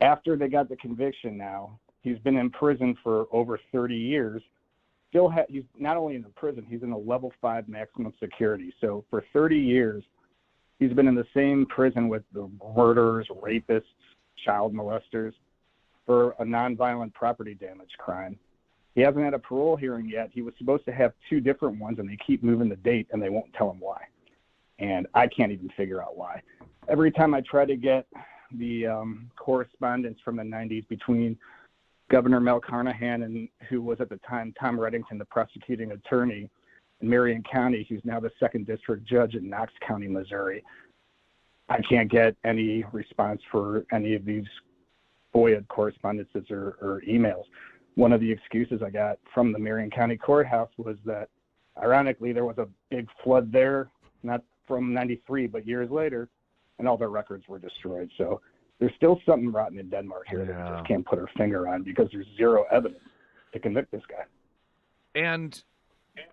After they got the conviction now, he's been in prison for over 30 years. He's not only in the prison, he's in a level 5 maximum security. So for 30 years, he's been in the same prison with the murderers, rapists, child molesters for a nonviolent property damage crime. He hasn't had a parole hearing yet. He was supposed to have 2 different ones, and they keep moving the date, and they won't tell him why. And I can't even figure out why. Every time I try to get the correspondence from the 90s between Governor Mel Carnahan and who was at the time Tom Reddington, the prosecuting attorney in Marion County, who's now the 2nd district judge in Knox County, Missouri, I can't get any response for any of these FOIA correspondences or emails. One of the excuses I got from the Marion County courthouse was that, ironically, there was a big flood there, not from 93, but years later, and all their records were destroyed. So there's still something rotten in Denmark here that we just can't put our finger on because there's zero evidence to convict this guy. And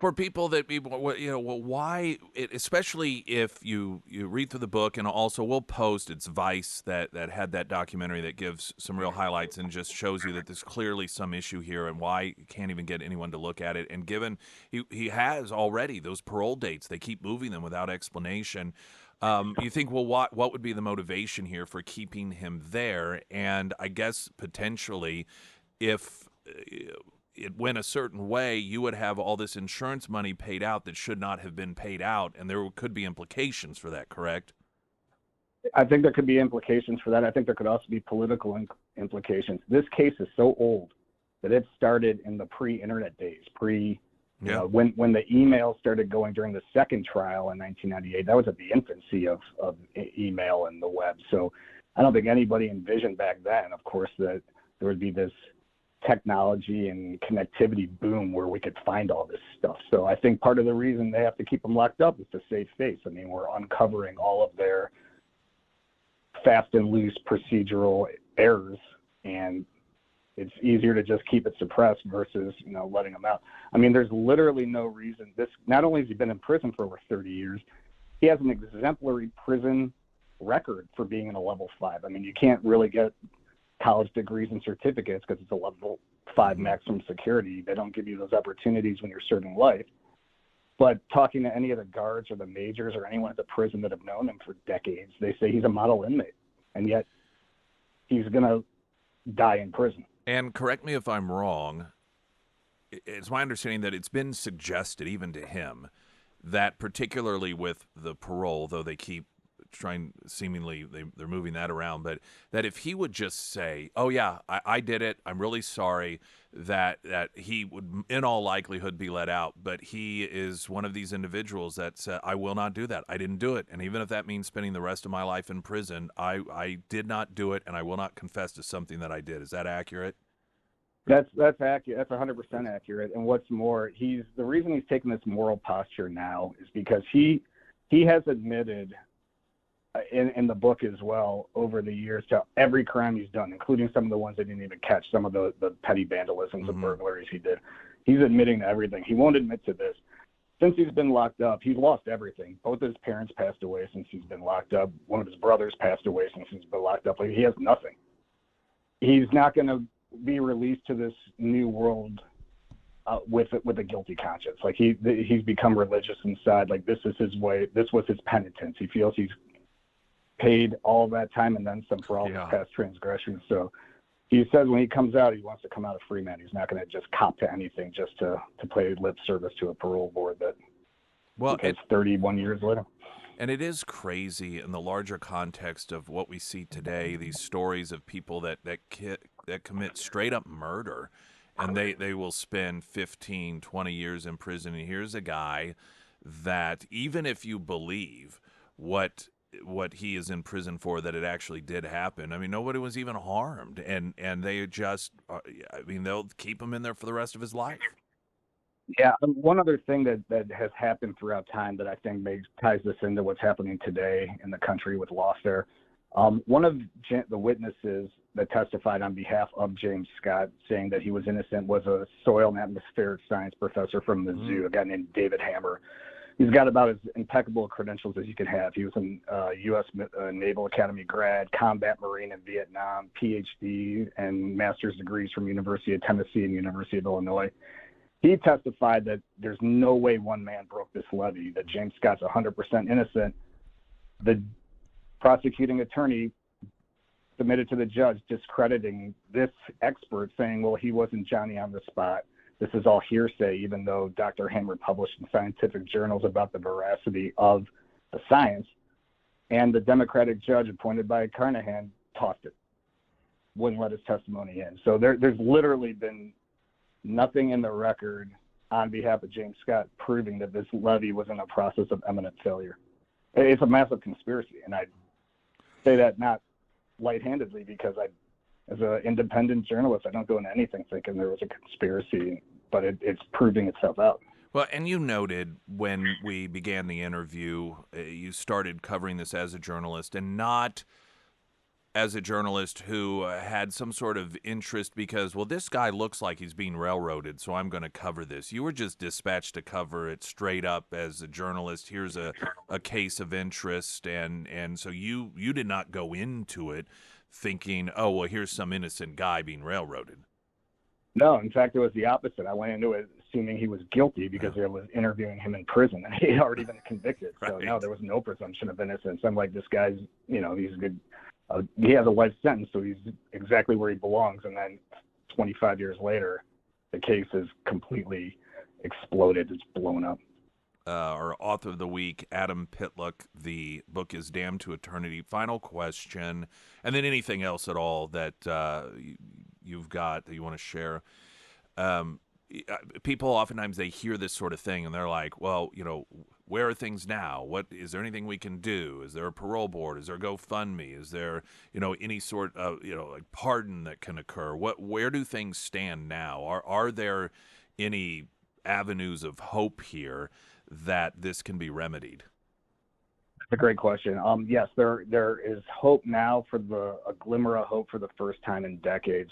for people that, why, especially if you read through the book, and also we'll post, it's Vice that had that documentary that gives some real highlights and just shows you that there's clearly some issue here and why you can't even get anyone to look at it. And given he has already those parole dates, they keep moving them without explanation. You think, well, what would be the motivation here for keeping him there? And I guess potentially if it went a certain way, you would have all this insurance money paid out that should not have been paid out, and there could be implications for that, correct? I think there could be implications for that. I think there could also be political implications. This case is so old that it started in the pre-internet days, when the email started going during the second trial in 1998. That was at the infancy of email and the web. So I don't think anybody envisioned back then, of course, that there would be this technology and connectivity boom where we could find all this stuff. So I think part of the reason they have to keep them locked up is to save face. I mean, we're uncovering all of their fast and loose procedural errors, and it's easier to just keep it suppressed versus, letting them out. I mean, there's literally no reason. Not only has he been in prison for over 30 years, he has an exemplary prison record for being in a level 5. I mean, you can't really get college degrees and certificates because it's a level 5 maximum security. They don't give you those opportunities when you're serving life. But talking to any of the guards or the majors or anyone at the prison that have known him for decades, they say he's a model inmate, and yet he's going to die in prison. And correct me if I'm wrong, it's my understanding that it's been suggested even to him that particularly with the parole, though they keep trying, seemingly they're moving that around, but that if he would just say, oh yeah, I did it, I'm really sorry, that he would in all likelihood be let out. But he is one of these individuals that said, I will not do that, I didn't do it, and even if that means spending the rest of my life in prison, I did not do it, and I will not confess to something that I did. Is that accurate? That's accurate. That's 100% accurate. And what's more, the reason he's taking this moral posture now is because he has admitted in the book as well over the years to every crime he's done, including some of the ones they didn't even catch, some of the petty vandalisms and burglaries he did. He's admitting to everything. He won't admit to this. Since he's been locked up, he's lost everything. Both his parents passed away since he's been locked up. One of his brothers passed away since he's been locked up. Like, he has nothing. He's not going to be released to this new world with a guilty conscience. Like, he's become religious inside. Like, this is his way. This was his penitence. He feels he's paid all that time and then some for all his past transgressions. So He says when he comes out, he wants to come out a free man. He's not going to just cop to anything just to play lip service to a parole board that it's 31 years later. And it is crazy in the larger context of what we see today, these stories of people that commit straight up murder, and they will spend 15, 20 years in prison. And here's a guy that, even if you believe what he is in prison for, that it actually did happen. I mean, nobody was even harmed, and they just, they'll keep him in there for the rest of his life. Yeah, one other thing that has happened throughout time that I think ties this into what's happening today in the country with lawfare. One of the witnesses that testified on behalf of James Scott, saying that he was innocent, was a soil and atmospheric science professor from the zoo, a guy named David Hammer. He's got about as impeccable credentials as you can have. He was a U.S. Naval Academy grad, combat Marine in Vietnam, PhD, and master's degrees from University of Tennessee and University of Illinois. He testified that there's no way one man broke this levee, that James Scott's 100% innocent. The prosecuting attorney submitted to the judge discrediting this expert, saying, well, he wasn't Johnny on the spot. This is all hearsay, even though Dr. Hammer published in scientific journals about the veracity of the science. And the Democratic judge appointed by Carnahan tossed it, wouldn't let his testimony in. So there's literally been nothing in the record on behalf of James Scott proving that this levee was in a process of imminent failure. It's a massive conspiracy, and I say that not lightheartedly, because as an independent journalist, I don't go into anything thinking there was a conspiracy, but it's proving itself out. Well, and you noted when we began the interview, you started covering this as a journalist, and not as a journalist who had some sort of interest because, well, this guy looks like he's being railroaded, so I'm going to cover this. You were just dispatched to cover it straight up as a journalist. Here's a case of interest, and so you did not go into it thinking, oh, well, here's some innocent guy being railroaded. No, in fact, it was the opposite. I went into it assuming he was guilty because I was interviewing him in prison, and he had already been convicted. So, no, there was no presumption of innocence. I'm like, this guy's, he's good. He has a life sentence, so he's exactly where he belongs. And then 25 years later, the case is completely exploded. It's blown up. Our author of the week, Adam Pitluck. The book is Damned to Eternity. Final question, and then anything else at all that you've got that you want to share. People oftentimes, they hear this sort of thing and they're like, well, where are things now? What is there anything we can do? Is there a parole board? Is there a GoFundMe? Is there, any sort of, like pardon that can occur? Where do things stand now? Are there any avenues of hope here that this can be remedied? That's a great question. Yes, there is hope now, a glimmer of hope for the first time in decades.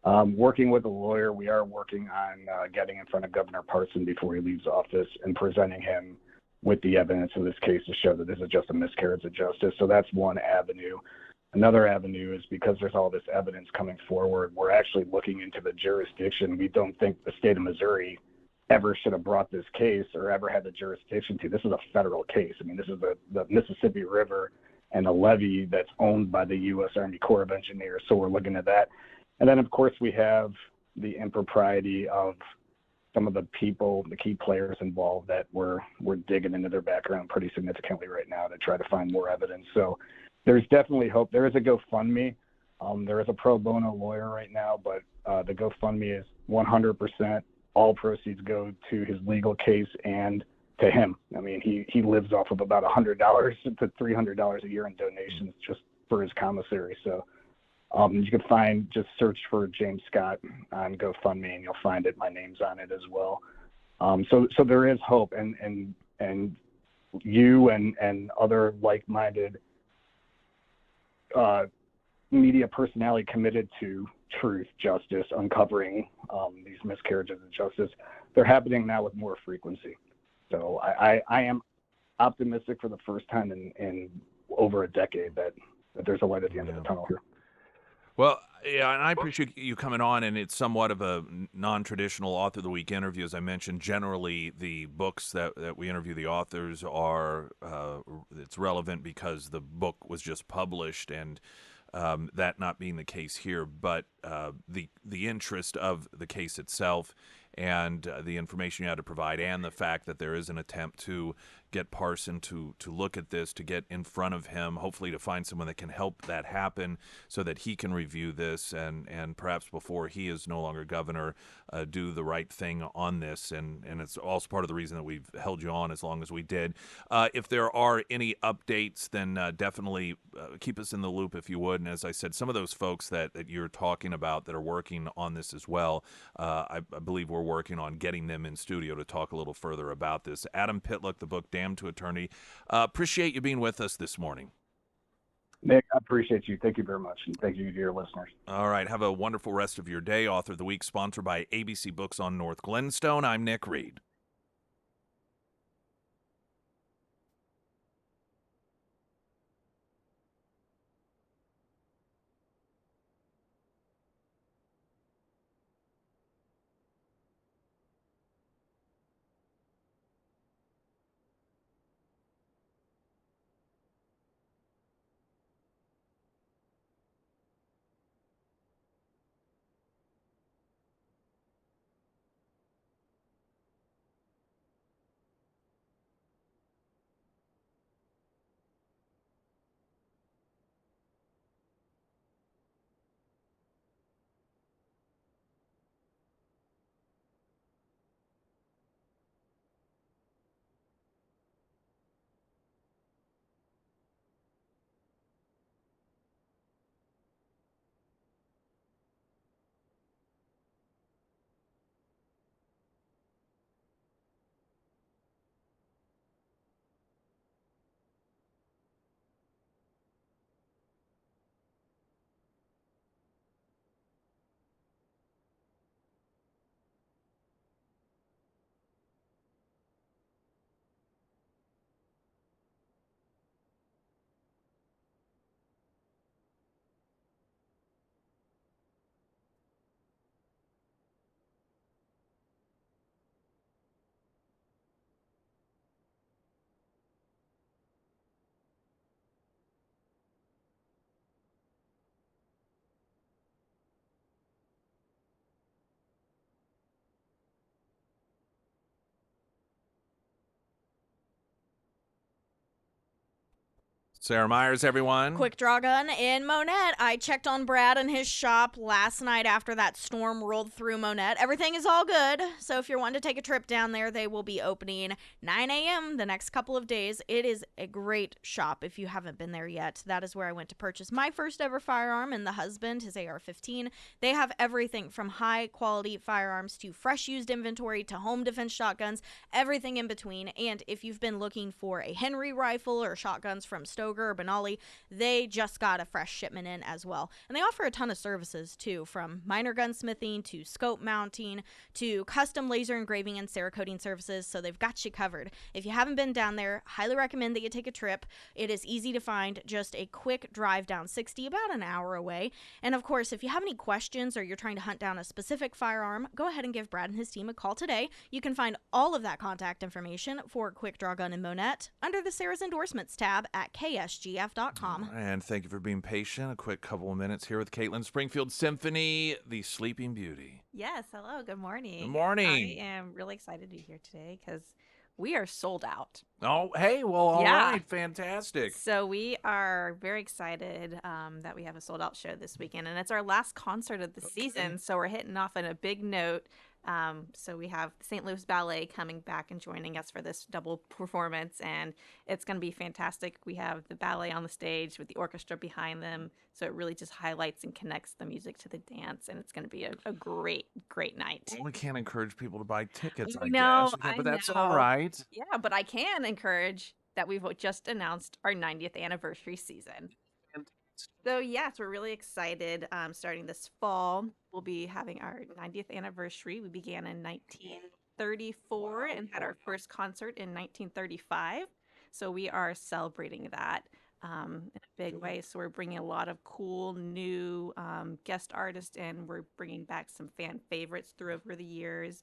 Working with a lawyer, we are working on getting in front of Governor Parson before he leaves office and presenting him with the evidence of this case to show that this is just a miscarriage of justice. So that's one avenue. Another avenue is because there's all this evidence coming forward, we're actually looking into the jurisdiction. We don't think the state of Missouri ever should have brought this case or ever had the jurisdiction to. This is a federal case. I mean, this is the Mississippi River and a levee that's owned by the U.S. Army Corps of Engineers. So we're looking at that. And then, of course, we have the impropriety of some of the people, the key players involved that we're digging into their background pretty significantly right now to try to find more evidence. So there's definitely hope. There is a GoFundMe. There is a pro bono lawyer right now, but the GoFundMe is 100%. All proceeds go to his legal case and to him. I mean, he lives off of about $100 to $300 a year in donations just for his commissary. So you can just search for James Scott on GoFundMe and you'll find it. My name's on it as well. So there is hope, and you and other like-minded media personality committed to truth, justice, uncovering these miscarriages of justice, they're happening now with more frequency. So I am optimistic for the first time in over a decade that there's a light at the end of the tunnel here. Well, yeah, and I appreciate you coming on, and it's somewhat of a non-traditional Author of the Week interview. As I mentioned, generally the books that we interview the authors are, it's relevant because the book was just published, and that not being the case here, but the interest of the case itself and the information you had to provide, and the fact that there is an attempt to get Parson to look at this, to get in front of him, hopefully to find someone that can help that happen so that he can review this and perhaps before he is no longer governor, do the right thing on this. And it's also part of the reason that we've held you on as long as we did. If there are any updates, then definitely keep us in the loop if you would. And as I said, some of those folks that you're talking about that are working on this as well, I believe we're working on getting them in studio to talk a little further about this. Adam Pitluck, the book Damn to Attorney. Appreciate you being with us this morning. Nick, I appreciate you. Thank you very much. And thank you to your listeners. All right. Have a wonderful rest of your day. Author of the Week, sponsored by ABC Books on North Glenstone. I'm Nick Reed. Sarah Myers, everyone. Quick draw gun in Monette. I checked on Brad and his shop last night after that storm rolled through Monette. Everything is all good. So if you're wanting to take a trip down there, they will be opening 9 a.m. the next couple of days. It is a great shop if you haven't been there yet. That is where I went to purchase my first ever firearm and the husband, his AR-15. They have everything from high quality firearms to fresh used inventory to home defense shotguns, everything in between. And if you've been looking for a Henry rifle or shotguns from Stoker or Benally, they just got a fresh shipment in as well. And they offer a ton of services too, from minor gunsmithing to scope mounting to custom laser engraving and Cerakoting services, so they've got you covered. If you haven't been down there, highly recommend that you take a trip. It is easy to find, just a quick drive down 60, about an hour away. And of course, if you have any questions or you're trying to hunt down a specific firearm, go ahead and give Brad and his team a call today. You can find all of that contact information for Quick Draw Gun in Monette under the Sarah's Endorsements tab at KSGF.com. And thank you for being patient. A quick couple of minutes here with Caitlin. Springfield Symphony, The Sleeping Beauty. Yes, hello, good morning. Good morning. I am really excited to be here today because we are sold out. Oh, hey, well, all Yeah. right, fantastic. So we are very excited that we have a sold out show this weekend, and it's our last concert of the season, so we're hitting off on a big note. So we have St. Louis Ballet coming back and joining us for this double performance, and it's going to be fantastic. We have the ballet on the stage with the orchestra behind them, so it really just highlights and connects the music to the dance, and it's going to be a great, great night. Well, we can't encourage people to buy tickets, I No, guess. I But that's know. all right. Yeah, but I can encourage that we've just announced our 90th anniversary season. So yes, we're really excited. Starting this fall, we'll be having our 90th anniversary. We began in 1934 and had our first concert in 1935. So we are celebrating that in a big way. So we're bringing a lot of cool new guest artists in. We're bringing back some fan favorites through over the years.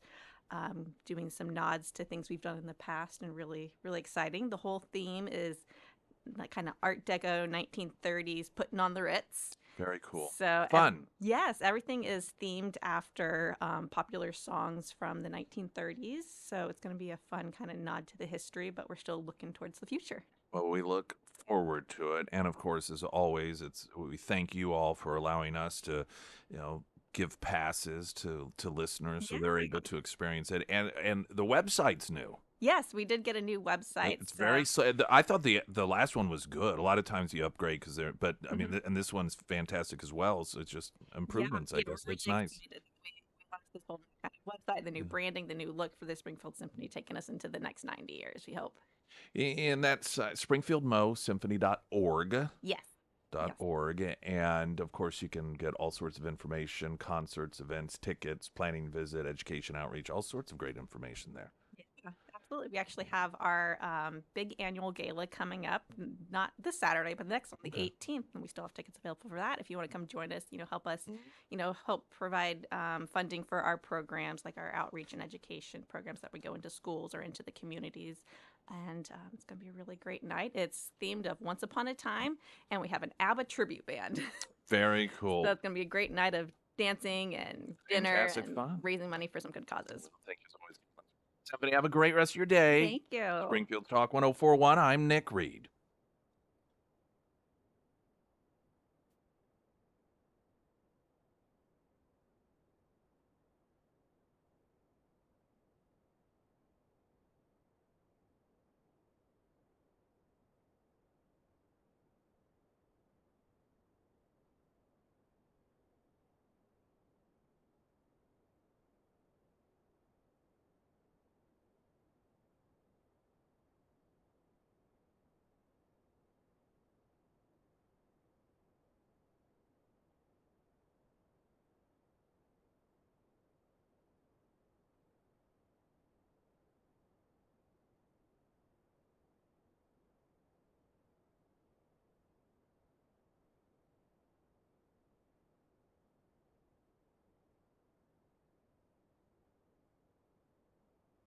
Doing some nods to things we've done in the past, and really, really exciting. The whole theme is like kind of Art Deco 1930s, putting on the Ritz. Very cool. So Fun. yes, everything is themed after popular songs from the 1930s. So it's going to be a fun kind of nod to the history, but we're still looking towards the future. Well, we look forward to it, and of course, as always, we thank you all for allowing us to, give passes to listeners so they're able to experience it. And the website's new. Yes, we did get a new website. It's very. I thought the last one was good. A lot of times you upgrade because they're, but I mean, and this one's fantastic as well. So it's just improvements. I guess it's nice. We launched this whole kind of website, the new branding, the new look for the Springfield Symphony, taking us into the next 90 years. We hope. And that's SpringfieldMoSymphony.org. Yes. .org, and of course you can get all sorts of information, concerts, events, tickets, planning, visit, education, outreach, all sorts of great information there. Yeah, absolutely. We actually have our big annual gala coming up, not this Saturday, but next on the 18th, and we still have tickets available for that. If you want to come join us, help us, help provide funding for our programs, like our outreach and education programs that we go into schools or into the communities. And it's going to be a really great night. It's themed of Once Upon a Time, and we have an ABBA tribute band. Very cool. So it's going to be a great night of dancing and dinner Fantastic and fun. raising money for some good causes. Thank you so much. Somebody have a great rest of your day. Thank you. Springfield Talk 1041. I'm Nick Reed.